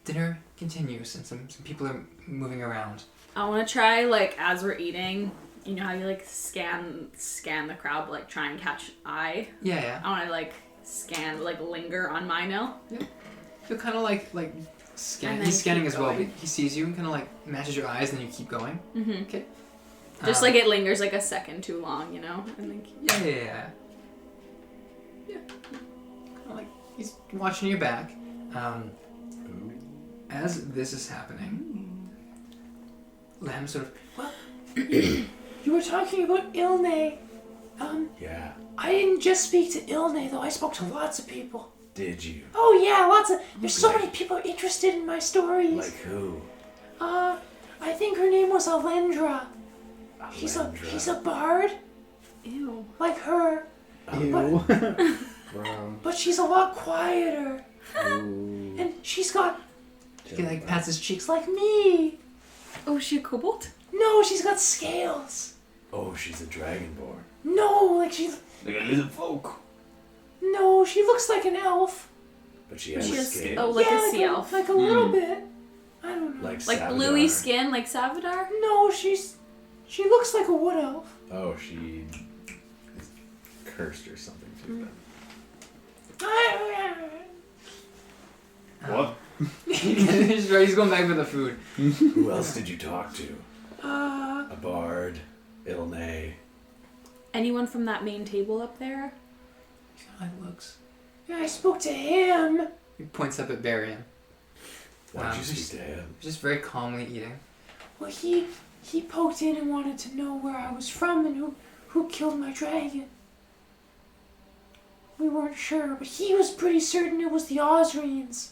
Dinner continues, and some people are moving around.
I want to try, like, as we're eating, you know how you, like, scan the crowd, but, like, try and catch eye?
Yeah.
I want to, like, scan, like, linger on Mino.
Feel kind of like scan.
And then
He's scanning
keep
as well,
going.
but he sees you and kind of like matches your eyes, and then you keep going.
Mm-hmm.
Okay.
Just like it lingers, like, a second too long, you know? And then
Yeah. Kind of like he's watching your back. As this is happening, Lehem sort of, well, you were talking about Ilne.
Yeah.
I didn't just speak to Ilne, though. I spoke to lots of people.
Did you?
Oh, yeah, lots of... There's so many people interested in my stories.
Like who?
I think her name was Alendra. She's a bard,
Ew.
like her,
Ew.
but she's a lot quieter.
Ooh.
And she's got... He like pats his cheeks like me.
Oh, is she a kobold?
No, she's got scales.
Oh, she's a dragonborn.
No, like she's...
Like a little folk.
No, she looks like an elf.
But she has
She has,
scales.
oh, like
yeah,
a sea elf.
Like a little bit. I don't know.
Like
Like bluey
Savadar.
skin, like Savadar?
No, she looks like a wood elf.
Oh, she is cursed or something too. Then.
What?
He's going back for the food.
Who else did you talk to? A bard, Ilnay.
Anyone from that main table up there?
He kind of looks. Yeah, I spoke to him. He points up at Berrian.
Why did you speak to him?
Just very calmly eating. Well, he poked in and wanted to know where I was from and who killed my dragon. We weren't sure, but he was pretty certain it was the Osrians.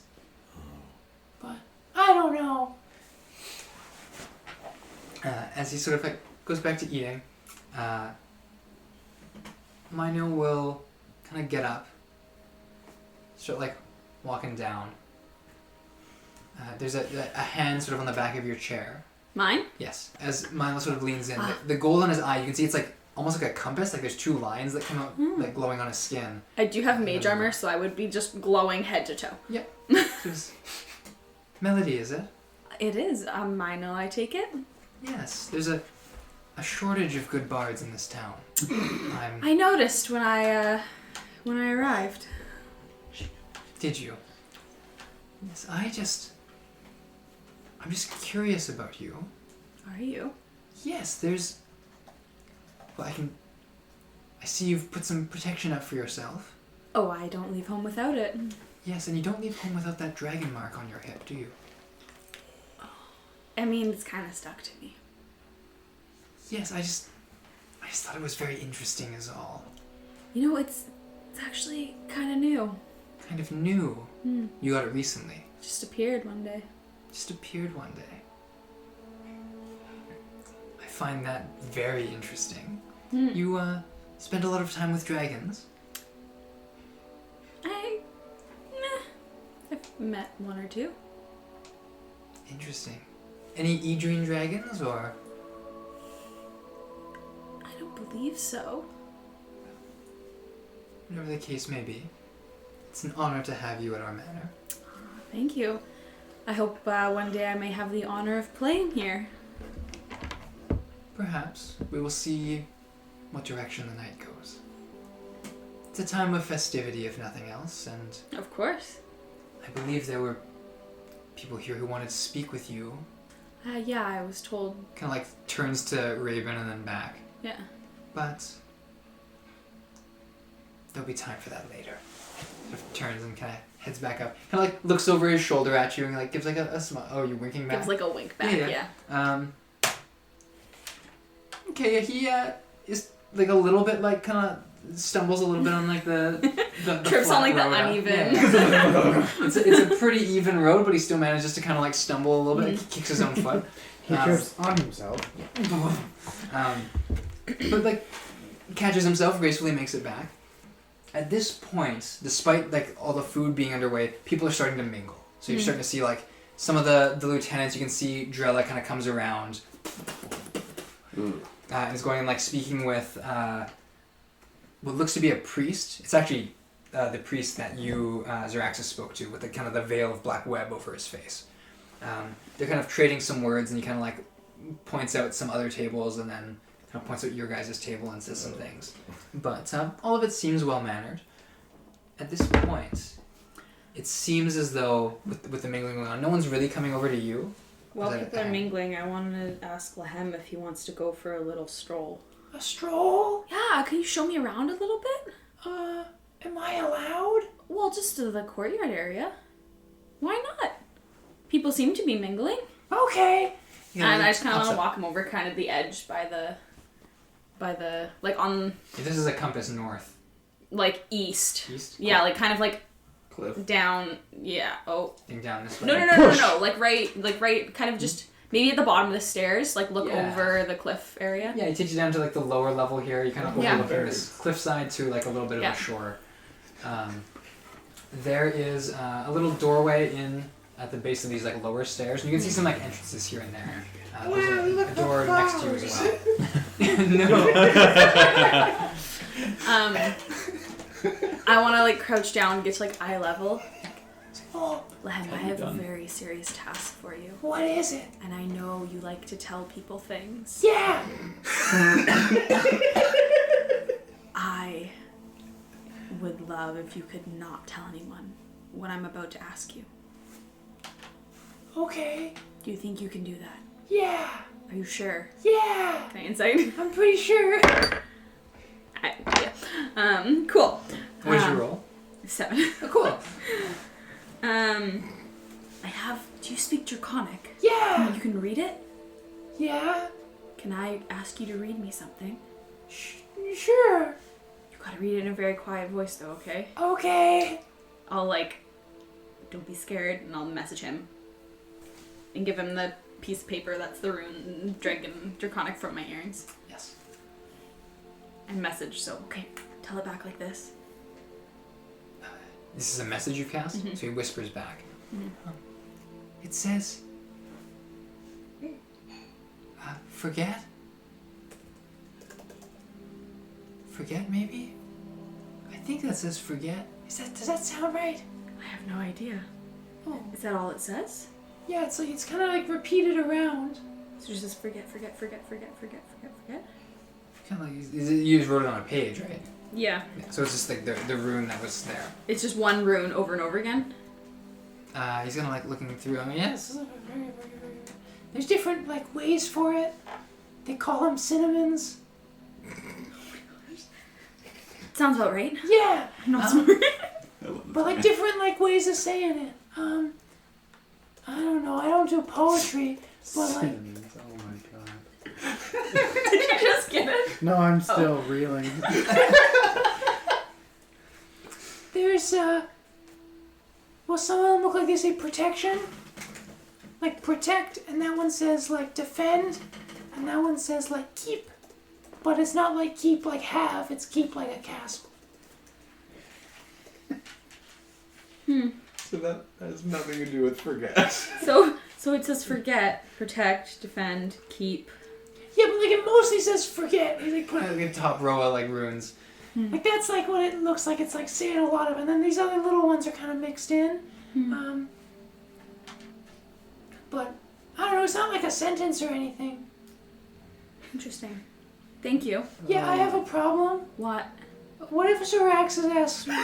But I don't know. As he sort of like goes back to eating, Mino will kind of get up, start like walking down. There's a hand sort of on the back of your chair.
Mine?
Yes. As Milo sort of leans in, the gold on his eye, you can see it's like almost like a compass. Like there's two lines that come out like glowing on his skin.
I do have mage armor, so I would be just glowing head to toe.
Yep. Melody, is it?
It is. Mino, I take it?
Yes. There's a shortage of good bards in this town.
I noticed when I arrived.
Did you? Yes, I'm just curious about you.
Are you?
Yes, there's... Well, I see you've put some protection up for yourself.
Oh, I don't leave home without it.
Yes, and you don't leave home without that dragon mark on your hip, do you?
I mean, it's kind of stuck to me.
Yes, I just thought it was very interesting is all.
You know, it's actually kind of new.
Kind of new. You got it recently.
Just appeared one day.
Just appeared one day. I find that very interesting. You spend a lot of time with dragons?
I've met one or two.
Interesting. Any Edrene dragons, or?
I don't believe so.
Whatever the case may be. It's an honor to have you at our manor.
Thank you. I hope one day I may have the honor of playing here.
Perhaps. We will see what direction the night goes. It's a time of festivity, if nothing else, and...
Of course.
I believe there were people here who wanted to speak with you.
Yeah, I was told.
Kind of like turns to Raibyn and then back.
Yeah.
But there'll be time for that later. Sort of turns and kind of heads back up. Kind of like looks over his shoulder at you and like gives like a smile. Oh, you're winking back?
Gives like a wink back, yeah.
Okay, he is like a little bit like kind of stumbles a little bit on like the
trips on like the uneven.
Yeah. it's a pretty even road, but he still manages to kind of like stumble a little bit. He kicks his own foot.
He trips on himself.
But like catches himself, gracefully makes it back. At this point, despite like all the food being underway, people are starting to mingle. So you're starting to see like some of the lieutenants. You can see Drella kind of comes around. And is going and like speaking with what looks to be a priest. It's actually the priest that you, Zaraxus, spoke to with the kind of the veil of black web over his face. They're kind of trading some words, and he kind of like points out some other tables, and then kind of points out your guys' table and says some things. But all of it seems well mannered. At this point, it seems as though with the mingling going on, no one's really coming over to you.
While people are mingling, I wanted to ask Lehem if he wants to go for a little stroll.
A stroll?
Yeah, can you show me around a little bit?
Am I allowed?
Well, just to the courtyard area. Why not? People seem to be mingling.
Okay.
And I just kind of want to walk him over kind of the edge by the, like on...
This is a compass north.
Like east.
East?
Yeah, like kind of like
Cliff.
down, yeah, oh.
Think down this way.
No, like right, kind of just, maybe at the bottom of the stairs, like look over the cliff area.
Yeah, he takes you down to like the lower level here. You kind of overlooking this cliffside to like a little bit of a shore. There is a little doorway in at the base of these like lower stairs, and you can see some like entrances here and there. There's a door next to you as well.
No. I want to like crouch down and get to like eye level. Lehem, I have a very serious task for you.
What is it?
And I know you like to tell people things.
Yeah!
I would love if you could not tell anyone what I'm about to ask you.
Okay.
Do you think you can do that?
Yeah.
Are you sure?
Yeah.
Can I insight?
I'm pretty sure.
Cool.
What's your roll?
7.
Oh, cool.
I have. Do you speak draconic?
Yeah.
You can read it?
Yeah.
Can I ask you to read me something?
Sure.
You gotta read it in a very quiet voice, though, okay?
Okay.
I'll, don't be scared, and I'll message him. And give him the piece of paper that's the rune draconic from my earrings.
Yes.
And message, so, okay, tell it back like this.
This is a message you cast?
Mm-hmm.
So he whispers back.
Mm-hmm.
It says... forget? Forget, maybe? I think that says forget. Does that sound right?
I have no idea.
Oh.
Is that all it says?
Yeah, it's kind of like repeated around.
So it just forget.
Kind of like you just wrote it on a page, right?
Yeah.
So it's just like the rune that was there.
It's just one rune over and over again?
He's gonna looking through. I mean, yes. There's different ways for it. They call them cinnamons.
Sounds about right.
Yeah.
I'm not smart.
But different ways of saying it. I don't know. I don't do poetry, but
Cinnamons. Oh my god.
Did you just get it?
No, I'm still reeling.
there's well, some of them look like they say protection, protect, and that one says defend, and that one says keep, but it's not keep have. It's keep a castle.
So that has nothing to do with forget.
So it says forget, protect, defend, keep.
Yeah, but it mostly says forget. He put the top row of runes. That's what it looks like. It's saying a lot of, and then these other little ones are kind of mixed in. But I don't know. It's not a sentence or anything.
Interesting. Thank you.
Yeah, I have a problem.
What?
What if Zoraxis asks me?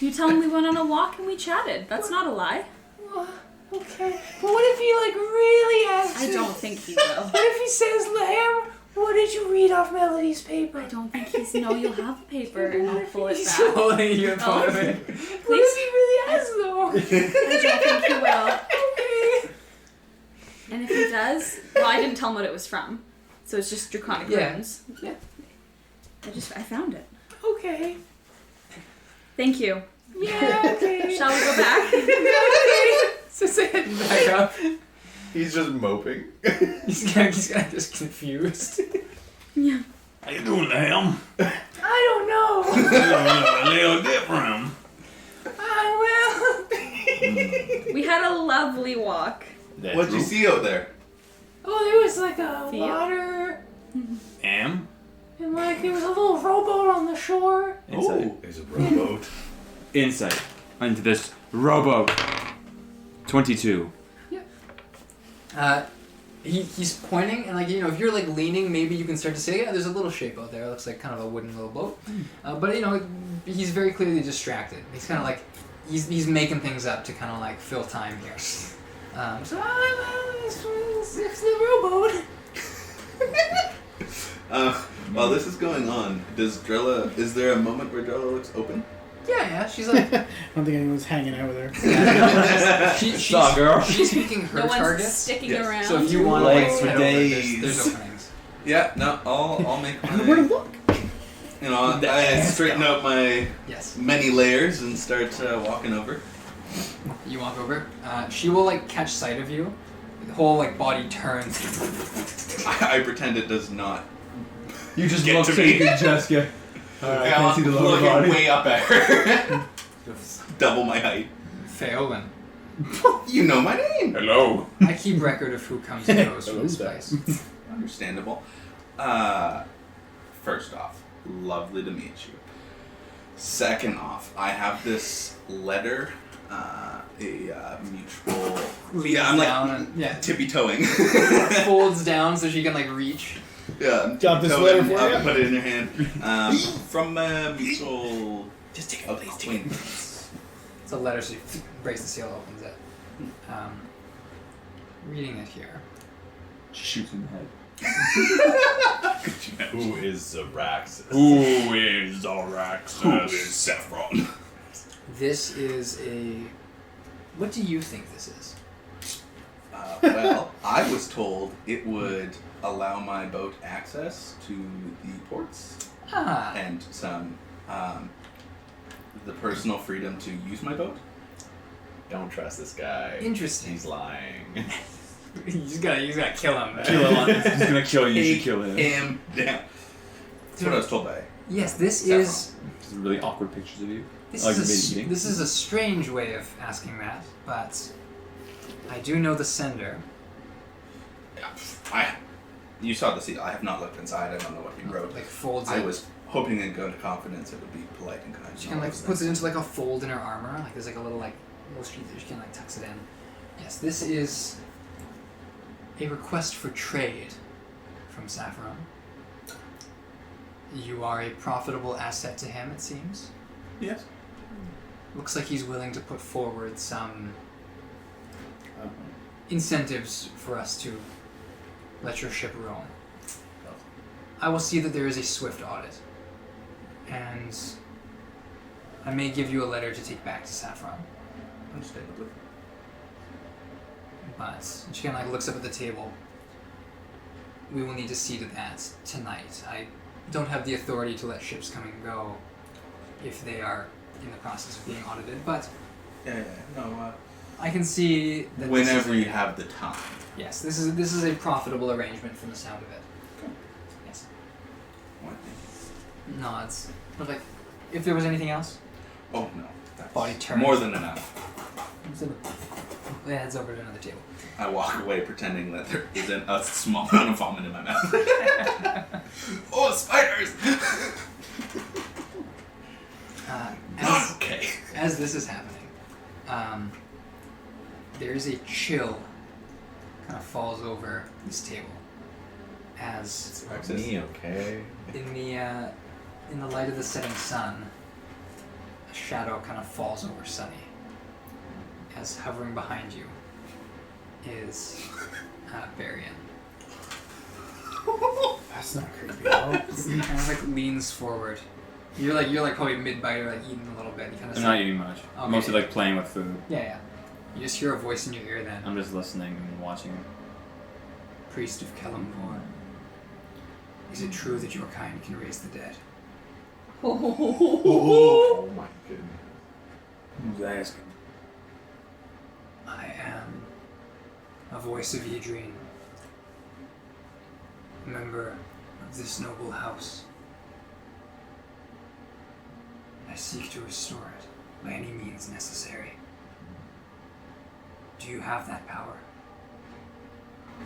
You tell him we went on a walk and we chatted. That's not a lie.
Well, okay. But what if he really asks
I
me?
don't think he will.
What if he says, Lehem, what did you read off Melody's paper?
I don't think he's... No, you'll have the paper and I'll pull it back.
Holding your phone. What if he really asks, though?
I don't think he will.
Okay.
And if he does... Well, I didn't tell him what it was from. So it's just draconic runes.
Yeah.
I found it.
Okay.
Thank you.
Yeah, okay.
Shall we go back?
Okay. So say it back up.
He's just moping.
He's just confused.
Yeah.
How you doing, Lehem?
I don't know.
A little different.
I will.
We had a lovely walk.
What'd you see out there?
Oh, there was a
Theo?
water,
Am?
and there was a little rowboat on the shore.
Insight.
There's a rowboat.
Insight into this rowboat. 22.
He's pointing, and if you're leaning, maybe you can start to see. Yeah, there's a little shape out there. It looks like kind of a wooden little boat. But he's very clearly distracted. He's kind of he's making things up to kind of fill time here. So it's the rowboat.
While this is going on, is there a moment where Drella looks open?
Yeah, she's
I don't think anyone's hanging out with her.
she's
girl.
She's picking her
No one's
targets.
sticking
Yes.
around.
So if you want
Legs
to
for
head over,
days.
there's openings.
Yeah, no, I'll make
I don't know where to
my...
look.
I straighten out my
Yes.
many layers and start walking over.
You walk over. She will catch sight of you. The whole body turns.
I pretend it does not.
You just
Get
look
to
so
me.
you can just get. I can't see the lower
looking
body.
way up at her. Double my height.
Fail and
You know my name.
Hello.
I keep record of who comes and goes from this place.
Understandable. First off, lovely to meet you. Second off, I have this letter, a mutual...
Leans
I'm
down and
tippy-toeing.
folds down so she can reach.
Yeah,
Got this
tippy-toeing
letter for
up,
you?
put it in your hand. From a mutual
Just take
acquaintance.
It's a letter, so you breaks the seal, opens it. Reading it here.
She shoots in the head.
Who is Zabraxis?
Who is Zorax? Who is Saffron?
This is a... What do you think this is?
Well, I was told it would allow my boat access to the ports
Ah.
and some the personal freedom to use my boat.
Don't trust this guy.
Interesting.
He's lying.
You just gotta kill him.
Kill him. He's gonna kill you. You should kill him.
Him down. That's what I was told by.
Yes, this
Saffron.
is...
This is really awkward pictures of you.
This,
Like
is
the
a,
meeting.
this is a strange way of asking that, but I do know the sender.
Yeah, you saw the seal. I have not looked inside. I don't know what he wrote.
Like folds
I
it.
was hoping in good confidence it would be polite and kind.
She kind of like puts it into like a fold in her armor. Like there's like a little like little sheath there. She kind of like tucks it in. Yes, this is a request for trade from Saffron. You are a profitable asset to him, it seems.
Yes.
Looks like he's willing to put forward some incentives for us to let your ship roam. I will see that there is a swift audit, and I may give you a letter to take back to Saffron.
Understandably.
But she kind of like looks up at the table. We will need to see to that tonight. I don't have the authority to let ships come and go if they are in the process of being audited, but
Yeah. No.
I can see that
Whenever
this is
you have the time.
yes, this is a profitable arrangement from the sound of it.
Okay.
Yes.
What?
Nods. But like, if there was anything else,
Oh no. That's
Body turns.
more than enough.
it heads over to another table.
I walk away pretending that there isn't a small amount of vomit in my mouth. Oh, spiders! Not okay.
As this is happening, there is a chill kind of falls over this table as
Me, okay?
in the light of the setting sun, a shadow kind of falls over Sunny. As hovering behind you is Berrian.
That's not creepy at all.
He kind of like leans forward. You're like probably mid-bite or like eating a little bit. You kind of
I'm not eating much.
Okay.
Mostly like playing with food.
Yeah. You just hear a voice in your ear then.
I'm just listening and watching.
Priest of Kellamvor. Is it true that your kind can raise the dead?
Oh my goodness.
Who's asking?
I am a voice of Edrene, a member of this noble house. I seek to restore it by any means necessary. Do you have that power?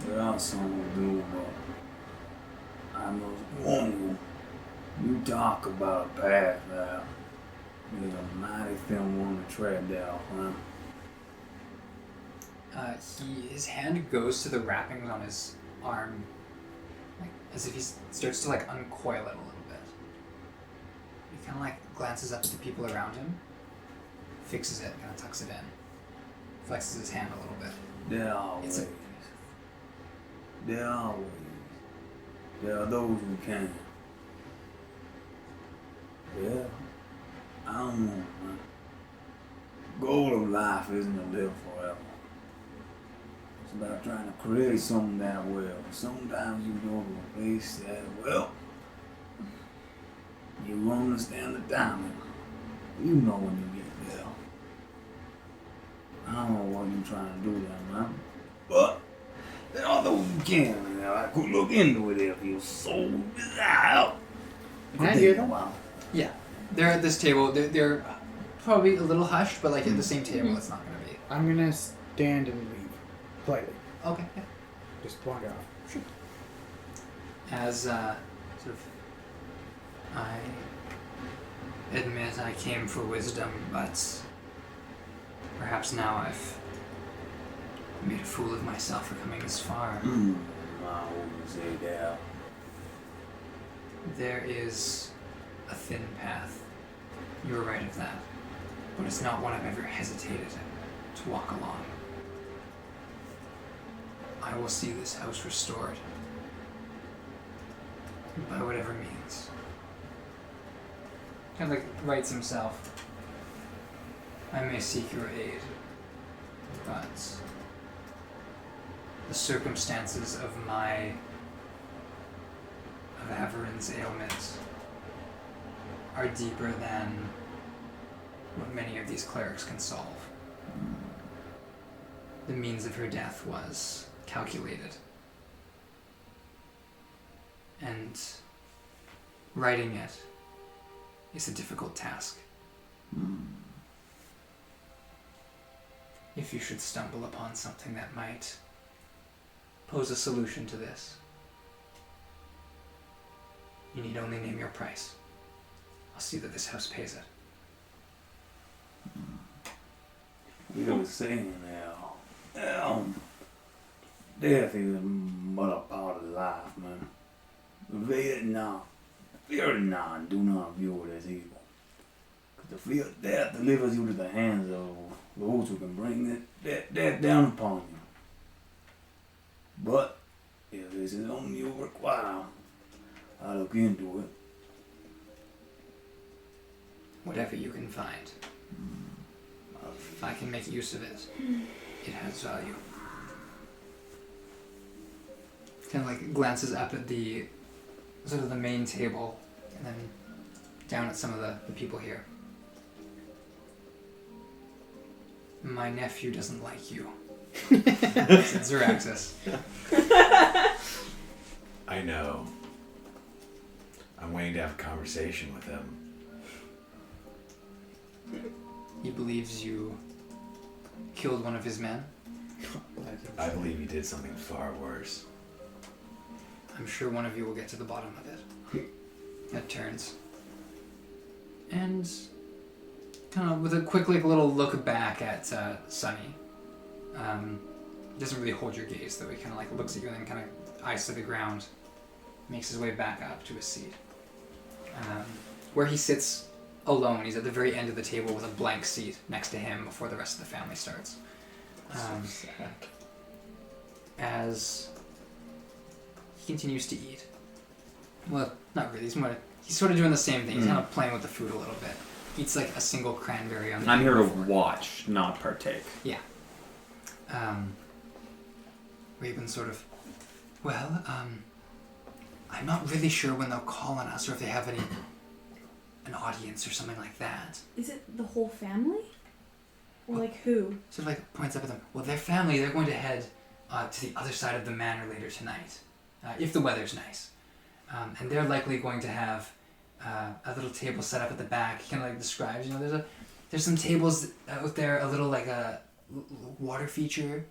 There are some who do, but I must warn you. You talk about a path now. There's a mighty thin one to tread down, huh?
His hand goes to the wrappings on his arm, like as if he starts to like uncoil it a little bit. He kind of like glances up at the people around him, fixes it, kind of tucks it in, flexes his hand a little bit.
There are always.
It's
There are always. There are those who can. Yeah. I don't know, man. Goal of life isn't to live forever. It's about trying to create something that well. Sometimes you go to a place that, well, you understand the timing. You know when you get there. I don't know what you're trying to do there, man. But there are those who can, and I could look into it if you so desire.
Can I hear them?
Wow.
Yeah, they're at this table. They're probably a little hushed, but like at the same table, it's not gonna be.
I'm gonna stand and leave. Politely.
Okay. Yeah.
Just wander off.
As sort of, I admit I came for wisdom, but perhaps now I've made a fool of myself for coming this far.
I wouldn't say that.
There is a thin path. You were right of that. but it's not one I've ever hesitated to walk along. I will see this house restored by whatever means. Kind of like writes himself. I may seek your aid, but the circumstances of Averen's ailments are deeper than what many of these clerics can solve. The means of her death was calculated. And writing it is a difficult task. If you should stumble upon something that might pose a solution to this, you need only name your price. I'll see that this house pays it.
You were saying now, death is but a part of life, man. Fear not, do not view it as evil. Because the fear of death delivers you to the hands of those who can bring that down upon you. But if this is only your require, I'll look into it.
Whatever you can find. If I can make use of it, it has value. Kind of like glances up at the sort of the main table and then down at some of the people here. My nephew doesn't like you. Said Zeraxis.
I know. I'm waiting to have a conversation with him.
He believes you killed one of his men.
I believe he did something far worse.
I'm sure one of you will get to the bottom of it. That turns. And kind of with a quick little look back at Sunny. Doesn't really hold your gaze though. He kind of like looks at you and then kind of eyes to the ground. Makes his way back up to his seat. Where he sits alone. He's at the very end of the table with a blank seat next to him before the rest of the family starts.
So sad.
As he continues to eat. Well, not really. He's sort of doing the same thing. He's kind of playing with the food a little bit. Eats like a single cranberry on the
I'm here to
before.
watch, not partake.
Yeah. Raibyn sort of, well, I'm not really sure when they'll call on us or if they have an audience or something like that.
Is it the whole family? Or like who?
Sort of like points up at them. Well, their family, they're going to head to the other side of the manor later tonight, if the weather's nice. And they're likely going to have a little table set up at the back. He kind of like describes, there's some tables out there, a little like a water feature.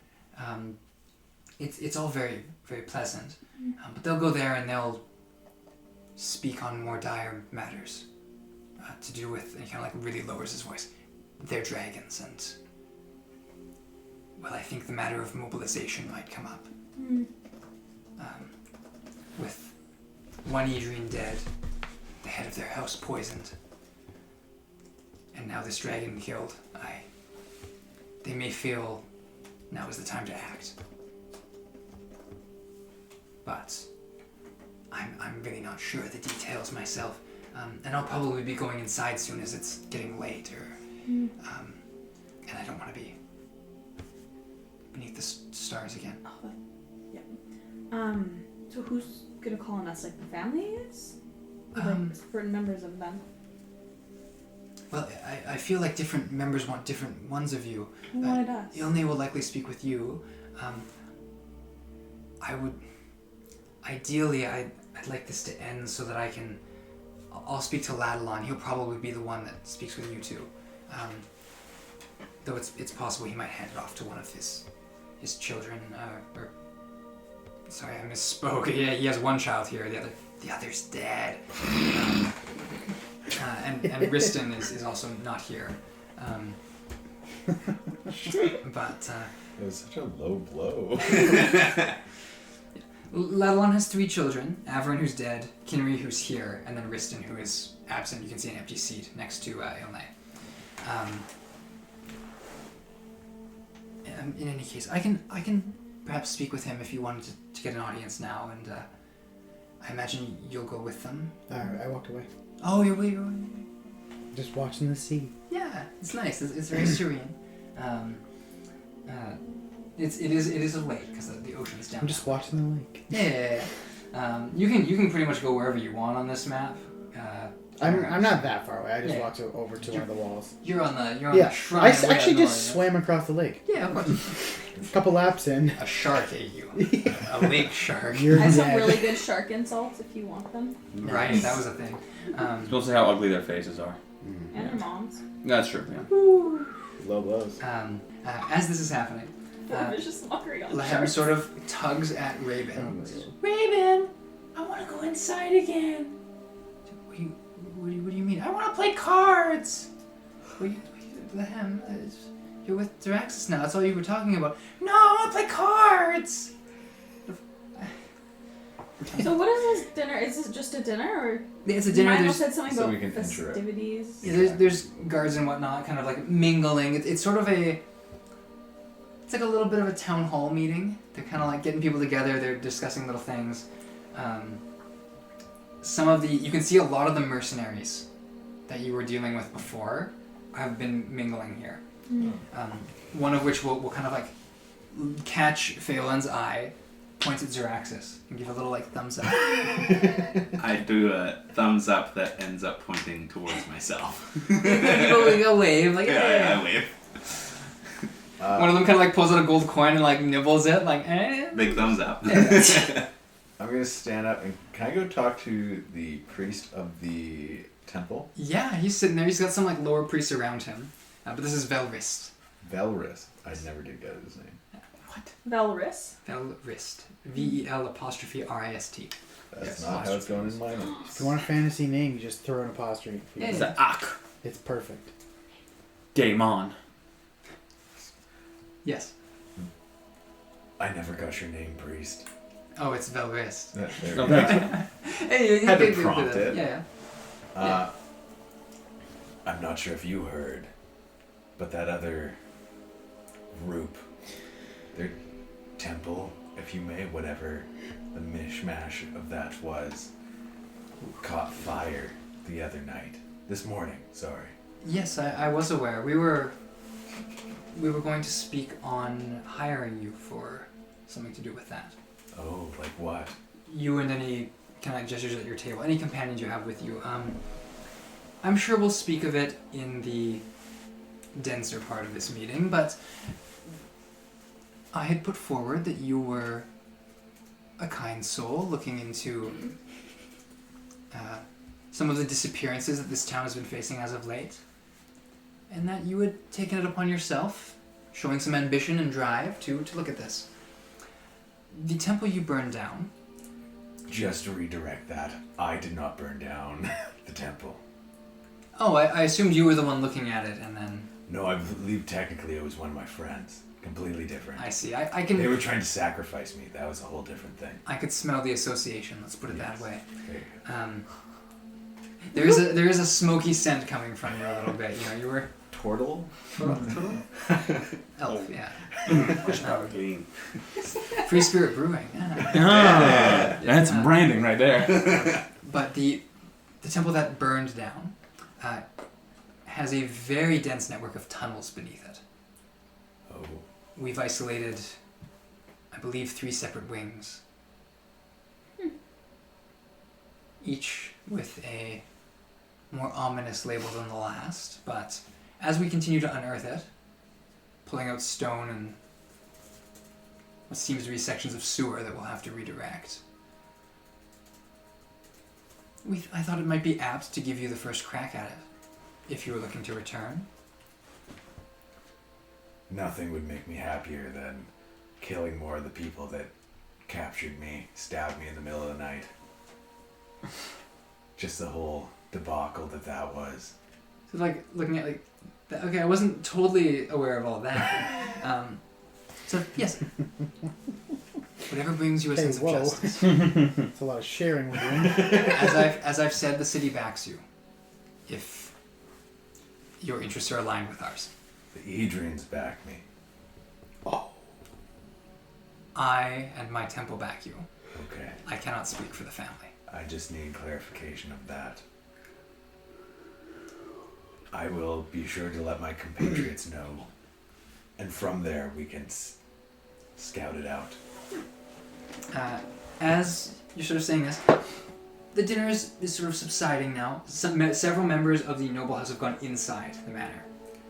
It's all very, very pleasant. But they'll go there and they'll speak on more dire matters to do with, and he kind of like really lowers his voice, their dragons and, well, I think the matter of mobilization might come up. With one Edrene dead, the head of their house poisoned, and now this dragon killed, they may feel now is the time to act. But I'm really not sure of the details myself, and I'll probably be going inside soon as it's getting late, and I don't want to be beneath the stars again.
Oh, yeah. So who's gonna call on us? Like the family is? Or like certain members of them?
Well, I feel like different members want different ones of you.
Who wanted us?
Ilne will likely speak with you. Ideally, I'd like this to end so that I'll speak to Ladalon. He'll probably be the one that speaks with you two. Though it's possible he might hand it off to one of his children, sorry, I misspoke. Yeah, he has one child here. The other's dead. And Riston is also not here. But
It was such a low blow.
Ladalon has 3 children. Averin, who's dead, Kinry, who's here, and then Riston, who is absent. You can see an empty seat next to Ilne. In any case, I can perhaps speak with him if you wanted to get an audience now, and I imagine you'll go with them.
I walked away.
Oh, you're
Just watching the sea.
yeah. It's nice. It's very serene. It is a lake because the ocean's down.
I'm just watching the lake.
Yeah. You can pretty much go wherever you want on this map.
I'm not that far away. I just
Yeah.
walked over to one of the walls.
You're on the
Yeah,
shrine.
I
way up
actually
north,
just
yeah.
swam across the lake.
Yeah, of course.
A couple laps in.
A shark ate you. A lake shark.
You're
I have some
dead.
really good shark insults if you want them.
Right, that was a thing.
Supposed to say how ugly their faces are.
And your mom's.
That's true. Yeah.
Low blows.
As this is happening,
Vicious mockery on
Lehem
sharks.
sort of tugs at Raibyn. Raibyn, I want to go inside again. What do you mean? I want to play cards. Lehem, you're with Draxus now. That's all you were talking about. No, I want to play cards.
So what is this dinner? Is this just a dinner or?
It's a dinner.
Milo
There's
said something
so
about
we can intro it.
festivities.
Yeah, there's guards and whatnot, kind of like mingling. It's sort of it's like a little bit of a town hall meeting. They're kind of like getting people together. They're discussing little things. You can see a lot of the mercenaries that you were dealing with before have been mingling here. One of which will kind of like catch Phelan's eye, points at Xeraxis, and give a little like thumbs up.
I do a thumbs up that ends up pointing towards myself.
Go wave, like
I wave.
One of them kind of like pulls out a gold coin and like nibbles it, like eh.
Big thumbs up.
I'm gonna stand up and can I go talk to the priest of the temple?
Yeah, he's sitting there. He's got some like lower priests around him, but this is Velrist.
Velris. I never did get his name.
What?
Velris.
Velrist. VEL''RIST.
That's
Yes.
not how it's going in my name.
If you want a fantasy name, you just throw an apostrophe.
Yeah.
It's an Ak.
It's perfect.
Daemon.
Yes.
I never got your name, priest.
Oh, it's Velrist.
There we go.
Okay.
Hey,
Had to
you
prompt
do that.
it.
Yeah.
I'm not sure if you heard, but that other group, their temple, if you may, whatever the mishmash of that was, caught fire the other night. This morning, sorry.
Yes, I was aware. We were going to speak on hiring you for something to do with that.
Oh, like what?
You and any kind of like gestures at your table, any companions you have with you. I'm sure we'll speak of it in the denser part of this meeting, but I had put forward that you were a kind soul looking into some of the disappearances that this town has been facing as of late, and that you had taken it upon yourself, showing some ambition and drive to look at this. The temple you burned down.
Just to redirect that, I did not burn down the temple.
Oh, I assumed you were the one looking at it, and then...
No, I believe technically it was one of my friends. Completely different.
I see. I can...
They were trying to sacrifice me. That was a whole different thing.
I could smell the association, let's put it that way.
There you go.
There is a smoky scent coming from you a little bit. You know, you were...
Tortle?
Elf, yeah.
Clean.
Free Spirit Brewing. Yeah.
Ah, that's branding right there.
But the temple that burned down has a very dense network of tunnels beneath it.
Oh.
We've isolated, I believe, 3 separate wings. Each with a more ominous label than the last, but as we continue to unearth it, pulling out stone and what seems to be sections of sewer that we'll have to redirect, I thought it might be apt to give you the first crack at it, if you were looking to return.
Nothing would make me happier than killing more of the people that captured me, stabbed me in the middle of the night. Just the whole debacle that was.
So like looking at like that, okay, I wasn't totally aware of all that. So yes, whatever brings you a sense of justice.
It's a lot of sharing we're doing.
As I've said, the city backs you. If your interests are aligned with ours.
The Edrenes back me.
I and my temple back you.
Okay.
I cannot speak for the family.
I just need clarification of that. I will be sure to let my compatriots know. And from there, we can scout it out.
As you're sort of saying this, the dinner is sort of subsiding now. Several members of the noble house have gone inside the manor.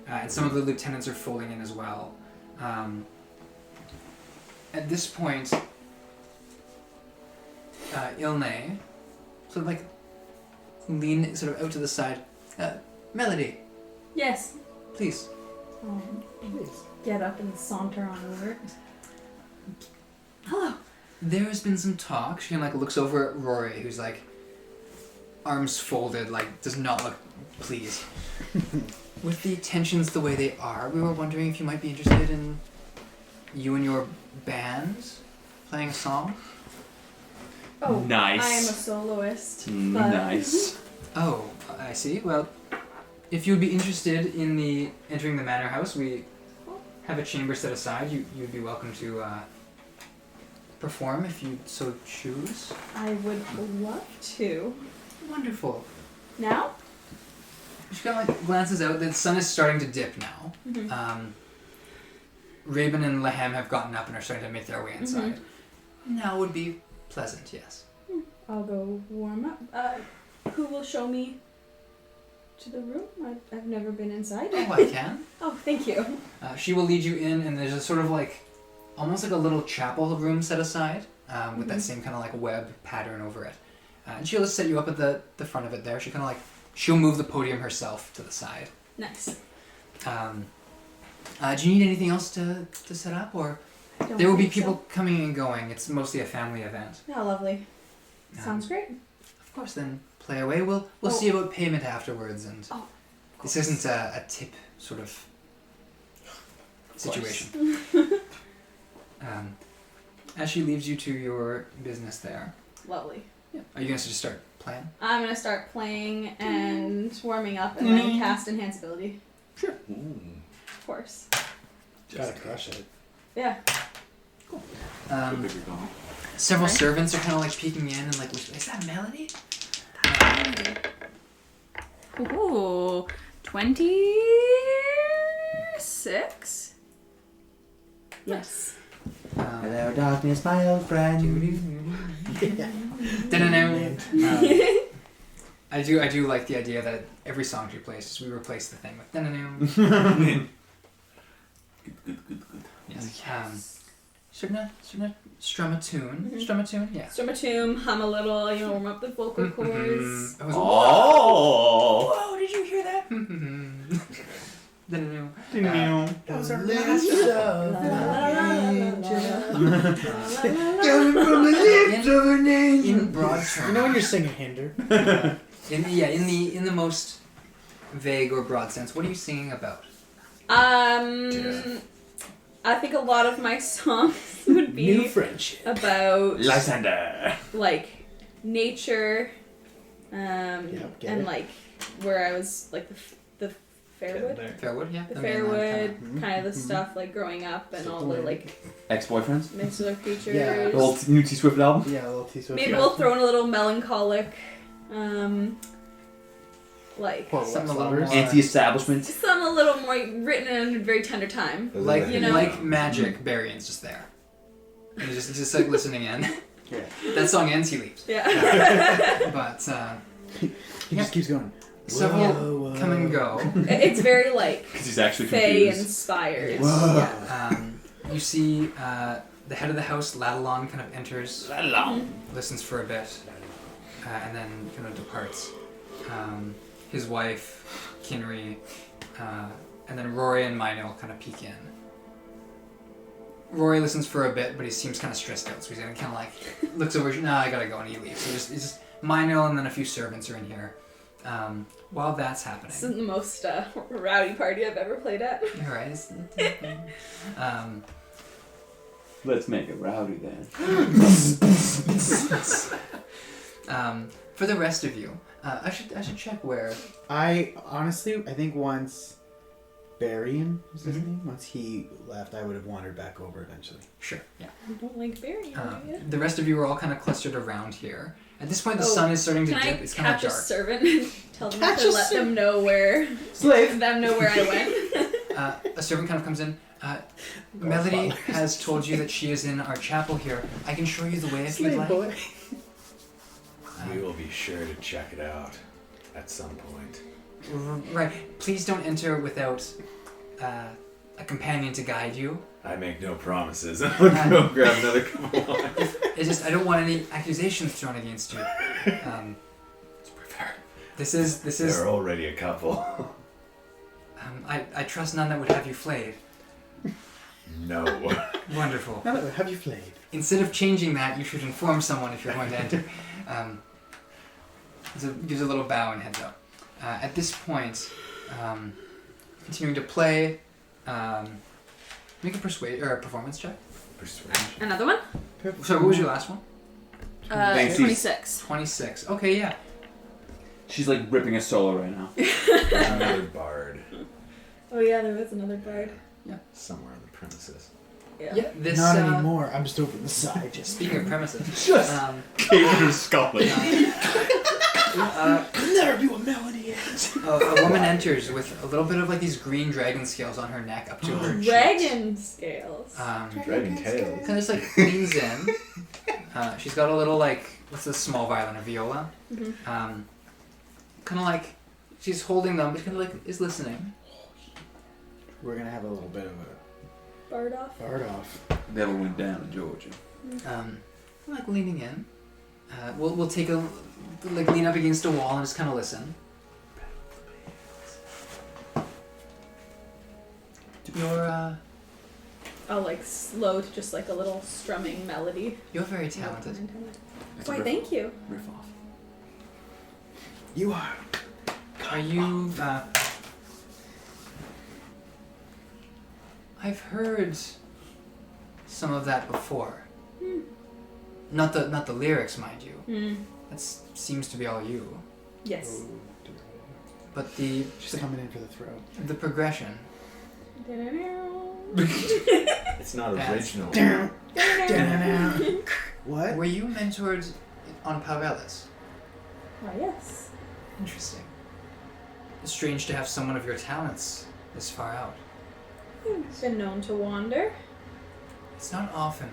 And some of the lieutenants are folding in as well. At this point, Ilne sort of like lean sort of out to the side. Melody,
Yes.
please.
Get up and saunter on over. Hello.
There has been some talk. She kind of like looks over at Rory, who's like arms folded, like does not look pleased. With the tensions the way they are, we were wondering if you might be interested in you and your band playing a song.
Oh,
Nice.
I am a soloist. But
Nice.
Oh, I see. Well, if you would be interested in entering the manor house, we have a chamber set aside. You'd be welcome to perform if you so choose.
I would love to.
Wonderful.
Now?
She kind of like glances out. The sun is starting to dip now.
Mm-hmm.
Raibyn and Lehem have gotten up and are starting to make their way inside.
Mm-hmm.
Now would be pleasant, yes.
I'll go warm up. Who will show me to the room? I've never been inside.
Oh, I can.
Oh, thank you.
She will lead you in, and there's a sort of like, almost like a little chapel room set aside, with that same kind of like web pattern over it. And she'll just set you up at the front of it there. She kind of like, she'll move the podium herself to the side.
Nice.
Do you need anything else to set up, or
Don't
there will be
think so.
people coming and going? It's mostly a family event.
Yeah, lovely. Sounds great.
Of course, then play away. We'll see about payment afterwards, and this isn't a tip sort of situation. As she leaves you to your business there,
Lovely.
are you going to just start playing?
I'm gonna start playing and warming up and then cast Enhance Ability.
Sure.
Of course.
Gotta crush it.
Yeah.
Several servants are kind of like peeking in and like, is that Melody?
Ooh. 26? Yes.
Hello, darkness, my old friend.
I do like the idea that every song she plays, we replace the thing with Yes. So gonna strum a tune.
Mhm.
Strum a tune, yeah.
Strum a tune, hum a little, warm up the vocal cords.
I was,
Oh!
whoa, did you hear that?
Those are
in broad terms.
You know when you're singing Hinder?
In the most vague or broad sense, what are you singing about?
I think a lot of my songs would be
New friendship.
about
Lysander.
like nature,
get
and
it.
like where I was like the Fairwood.
Fairwood, yeah.
The
mainland
Fairwood, kind of the stuff like growing up and all the like
Ex-boyfriends?
myths of creatures.
Yeah.
The old new T-Swift album?
Yeah, a little T-Swift.
Maybe we'll throw in a little melancholic, like
Poor
Something
West
a little
lovers.
more-
Anti-establishment.
some a little more written in a very tender time.
Like
You know?
like magic, Berrian's just there. And he's just like listening in.
Yeah.
That song ends, he leaves.
Yeah.
But
He just keeps going.
several
Whoa.
come and go.
It's very like
Because he's actually
Fae
confused.
inspired.
Whoa.
Yeah.
You see the head of the house, Ladalon, kind of enters, listens for a bit, and then kind of departs. His wife, Kinry, and then Rory and Minor kind of peek in. Rory listens for a bit, but he seems kind of stressed out, so he's kind of like looks over. Nah, I gotta go, and he leaves. So it's just Minor and then a few servants are in here. While that's happening,
This isn't the most rowdy party I've ever played at.
all right.
Let's make it rowdy then.
For the rest of you, I should check where.
I think once Berrian was his name. Once he left, I would have wandered back over eventually.
Sure. Yeah.
I don't like Berrian, do you?
The rest of you are all kind of clustered around here. At this point, the sun is starting to
Can
dip.
I
It's kind of
catch a
dark.
servant and tell them to let them know where
Slave.
them know where I went?
A servant kind of comes in. Melody has told you that she is in our chapel here. I can show you the way if you'd like.
boy.
We will be sure to check it out at some point.
Right. Please don't enter without a companion to guide you.
I make no promises. I'll go grab another cup of wine.
It's just I don't want any accusations thrown against you. This is.
They're already a couple.
I trust none that would have you flayed.
No.
Wonderful.
Now that have you played?
Instead of changing that, you should inform someone if you're going to enter. Gives a little bow and heads up. At this point, continuing to play, make a performance check.
Persuasion.
Another one?
So what was your last one?
26.
26. Okay, yeah.
She's like ripping a solo right now.
Another bard.
Oh yeah, there was another bard.
Somewhere on the premises.
Yeah. This.
Not anymore. I'm just over the side. Just
Speaking of premises,
Cave her skull.
never be what Melody is.
a woman enters with a little bit of like these green dragon scales on her neck up to her cheeks.
Dragon scales.
Dragon tails.
Kind of just like leans in. She's got a little like what's this small violin, a viola.
Mm-hmm.
Kind of like she's holding them, but kind of like is listening.
We're gonna have a little bit of a
Bard off.
bard off.
Never went down in Georgia.
Like leaning in. We'll take a like lean up against a wall and just kind of listen. You're
I'll like slow to just like a little strumming melody.
you're very talented.
Why, thank you.
Riff off.
You are.
Are you? I've heard some of that before. Not the lyrics, mind you. That seems to be all you.
Yes.
But the
She's coming in for the throw.
the progression.
It's not original.
What?
Were you mentored on Pavelis?
Why, yes.
Interesting. It's strange to have someone of your talents this far out.
I've been known to wander.
It's not often.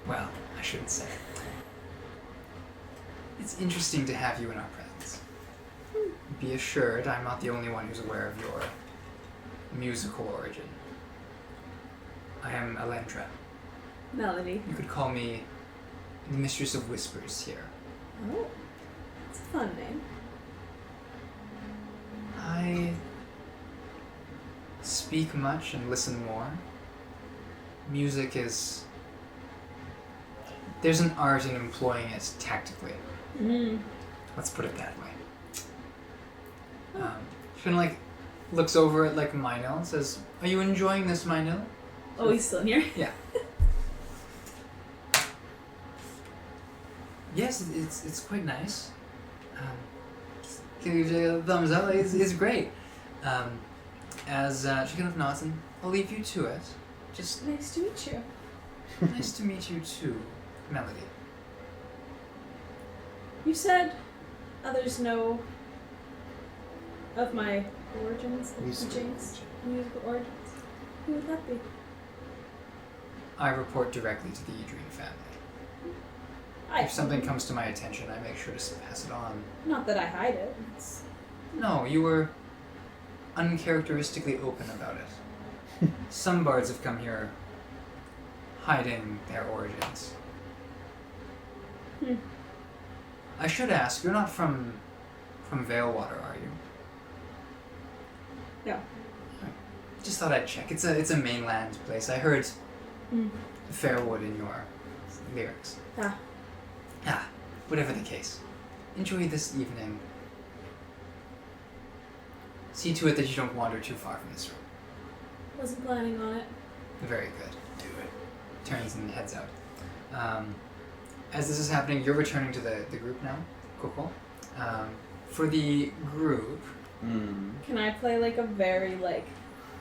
Well, I shouldn't say. It's interesting to have you in our presence. Be assured, I'm not the only one who's aware of your musical origin. I am Elendra.
Melody.
You could call me the Mistress of Whispers here.
Oh. It's a fun name.
I speak much and listen more. Music is... There's an art in employing it tactically. Let's put it that way. She kind of like looks over at like Minel and says, "Are you enjoying this, Minel?"
Oh, he's still in here?
Yeah. Yes, it's quite nice. Give you a thumbs up. It's great. As she kind of nods, and I'll leave you to it. Just
Nice to meet you.
nice to meet you too, Melody.
You said others know of my origins,
Musical
teachings, musical origins. Who would that be?
I report directly to the Edrene family. If something comes to my attention, I make sure to pass it on.
Not that I hide it. It's...
No, you were uncharacteristically open about it. Some bards have come here hiding their origins. I should ask, you're not from Veilwater, are you?
No.
Just thought I'd check. It's a mainland place. I heard Fairwood in your lyrics. Whatever the case. Enjoy this evening. See to it that you don't wander too far from this room.
Wasn't planning on it.
Very good. Do it. Turns and heads out. As this is happening, you're returning to the group now. Cool. For the group,
Can I play like a very like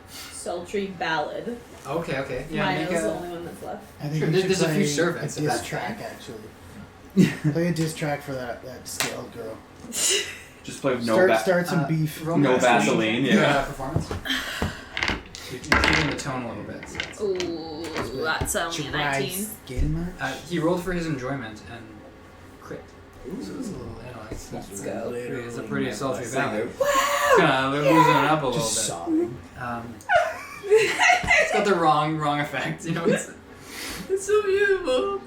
sultry ballad?
okay, yeah,
Mine
make
is the
a.
only one that's left.
I think
Sure,
we should
there's a few
play
servants
A
at
diss
that
track,
point.
actually. Play a diss track for that scaled girl.
Just play with
Start some beef.
roll
no
me a
Vaseline, yeah.
Performance. You're keeping the tone a little bit.
Ooh, that's only a 19.
Skin much?
He rolled for his enjoyment and crit. So it's a little,
Let's go.
It's a pretty sultry ballad. It's kind of losing it up a little
Just
bit.
sobbing.
It's got the wrong effect. It's so beautiful.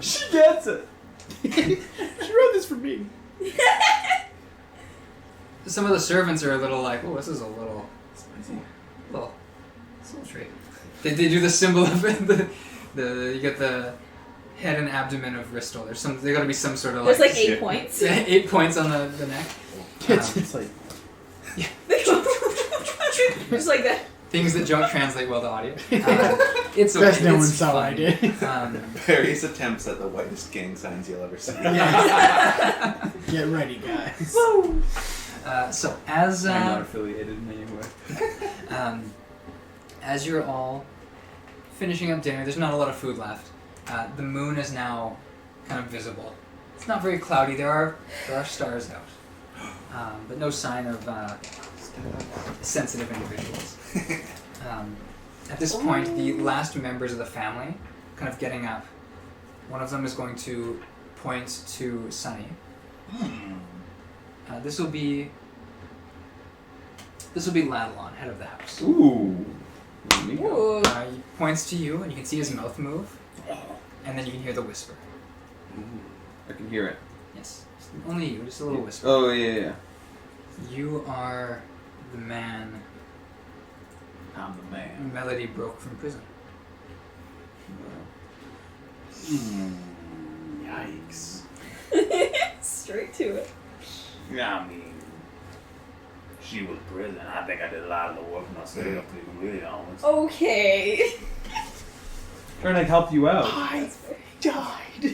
She gets it.
She wrote this for me.
Some of the servants are a little like, oh, this is a little spicy, a little sultry. They do the symbol of it. You get the head and abdomen of Ristel. There got to be some sort of
There's
like
like 8 points.
8 points on the neck.
It's like
Just like that.
Things that don't translate well to audio. It's
best
okay.
no one
It's
saw I
fun.
did.
Various attempts at the whitest gang signs you'll ever see.
Get ready, guys.
So as
I'm not affiliated in any way.
as you're all finishing up dinner, there's not a lot of food left. The moon is now kind of visible. It's not very cloudy. There are stars out, but no sign of sensitive individuals. At this point, the last members of the family, kind of getting up. One of them is going to point to Sunny. This will be Ladalon, head of the house.
Ooh. There we go.
Ooh.
He points to you, and you can see his mouth move, and then you can hear the whisper.
I can hear it.
Yes, only you, just a little whisper.
Oh, yeah.
You are the man
I'm the man.
Melody broke from prison.
Yikes.
Straight to it.
Yeah, I mean, she was prison. I think I did a lot of the work myself, to be really honest.
Okay.
Trying to help you out.
I died.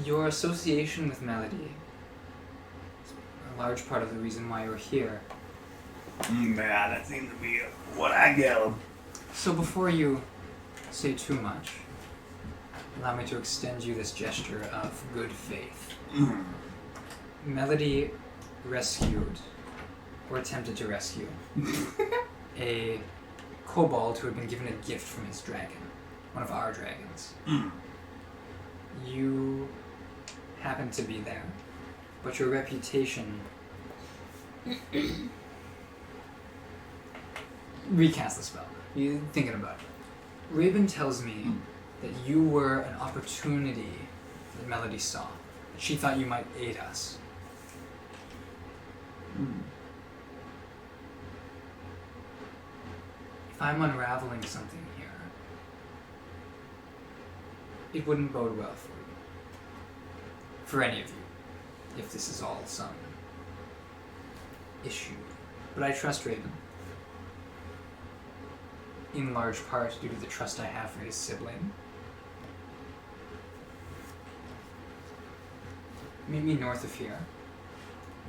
Your association with Melody is a large part of the reason why you're here.
Man, that seems to be what I get.
So before you say too much, allow me to extend you this gesture of good faith. Melody rescued, or attempted to rescue, a kobold who had been given a gift from his dragon, one of our dragons. You happened to be there, but your reputation... Recast the spell. You thinking about it. Raibyn tells me that you were an opportunity that Melody saw. She thought you might aid us. If I'm unraveling something here, it wouldn't bode well for you. For any of you. If this is all some issue. But I trust Raibyn. In large part due to the trust I have for his sibling. Meet me north of here.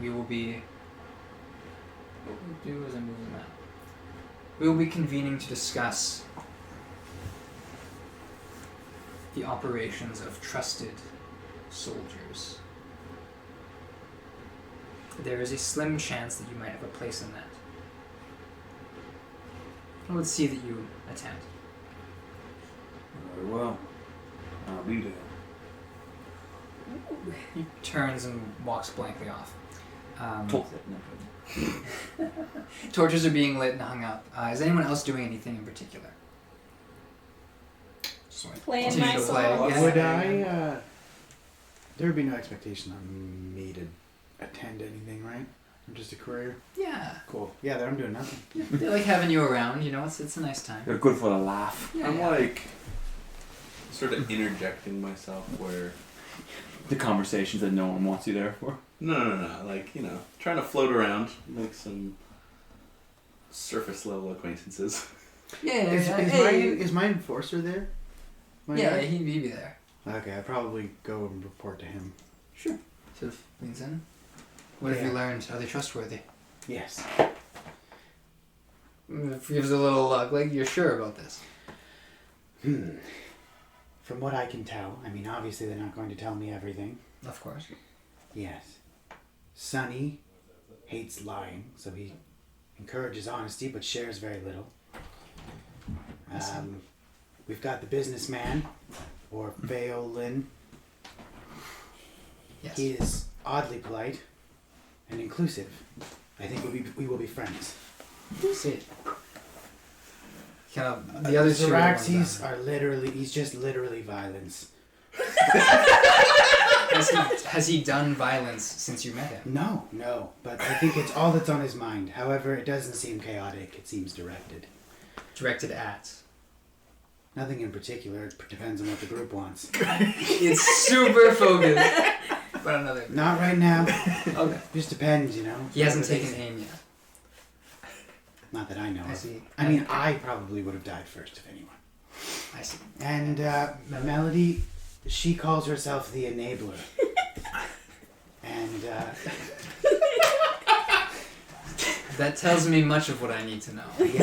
We will be... What we'll do is I move the map. We will be convening to discuss the operations of trusted soldiers. There is a slim chance that you might have a place in that. I would see that you attend.
Very well. I'll be there.
He turns and walks blankly off. Torches are being lit and hung up. Is anyone else doing anything in particular?
Playing
Continue
my
to play.
song.
Yeah.
Would I? There would be no expectation on me to attend anything, right? I'm just a courier.
Yeah.
Cool. Yeah, then I'm doing nothing.
They like having you around, it's a nice time.
You're good for a laugh.
Yeah,
I'm
yeah.
like sort of interjecting myself where
The conversations that no one wants you there for.
no, like, trying to float around, make some surface level acquaintances.
Yeah,
Is
hey.
my enforcer there? My
Yeah,
guy?
he'd be there.
Okay, I'll probably go and report to him.
Sure. Sort of leans in. What have you learned? Are they trustworthy?
Yes.
Gives a little like you're sure about this.
From what I can tell, I mean, obviously they're not going to tell me everything.
Of course.
Yes. Sonny hates lying, so he encourages honesty but shares very little. We've got the businessman, or Baolin.
Yes.
He is oddly polite and inclusive. I think we will be friends.
See. Kind of the other two.
Zaraxes are literally, he's just literally violence.
Has he done violence since you met him?
No, but I think it's all that's on his mind. However, it doesn't seem chaotic, it seems directed.
Directed at?
Nothing in particular, it depends on what the group wants.
It's super focused. But another.
Not right now.
Okay.
Just depends, you know.
He hasn't taken aim yet.
Not that I know
I
of.
see.
I mean, I probably would have died first if anyone.
I see.
And Melody, she calls herself the enabler. And
that tells me much of what I need to know.
yes,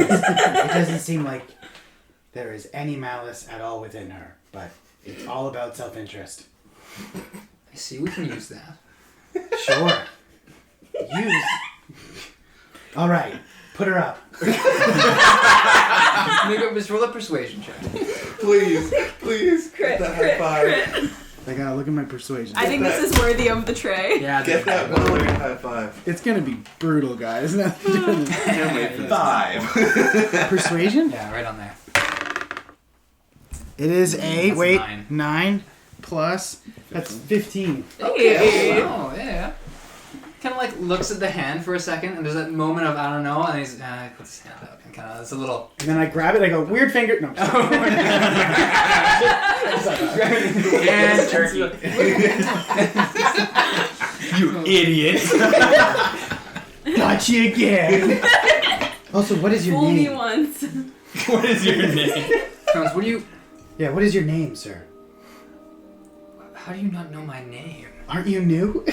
it doesn't seem like there is any malice at all within her, but it's all about self-interest.
I see. We can use that.
Sure. Use. All right. Put her up.
Just roll a persuasion check.
Please.
Crit,
Get that
crit,
high five.
crit.
I gotta look at my persuasion.
I think this is worthy of the tray.
Yeah.
Get that one high five.
It's gonna be brutal, guys.
Can't wait for this.
5.
Persuasion?
Yeah, right on there.
It is a
That's
9 plus. That's 15.
Okay. Oh, yeah. Kind of like looks at the hand for a second, and there's that moment of I don't know, and he puts his hand up, and kind of it's a little.
And then I grab it. I go weird finger. No.
And turkey.
You idiot.
Got you again. Also, what is your
Fool me
name?
once.
What is your name?
Thomas, what do you?
Yeah, what is your name, sir?
How do you not know my name?
Aren't you new?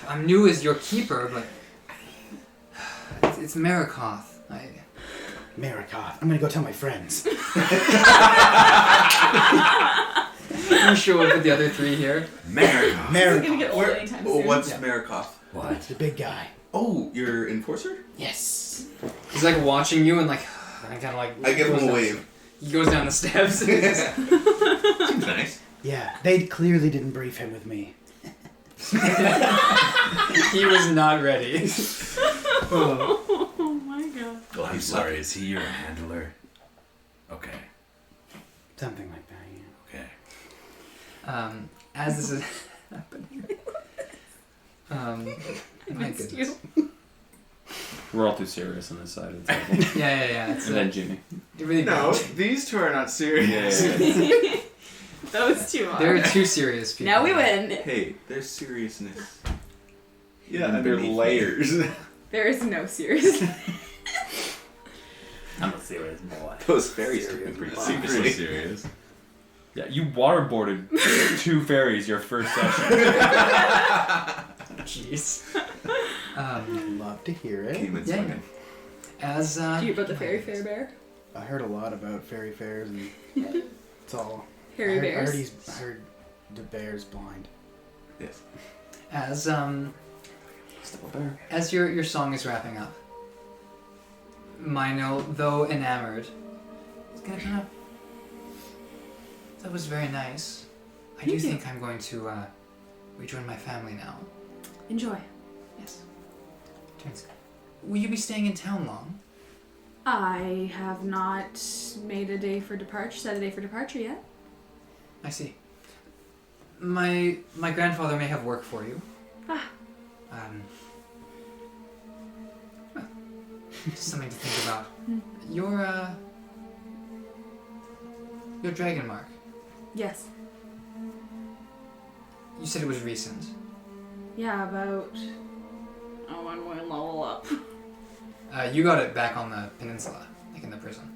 I'm new as your keeper, but it's Marikoth.
Marikoth. I'm gonna go tell my friends.
You show up with the other three here.
Marikoth.
This is gonna get old
Where,
anytime soon.
what's
Yeah.
Marikoth?
What?
The big guy.
Oh, your enforcer?
Yes.
He's like watching you and like, and kind of like.
I give
goes
him a
down-
wave.
He goes down the steps.
Seems nice.
Yeah, they clearly didn't brief him with me.
He was not ready.
Oh my god.
Well, I'm sorry. Is he your handler? Okay.
Something like that, yeah.
Okay.
As this is happening. My
Missed
goodness.
you.
We're all too serious on this side of the table.
Yeah. It's
And then Jimmy.
it really
No, these two are not serious.
Yeah.
Those two are.
There are two serious people.
Now we win.
Hey, there's seriousness.
Yeah, and they're
Beneath
layers.
There is no seriousness.
I'm a serious boy.
Those fairies took me pretty
Pretty
seriously.
serious.
Yeah, you waterboarded 2 fairies your first session.
Jeez.
Love to hear it.
Came in
Yeah.
swinging.
As
Do you hear about the fairy fair bear?
I heard a lot about fairy fairs and it's all.
Hairy bears.
I heard the bear's blind.
Yes.
as your song is wrapping up, Mino, though enamored, is gonna kind of. That was very nice. I do
Thank you.
think I'm going to rejoin my family now.
Enjoy.
Yes. Turns. Will you be staying in town long?
I have not made a day for departure, set a day for departure yet.
I see. My grandfather may have work for you.
Ah.
Well, just something to think about. Your dragon mark.
Yes.
You said it was recent.
Yeah, about... Oh, I'm going to level up.
You got it back on the peninsula, like in the prison.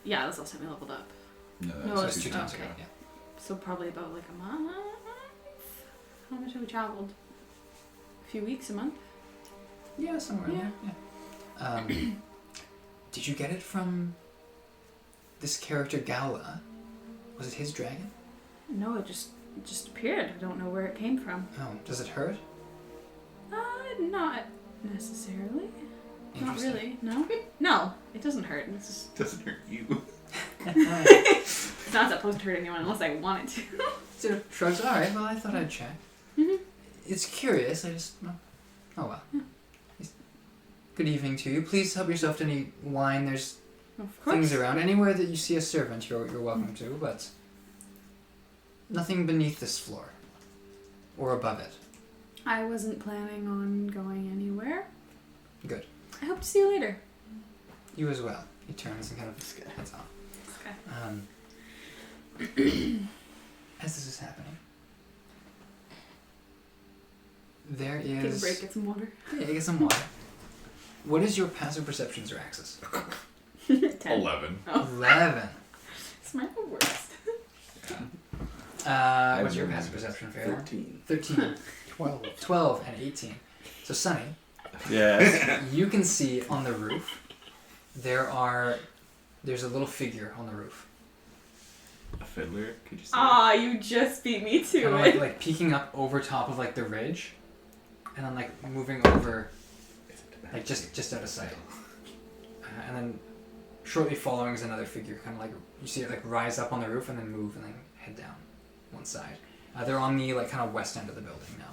Yeah, that's the last time we leveled up.
No,
No,
that's
it's
2 times
okay.
ago. Yeah.
So probably about like a month. How much have we traveled? A few weeks, a month?
Yeah, somewhere in
Yeah.
there. Yeah. Did you get it from this character Gala? Was it his dragon?
No, it just appeared. I don't know where it came from.
Oh, does it hurt?
Not necessarily. Not
Interesting.
really. No. No, it doesn't hurt. It's just
Doesn't hurt you.
it's not supposed to hurt anyone unless I want it to.
So shrugs. All right. Well, I thought I'd check.
Mhm.
It's curious. I just. Oh well. Good evening to you. Please help yourself to any wine. There's
Of course.
things around. Anywhere that you see a servant, you're welcome to. But nothing beneath this floor or above it.
I wasn't planning on going anywhere.
Good.
I hope to see you later.
You as well. He turns and kind of heads off.
Okay.
As this is happening, there
Take a
is.
break, get some water.
Yeah, get some water. What is your passive perception, Zaraxis?
10.
11.
11.
It's my worst.
What's your passive perception, Fair?
13.
13.
12.
12 and 18. So, Sunny,
Yes.
you can see on the roof, there's a little figure on the roof.
A fiddler? Could you say?
Aw, you just beat me to
Kind
it.
of like peeking up over top of like the ridge, and then like moving over, like just out of sight. And then shortly following is another figure, kind of like you see it like rise up on the roof and then move and then head down one side. They're on the like kind of west end of the building now.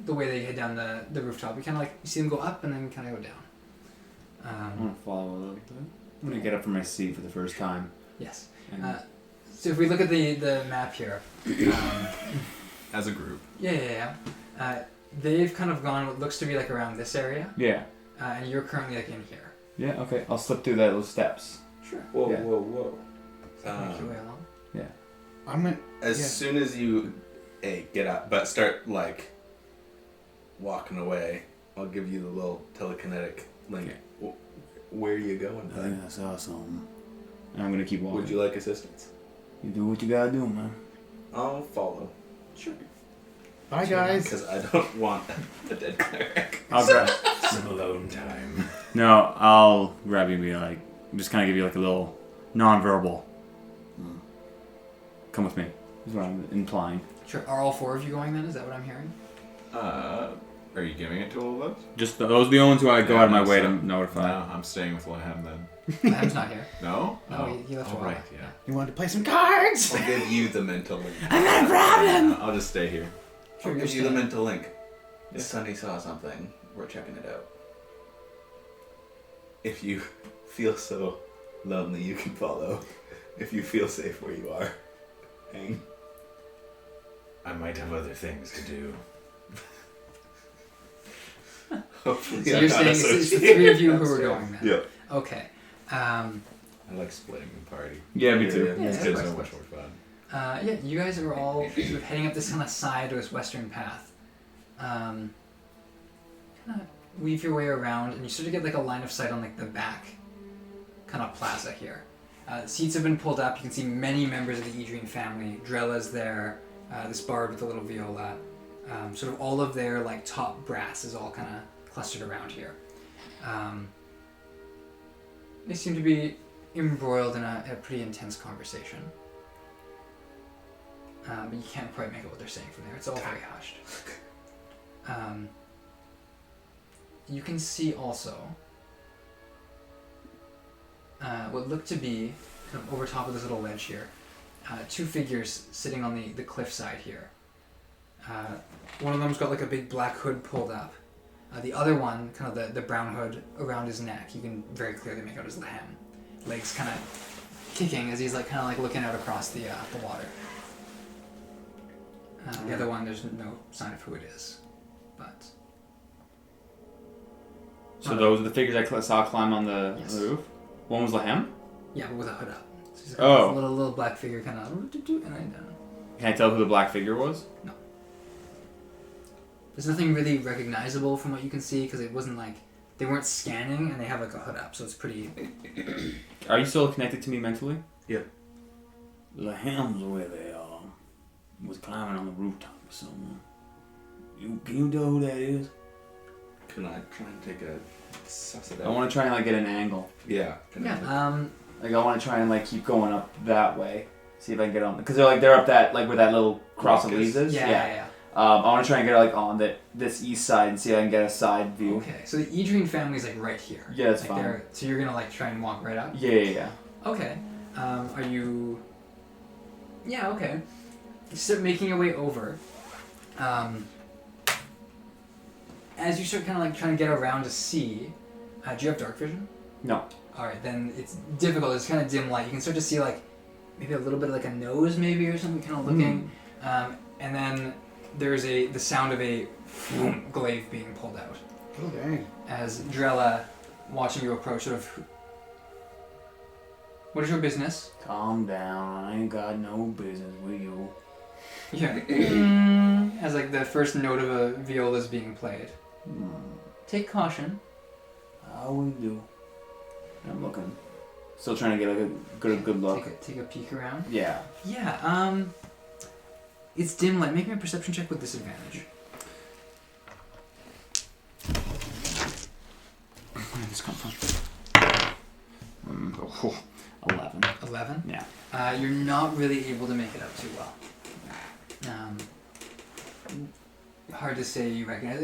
The way they head down the rooftop, you kind of like you see them go up and then kind of go down.
I'm gonna follow a little bit. I'm gonna get up from my seat for the first time.
Yes.
And
So if we look at the map here,
As a group.
yeah. They've kind of gone what looks to be like around this area,
yeah.
and you're currently like in here.
Yeah. Okay. I'll slip through those steps.
Sure.
Whoa,
Yeah.
whoa.
Make your way along.
I'm gonna.
As
Yeah.
soon as you get up, but start like walking away, I'll give you the little telekinetic link. Where are you going,
I think
bud?
I saw something. And I'm gonna keep walking.
Would you like assistance?
You do what you gotta do, man.
I'll follow.
Sure.
Bye, guys.
Because I don't want a dead cleric.
I'll grab.
Some alone time.
No, I'll grab you and be like, just kind of give you like a little non-verbal. Come with me. Is what I'm implying.
Sure. Are all 4 of you going then? Is that what I'm hearing?
Are you giving it to all of us?
Just those are the only ones who I go
Yeah,
out of my
no,
way
so-
to notify.
No, I'm staying with Lehem then.
Lamb's not here.
No?
No, he left a
Oh,
while
right,
back.
yeah.
You want to play some cards?
I'll give you the mental link.
I got a problem.
I'll just stay here.
Sure,
I'll
you're
give you the
staying.
mental link.
Yeah.
Sunny saw something. We're checking it out. If you feel so lonely, you can follow. If you feel safe where you are, hang.
I might have other things to do.
Hopefully,
So
I'm
you're
not
saying it's the
associated
3 of you
with
who are
that
going then?
Yeah.
Okay.
I like splitting the party.
Yeah, me too.
Yeah,
It's
of
so
course.
much more fun.
Yeah, you guys are all sort of heading up this kind of side to this western path. Kind of weave your way around, and you sort of get like a line of sight on like the back kind of plaza here. Seats have been pulled up. You can see many members of the Edrene family. Drella's there. This bard with a little viola. Sort of all of their like top brass is all kind of clustered around here. They seem to be embroiled in a pretty intense conversation. But you can't quite make out what they're saying from there. It's all very hushed. You can see also what look to be, kind of over top of this little ledge here, 2 figures sitting on the cliffside here. One of them's got like a big black hood pulled up. The other one, kind of the brown hood around his neck, you can very clearly make out his Lehem. Legs kind of kicking as he's like kind of like looking out across the water. The other one, there's no sign of who it is, but
So those are the figures I saw climb on the
Yes.
roof. One was Lehem.
yeah, but with a hood up. So he's got
Oh.
this little black figure kind of, and then
Can I tell who the black figure was?
there's nothing really recognizable from what you can see because it wasn't like they weren't scanning and they have like a hood up, so it's pretty.
Are you still connected to me mentally?
Yep.
Lehem's where they was climbing on the rooftop or something. Can you tell who that is?
Can I try and take a suss it out?
I want to try and like get an angle.
Yeah.
Yeah.
Like I want to try and like keep going up that way. See if I can get on because they're up that like where that little cross of leaves is.
Yeah.
I want to try and get like on this east side and see if I can get a side view.
Okay, so the Edrene family's like right here.
Yeah, that's
like
fine.
So you're gonna like try and walk right up?
Yeah.
Okay. Are you... Yeah, okay. You start making your way over. As you start kind of like trying to get around to see, do you have dark vision?
No.
Alright, then it's difficult. It's kind of dim light. You can start to see like maybe a little bit of like a nose maybe or something kind of looking. And then there's the sound of a glaive being pulled out.
Oh, dang.
As Drella, watching you approach, sort of... What is your business?
Calm down. I ain't got no business with you.
Yeah. As like the first note of a viola is being played. Take caution.
How we do?
I'm looking. Still trying to get like a good look.
Take a peek around.
Yeah.
Yeah. It's dim light. Make me a perception check with disadvantage.
Where did this come from? 11.
11?
Yeah.
You're not really able to make it out too well. Hard to say you recognize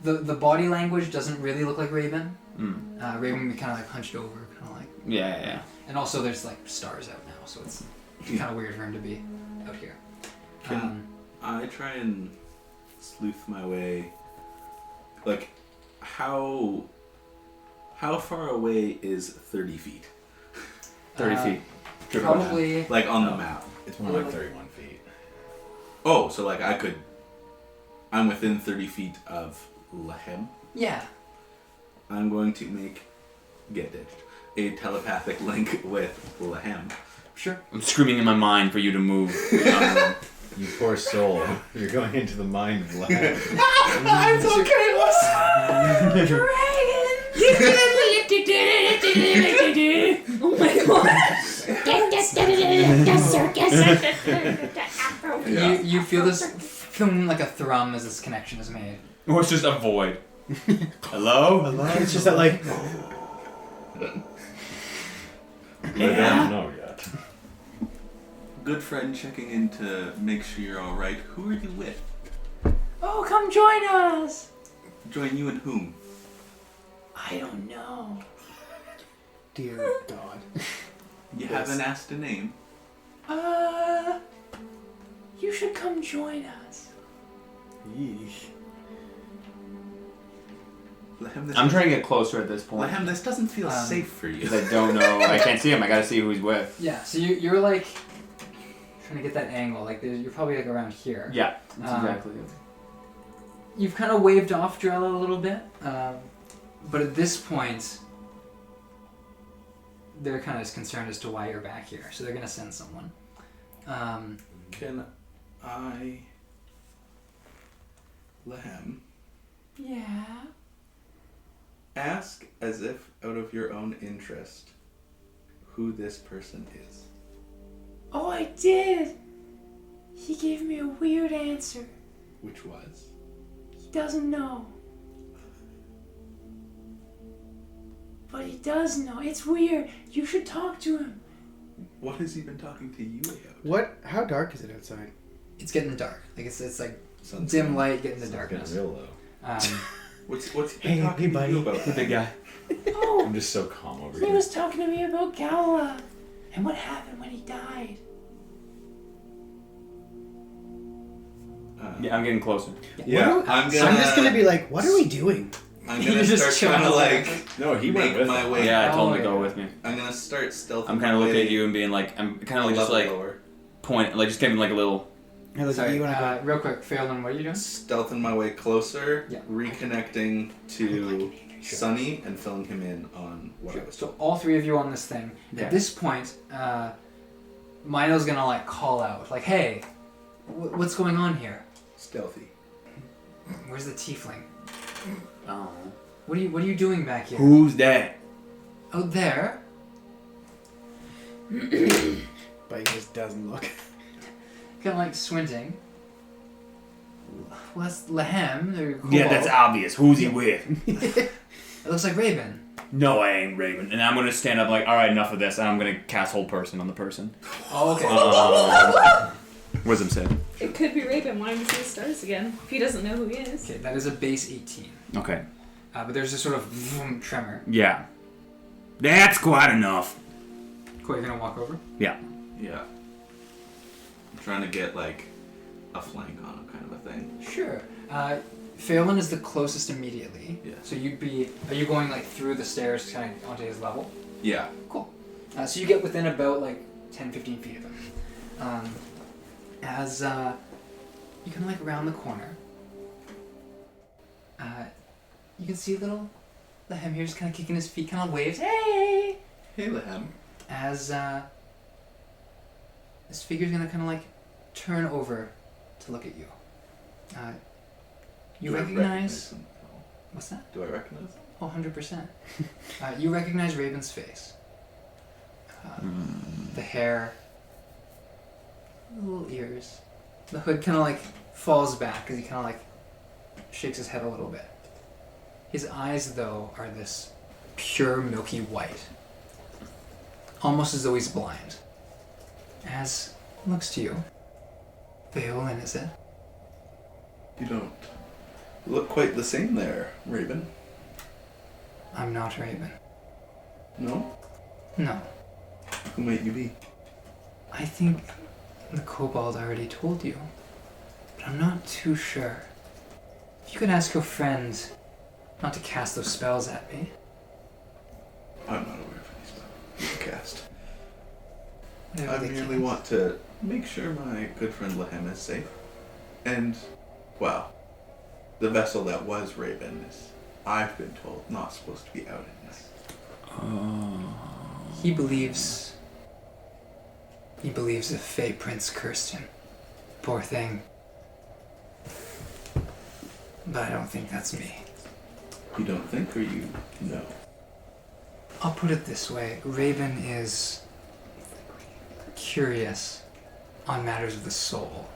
the body language doesn't really look like Raibyn. Raibyn would be kind of like hunched over, kind of like.
Yeah.
And also, there's like stars out now, so it's kind of weird for him to be out here.
Can I try and sleuth my way? Like, how far away is 30 feet?
30 feet.
Probably.
Like on the map.
It's more like 31 feet.
Oh, so like I'm within 30 feet of Lehem.
Yeah.
I'm going to get ditched, a telepathic link with Lehem.
Sure.
I'm screaming in my mind for you to move.
You poor soul. You're going into the mind of life.
I'm so careless!
Oh my god.
You feel this feeling like a thrum as this connection is made.
Or it's just a void. Hello?
It's just that, like...
I don't know yet.
Good friend checking in to make sure you're alright. Who are you with?
Oh, come join us!
Join you and whom?
I don't know.
Dear God.
You haven't asked a name.
You should come join us.
Yeesh.
Lehem, this
I'm trying to get closer at this point.
Lehem, this doesn't feel safe for you.
Because I don't know. I can't see him. I gotta see who he's with.
Yeah, so you're like trying to get that angle. Like you're probably like around here.
Yeah, that's exactly it.
You've kind of waved off Drella a little bit, but at this point, they're kind of concerned as to why you're back here. So they're gonna send someone.
Can I, Lehem,
Yeah.
ask as if out of your own interest who this person is?
Oh, I did. He gave me a weird answer.
Which was?
He doesn't know. But he does know. It's weird. You should talk to him.
What has he been talking to you about?
What? How dark is it outside?
It's getting dark. Like it's like
Sun's
dim
getting-
light getting the
It's
darkness.
getting real low.
What's he
Hey,
been talking
hey,
to
buddy.
you about?
The big guy.
Oh,
I'm just so calm over
he
here.
was talking to me about Gala and what happened when he died.
Yeah, I'm getting closer.
Yeah,
What do-
I'm gonna.
I'm just gonna be like, what are we doing?
I'm
You're
gonna
just
start kind of
chilling.
like
No, he went
make
with
my
him.
way.
Yeah, I told him to
Oh,
go
yeah.
with me.
I'm gonna start stealthing.
I'm kind of
my
looking
way
at you and being like, I'm kind of
a
like just
level
like
lower.
point, like just giving like a little.
Hey, look,
Sorry,
you wanna
real quick, Phelan, what are you doing?
Stealthing my way closer,
Yeah.
reconnecting to Sunny and filling him in on what I was
So
told.
all three of you on this thing.
Yeah.
At this point, Mino's gonna like call out, like, "Hey, what's going on here?
Stealthy.
Where's the tiefling?
Oh.
What are you doing back here?
Who's that?
Out there?
But he just doesn't look.
Kind of like squinting. Well, that's Lehem. They're
Yeah, that's obvious. Who's he with?
It looks like Raibyn.
No, I ain't Raibyn. And I'm gonna stand up like, all right, enough of this, and I'm gonna cast Hold Person on the person.
Oh, okay.
Wisdom save.
It could be Raibyn wanting to see the stars again if he doesn't know who he is.
Okay, that is a base 18.
Okay.
But there's a sort of vroom tremor.
Yeah. That's quite enough.
Cool, you're gonna walk over?
Yeah.
Yeah. I'm trying to get like a flank on him, kind of a thing.
Sure. Phelan is the closest immediately.
Yeah.
So you'd be. Are you going like through the stairs kind of onto his level?
Yeah.
Cool. So you get within about like 10-15 feet of him. As you can like around the corner, you can see little Lehem here just kind of kicking his feet, kind of waves. Hey!
Hey, Lehem.
As this figure's gonna kind of like turn over to look at you. You
Do I
recognize.
him?
What's that?
Do I recognize him?
Oh, 100%. You recognize Raven's face. The hair, little ears. The hood kind of like falls back as he kind of like shakes his head a little bit. His eyes, though, are this pure milky white. Almost as though he's blind. As he looks to you. Violin, is it?
You don't look quite the same there, Raibyn.
I'm not Raibyn.
No?
No.
Who might you be?
I think the kobold already told you. But I'm not too sure. If you could ask your friend not to cast those spells at me.
I'm not aware of any spells you cast.
Whatever
I
they
merely
can.
want to make sure my good friend Lehem is safe. And, well, the vessel that was Raibyn is, I've been told, not supposed to be out at night.
He believes the Fey Prince cursed him. Poor thing. But I don't think that's me.
You don't think, or you know?
I'll put it this way. Raibyn is curious on matters of the soul.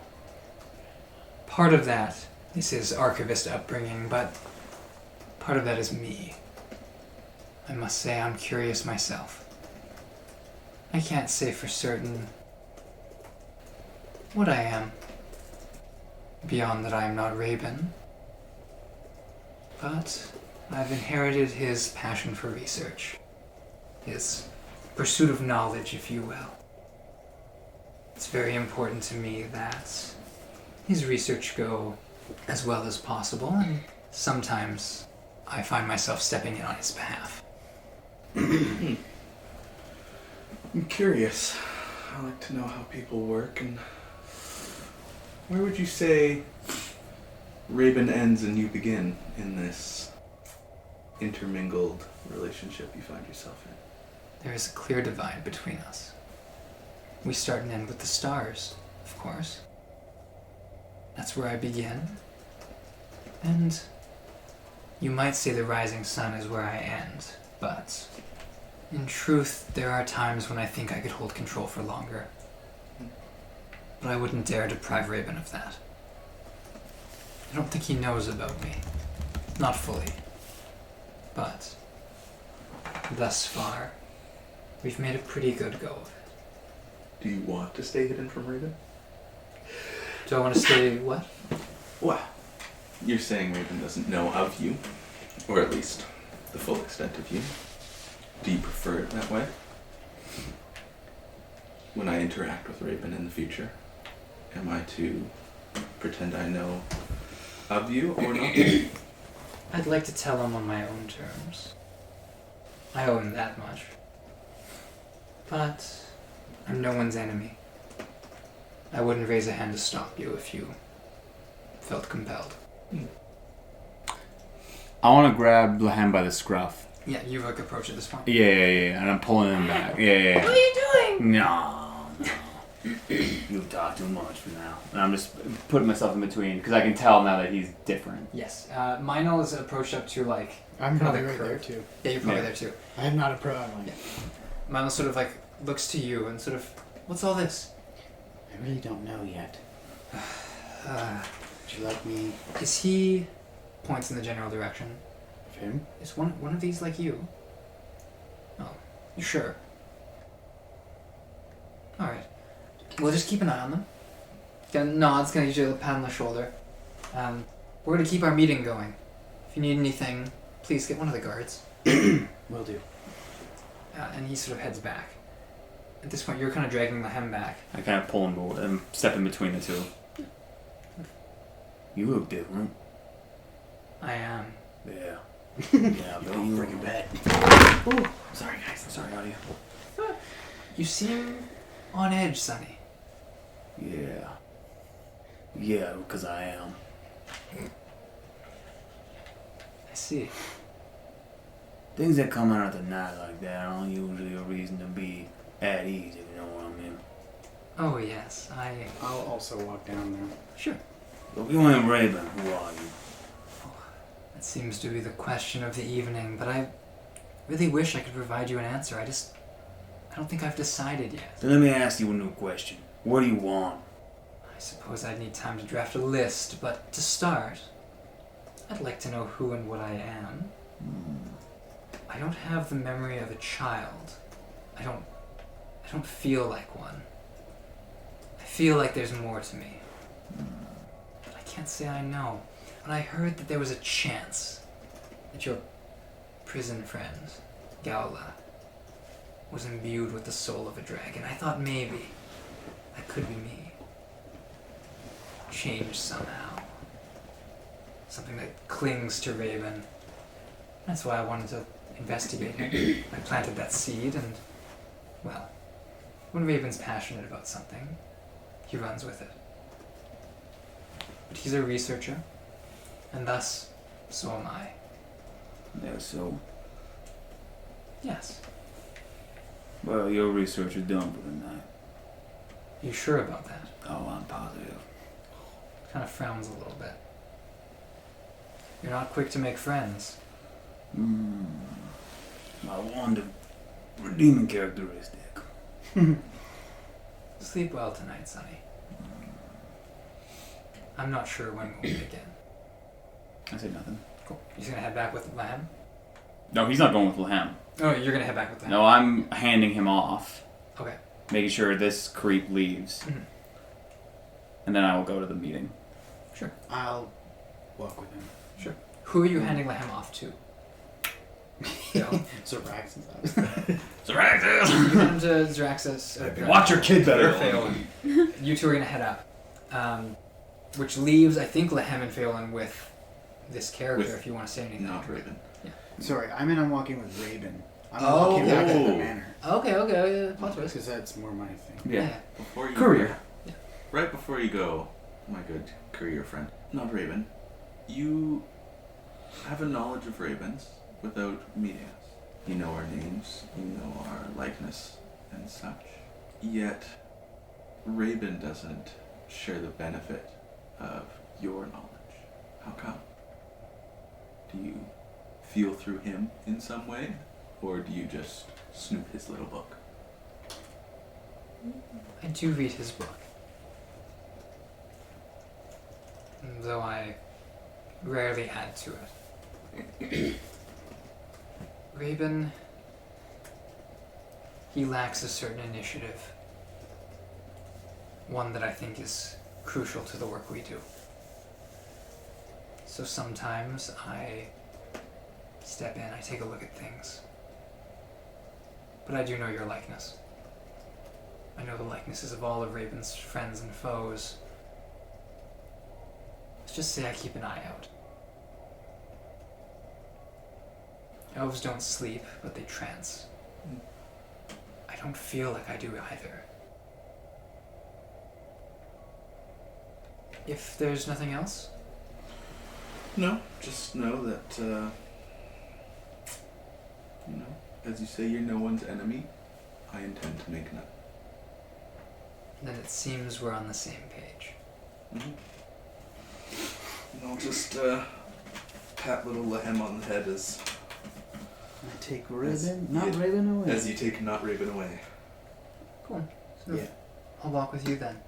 Part of that is his archivist upbringing, but part of that is me. I must say I'm curious myself. I can't say for certain what I am, beyond that I am not Raibyn. But I've inherited his passion for research, his pursuit of knowledge, if you will. It's very important to me that his research go as well as possible, and sometimes I find myself stepping in on his behalf.
I'm curious. I like to know how people work, and where would you say Raibyn ends and you begin in this intermingled relationship you find yourself in?
There is a clear divide between us. We start and end with the stars, of course. That's where I begin. And you might say the rising sun is where I end, but in truth, there are times when I think I could hold control for longer. But I wouldn't dare deprive Raibyn of that. I don't think he knows about me. Not fully. But thus far, we've made a pretty good go of it.
Do you want to stay hidden from Raibyn?
Do I want to stay what?
Well, you're saying Raibyn doesn't know of you, or at least the full extent of you. Do you prefer it that way? When I interact with Raibyn in the future, am I to pretend I know of you or not?
I'd like to tell him on my own terms. I owe him that much. But I'm no one's enemy. I wouldn't raise a hand to stop you if you felt compelled.
I want to grab Lehem by the scruff.
Yeah, you like approach at this point.
Yeah, and I'm pulling him back. Yeah.
What are you doing?
No. You've talked too much for now. And I'm just putting myself in between, because I can tell now that he's different.
Yes. Meinl is approached up to like...
I'm probably
Kinda
right
curve.
there too.
Yeah, you're probably
Yeah.
there too.
I have not a problem.
Meinl sort of like looks to you and sort of, what's all this?
I really don't know yet. Would you like me?
Is he, points in the general direction,
Of him?
is one of these like you? Oh, you sure? Alright. We'll just keep an eye on them. Kind of nods, kind of gives you a pat on the shoulder. We're going to keep our meeting going. If you need anything, please get one of the guards.
Will do.
And he sort of heads back. At this point, you're kind of dragging Lehem back.
I kind of pull him and step in between the two.
You look different.
I am.
Yeah. Yeah, but you
Bring it back.
Ooh,
Sorry, guys. I'm sorry, audio.
you seem on edge, Sonny.
Yeah. Yeah, because I am.
I see.
Things that come out of the night like that aren't usually a reason to be at ease, if you know what I mean.
Oh, yes.
I'll also walk down there.
Sure.
If you ain't Raibyn, who are you?
That seems to be the question of the evening, but I really wish I could provide you an answer. I don't think I've decided yet.
So let me ask you a new question. What do you want?
I suppose I'd need time to draft a list, but to start, I'd like to know who and what I am. I don't have the memory of a child. I don't feel like one. I feel like there's more to me. But I can't say I know. When I heard that there was a chance that your prison friend, Gaula, was imbued with the soul of a dragon, I thought maybe that could be me. Changed somehow. Something that clings to Raibyn. That's why I wanted to investigate it. I planted that seed and, well, when Raven's passionate about something, he runs with it. But he's a researcher, and thus, so am I.
Yeah, so?
Yes.
Well, your research is done for the night.
You sure about that?
Oh, I'm positive.
Kind of frowns a little bit. You're not quick to make friends.
My one redeeming characteristic.
Sleep well tonight, Sonny. I'm not sure when we'll meet again.
I say nothing.
Cool. You just gonna head back with Lehem?
No, he's not going with Lehem.
Oh, you're gonna head back with Lehem?
No, I'm handing him off.
Okay.
Making sure this creep leaves.
Mhm.
And then I will go to the meeting.
Sure.
I'll walk with him.
Sure. Who are you handing Lehem off to? Phil?
Zarax's house.
Zaraxis!
You get him to Zaraxis.
Watch your kid better.
Phelan. You two are gonna head up. Which leaves, I think, Lehem and Phelan with this character,
With
if you want to say anything.
Not Raibyn.
Sorry, I'm walking with Raibyn. I'm
Oh,
walking back to the
okay.
manor.
Okay, plot twist.
Because that's more my thing.
Yeah.
Before you
Courier.
Right before you go, my good courier friend, not Raibyn, you have a knowledge of Raibyn's without meeting us. You know our names, you know our likeness and such. Yet, Raibyn doesn't share the benefit of your knowledge. How come? Do you feel through him in some way? Or do you just snoop his little book?
I do read his book. Though I rarely add to it. Raibyn, he lacks a certain initiative. One that I think is crucial to the work we do. So sometimes I step in, I take a look at things. But I do know your likeness. I know the likenesses of all of Raibyn's friends and foes. Let's just say I keep an eye out. Elves don't sleep, but they trance. I don't feel like I do either. If there's nothing else?
No, just know that, as you say, you're no one's enemy. I intend to make none.
Then it seems we're on the same page.
Mm-hmm. And I'll just pat little Lehem on the head as
I take
As-
Raibyn, not
yeah.
Raibyn away.
you take not Raibyn away.
Cool. So
Yeah.
I'll walk with you then.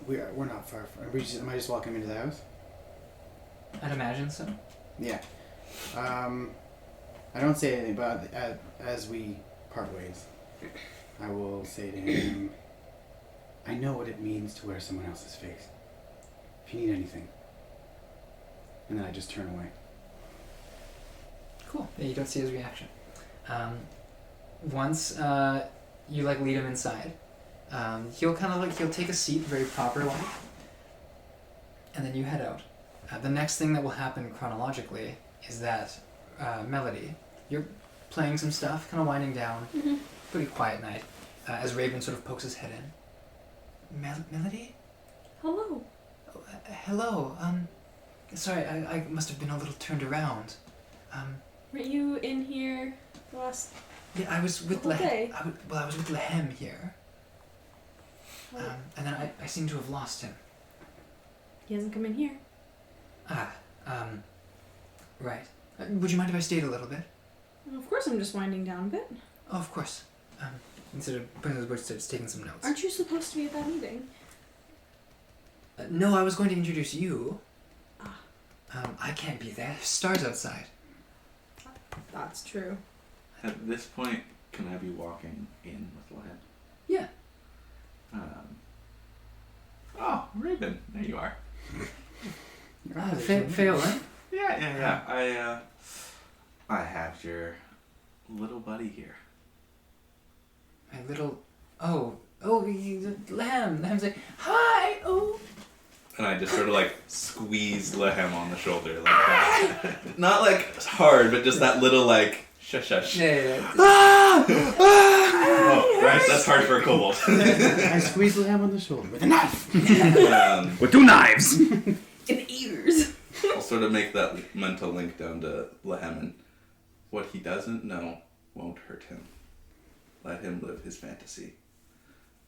We're not far from. Am I just walking into the house?
I'd imagine so.
Yeah. I don't say anything, but as we part ways, I will say to him, I know what it means to wear someone else's face. If you need anything. And then I just turn away.
Cool. Yeah, you don't see his reaction. Once you like lead him inside, he'll take a seat very properly, and then you head out. The next thing that will happen chronologically is that Melody, you're playing some stuff, kind of winding down.
Mm-hmm.
Pretty quiet night. As Raibyn sort of pokes his head in. Melody?
Hello.
Oh, hello. Sorry, I must have been a little turned around.
Were you in here the last?
Yeah, I was with
The whole day?
I was with Lehem here.
Oh.
And then I seem to have lost him.
He hasn't come in here.
Right. Would you mind if I stayed a little bit?
Well, of course, I'm just winding down a bit.
Oh, of course. Instead of putting those words, starts taking some notes.
Aren't you supposed to be at that meeting?
No, I was going to introduce you.
Ah.
I can't be there. Stars outside.
That's true.
At this point, can I be walking in with Lehem?
Yeah.
Oh, Raibyn, there you are.
Phelan?
Yeah. I have your little buddy here.
My little... Lehem. Lehem's like, hi! Oh!
And I just sort of like squeeze Lehem on the shoulder like that. Not like hard, but just that little like shush.
Yeah.
Oh, right, that's hard for a kobold.
I squeeze Lehem on the shoulder with a knife.
With 2 knives!
In the ears.
I'll sort of make that mental link down to Lehem, and what he doesn't know won't hurt him. Let him live his fantasy.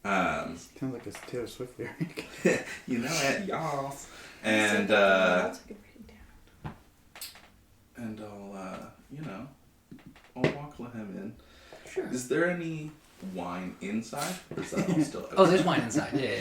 Sounds like a Taylor Swift lyric.
You know it, y'all. And
I'll take it down.
and I'll walk Lehem in.
Sure.
Is there any wine inside, or is that all still out?
Oh, there's wine inside. Yeah.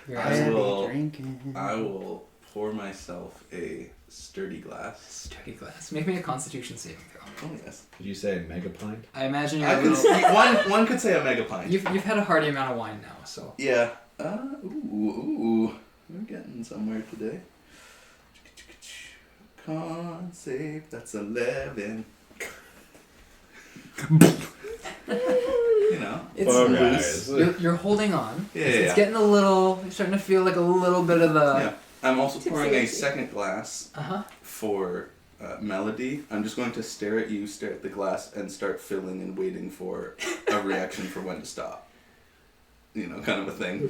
You're
I
absolutely
will-
Drinking.
I will pour myself a sturdy glass.
sturdy glass. Make me a Constitution saving throw.
Oh yes.
Did you say mega pint?
I imagine you're
I
a
could
little...
say, one could say a mega pint.
You've had a hearty amount of wine now, so...
Yeah. Ooh. We're getting somewhere today. Con save, that's 11. You know.
It's
Oh,
loose.
guys.
You're holding on.
Yeah,
It's
yeah.
getting a little... You're starting to feel like a little bit of the...
Yeah. I'm also pouring a
Tipsy.
second glass
Uh-huh.
for Melody. I'm just going to stare at you, stare at the glass, and start filling and waiting for a reaction for when to stop. You know, kind of a thing.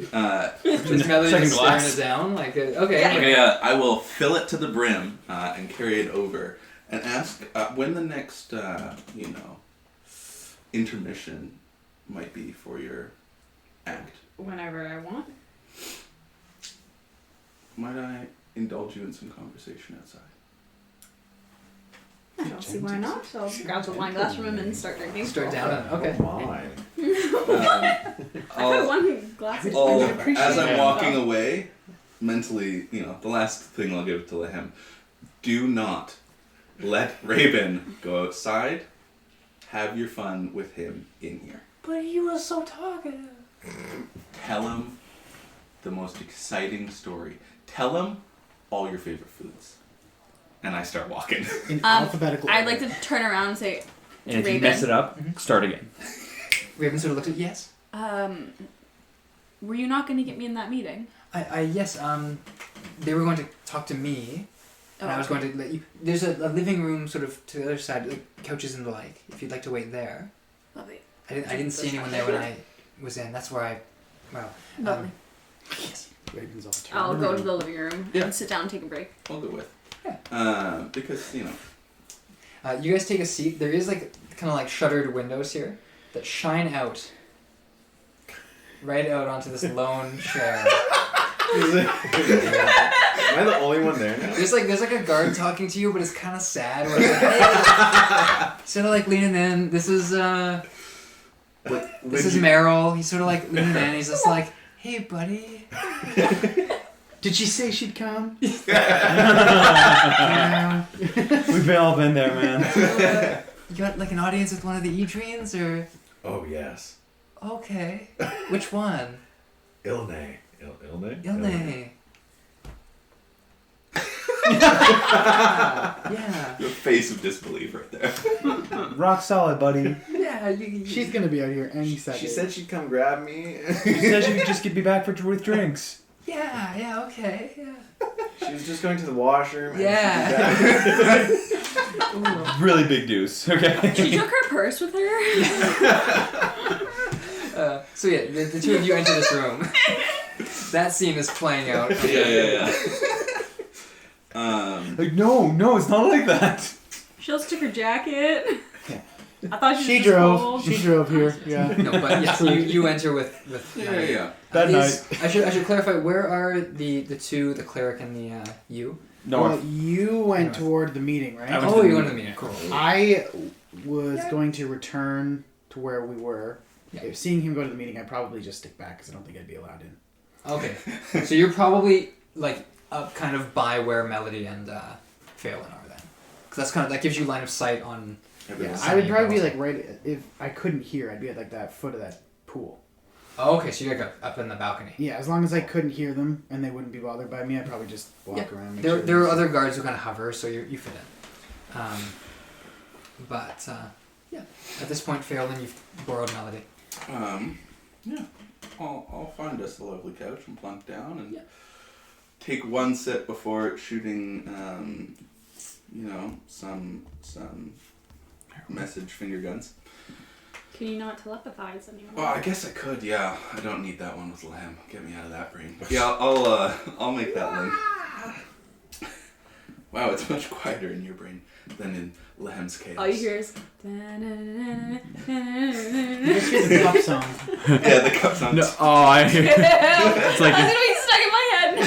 Just Melody
Second
just
glass.
staring it down. Like, okay.
Okay, I will fill it to the brim and carry it over and ask when the next, intermission might be for your act.
Whenever I want.
Might I indulge you in some conversation outside?
I don't see why not. So I'll grab the wine glass from him and start drinking.
Start down it. Okay.
Oh my.
I've had one glass. of
I'll-
wine. I appreciate
as I'm
it.
walking away, mentally, the last thing I'll give to Lehem, do not let Raibyn go outside. Have your fun with him in here.
But he was so talkative.
Tell him the most exciting story. Tell him all your favorite foods. And I start walking.
In alphabetical
I'd like
order.
to turn around and say,
And if you
Raibyn.
mess it up, start again.
Raibyn sort of looked at yes.
were you not going to get me in that meeting?
Yes, they were going to talk to me, and I was going to let you... There's a living room sort of to the other side, like couches and the like, if you'd like to wait there.
Lovely.
I didn't see anyone there when I was in. That's where I... Well...
Lovely.
Yes.
Raven's all turned
I'll go
around.
to the living room
Yeah.
and sit down and take a break.
I'll go with.
Yeah.
Because,
you guys take a seat. There is like kind of like shuttered windows here that shine out right out onto this lone chair.
Am I the only one there now?
There's like a guard talking to you, but it's kind of sad. Where it's like, hey, instead of like leaning in, this is This is Meryl. He's sort of like leaning in. He's just like, "Hey, buddy."
Did she say she'd come?
Yeah.
We've all been there, man.
You got like an audience with one of the Edrenes, or?
Oh, yes.
Okay. Which one?
Ilne. Ilne?
Ilne. Yeah.
The face of disbelief right there.
Rock solid, buddy.
Yeah.
She's gonna be out here any second.
She said she'd come grab me.
She said she could just get me back with drinks.
Yeah. Yeah. Okay. Yeah.
She was just going to the washroom.
Yeah.
Really big deuce. Okay.
She took her purse with her.
So yeah, the two of you enter this room. That scene is playing out.
Yeah.
Like, no, it's not like that.
She also took her jacket. I thought she was
She drove here. Yeah.
No, but yes, you enter with.
Yeah.
That
These- I should clarify. Where are the two, the cleric and the you?
No.
Well, you went toward the meeting, right?
I went
Oh, you went to the meeting. Cool.
I was going to return to where we were.
Yeah.
If seeing him go to the meeting, I'd probably just stick back because I don't think I'd be allowed in.
Okay, so you're probably like up kind of by where Melody and Phelan are then, because that gives you line of sight on.
Yeah, I would probably be like right if I couldn't hear, I'd be at like that foot of that pool.
Oh, okay, so you're like up in the balcony.
Yeah, as long as I couldn't hear them and they wouldn't be bothered by me, I'd probably just walk around. Make
There
sure
are other guards who kind of hover, so you fit in. But yeah, at this point, Phelan, you've borrowed Melody.
Yeah. I'll find us a lovely couch and plunk down and
Yeah.
take one sip before shooting, some message finger guns.
Can you not telepathize anymore?
Well, I guess I could. Yeah, I don't need that one with Lehem. Get me out of that brain. Yeah, I'll make that link. Wow, it's much quieter in your brain than in Lehem's chaos.
All you hear is.
You just hear the cup song.
Yeah, the cup sounds.
No, it's like
That's gonna be stuck in my head now.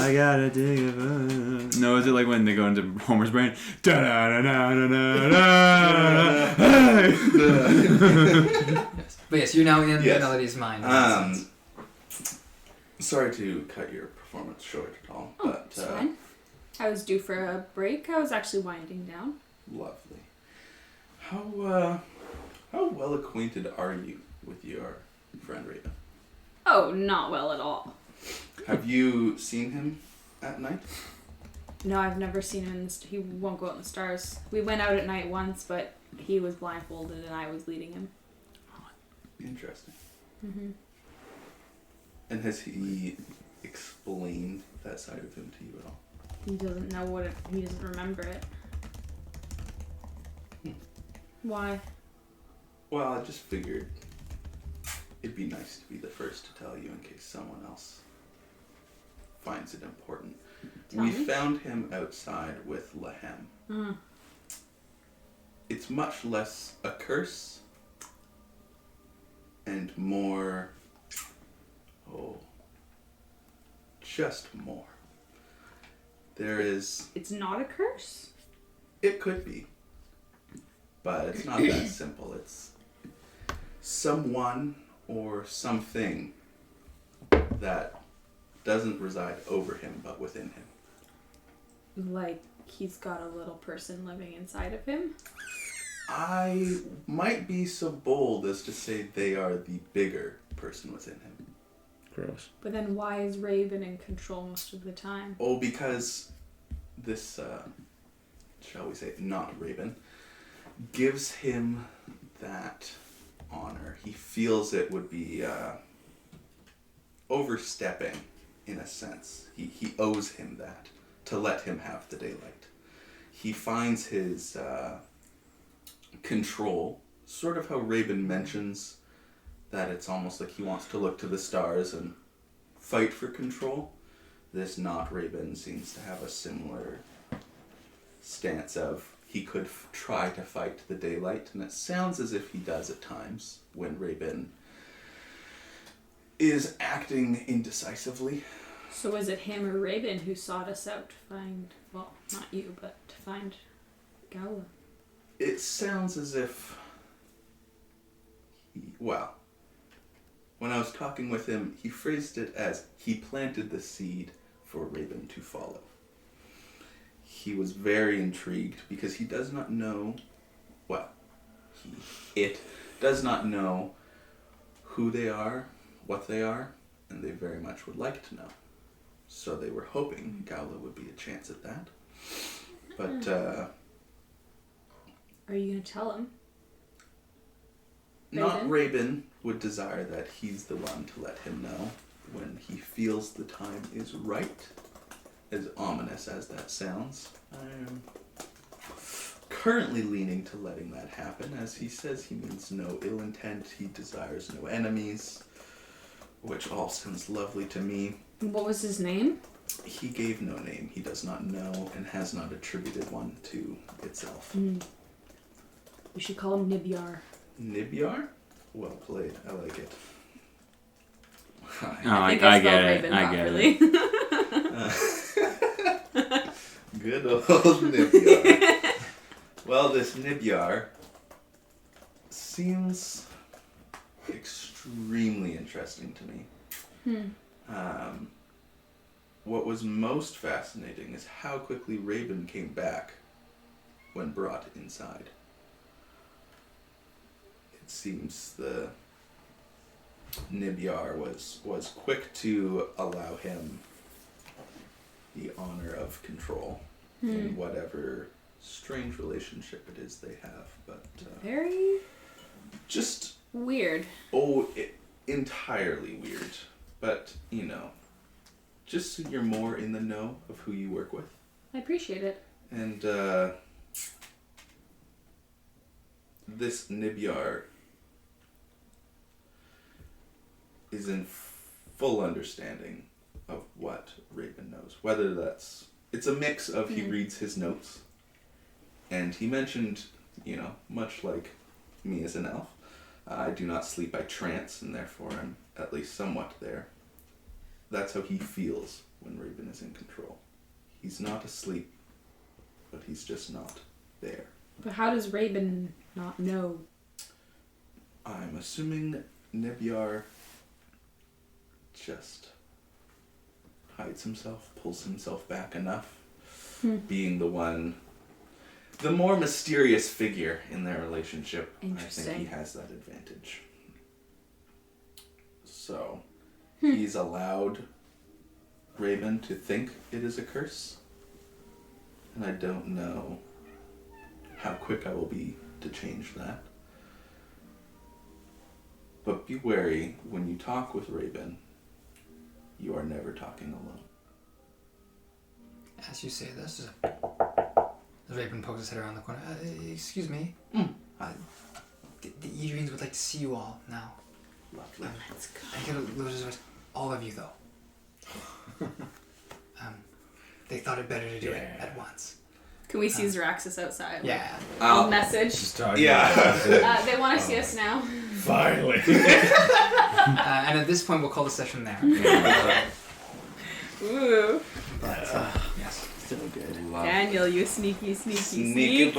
I gotta dig it. No, is it like when they go into Homer's brain?
Yes. But yes, you're now in
Yes.
Melody's mind.
Sorry to cut your performance short at all,
Oh,
but
it's fine. I was due for a break. I was actually winding down.
lovely. How well acquainted are you with your friend Raibyn?
Oh, not well at all.
Have you seen him at night?
No, I've never seen him he won't go out in the stars. We went out at night once, but he was blindfolded and I was leading him.
Interesting.
Mm-hmm.
And has he explained that side of him to you at all?
He doesn't know he doesn't remember it. Why?
Well, I just figured it'd be nice to be the first to tell you in case someone else finds it important.
Tell
We
me.
found him outside with Lehem.
Mm.
It's much less a curse and more, just more. There is,
It's not a curse?
it could be, but it's not that simple. It's someone or something that doesn't reside over him but within him.
Like he's got a little person living inside of him?
I might be so bold as to say they are the bigger person within him.
Gross.
But then why is Raibyn in control most of the time?
Oh, because this, shall we say, not Raibyn, gives him that honor. He feels it would be overstepping, in a sense. He owes him that, to let him have the daylight. He finds his control, sort of how Raibyn mentions that it's almost like he wants to look to the stars and fight for control. This not Raibyn seems to have a similar stance of he could try to fight the daylight, and it sounds as if he does at times when Raibyn is acting indecisively.
So is it him or Raibyn who sought us out to find, well, not you, but to find Gala?
It sounds as if Well, when I was talking with him, he phrased it as he planted the seed for Raibyn to follow. He was very intrigued because he does not know, it does not know who they are, what they are, and they very much would like to know. So they were hoping Gowla would be a chance at that. But,
Are you going to tell him?
not Raibyn would desire that he's the one to let him know when he feels the time is right. As ominous as that sounds, I am currently leaning to letting that happen, as he says he means no ill intent, he desires no enemies, which all sounds lovely to me.
What was his name?
He gave no name. He does not know and has not attributed one to itself.
We should call him Nibyar.
Nibyar? Well played. I like it.
I
think
get it.
spelled Raibyn
I get it.
properly.
Good old Nibyar. Well, this Nibyar seems extremely interesting to me. What was most fascinating is how quickly Raibyn came back when brought inside. It seems the Nibyar was quick to allow him the honor of control in whatever strange relationship it is they have. But
Very
just
weird.
entirely weird. But just so you're more in the know of who you work with.
I appreciate it.
And this Nibyar is in full understanding of what Raibyn knows. Whether it's a mix of he reads his notes, and he mentioned, much like me as an elf, I do not sleep by trance, and therefore I'm at least somewhat there. That's how he feels when Raibyn is in control. He's not asleep, but he's just not there.
But how does Raibyn not know?
I'm assuming Nibyar just hides himself, pulls himself back enough, being the more mysterious figure in their relationship. I think he has that advantage. So, he's allowed Raibyn to think it is a curse, and I don't know how quick I will be to change that. But be wary, when you talk with Raibyn, you are never talking alone.
As you say this, Raibyn pokes his head around the corner. Excuse me. The Edrenes would like to see you all now.
Lovely.
Let's go.
I get a little bit, all of you though. They thought it better to do it at once.
Can we see Zraxus outside?
Yeah.
I'll message.
Just talking
They want to see us now.
Finally.
And at this point, we'll call the session there.
Ooh.
But, yes.
So good.
Daniel, you sneaky
boy.
sneaky.
I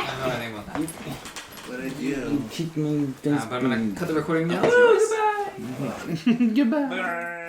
don't know anything about that.
What I do?
Keep me.
But I'm going to cut the recording now.
Ooh, goodbye.
Goodbye.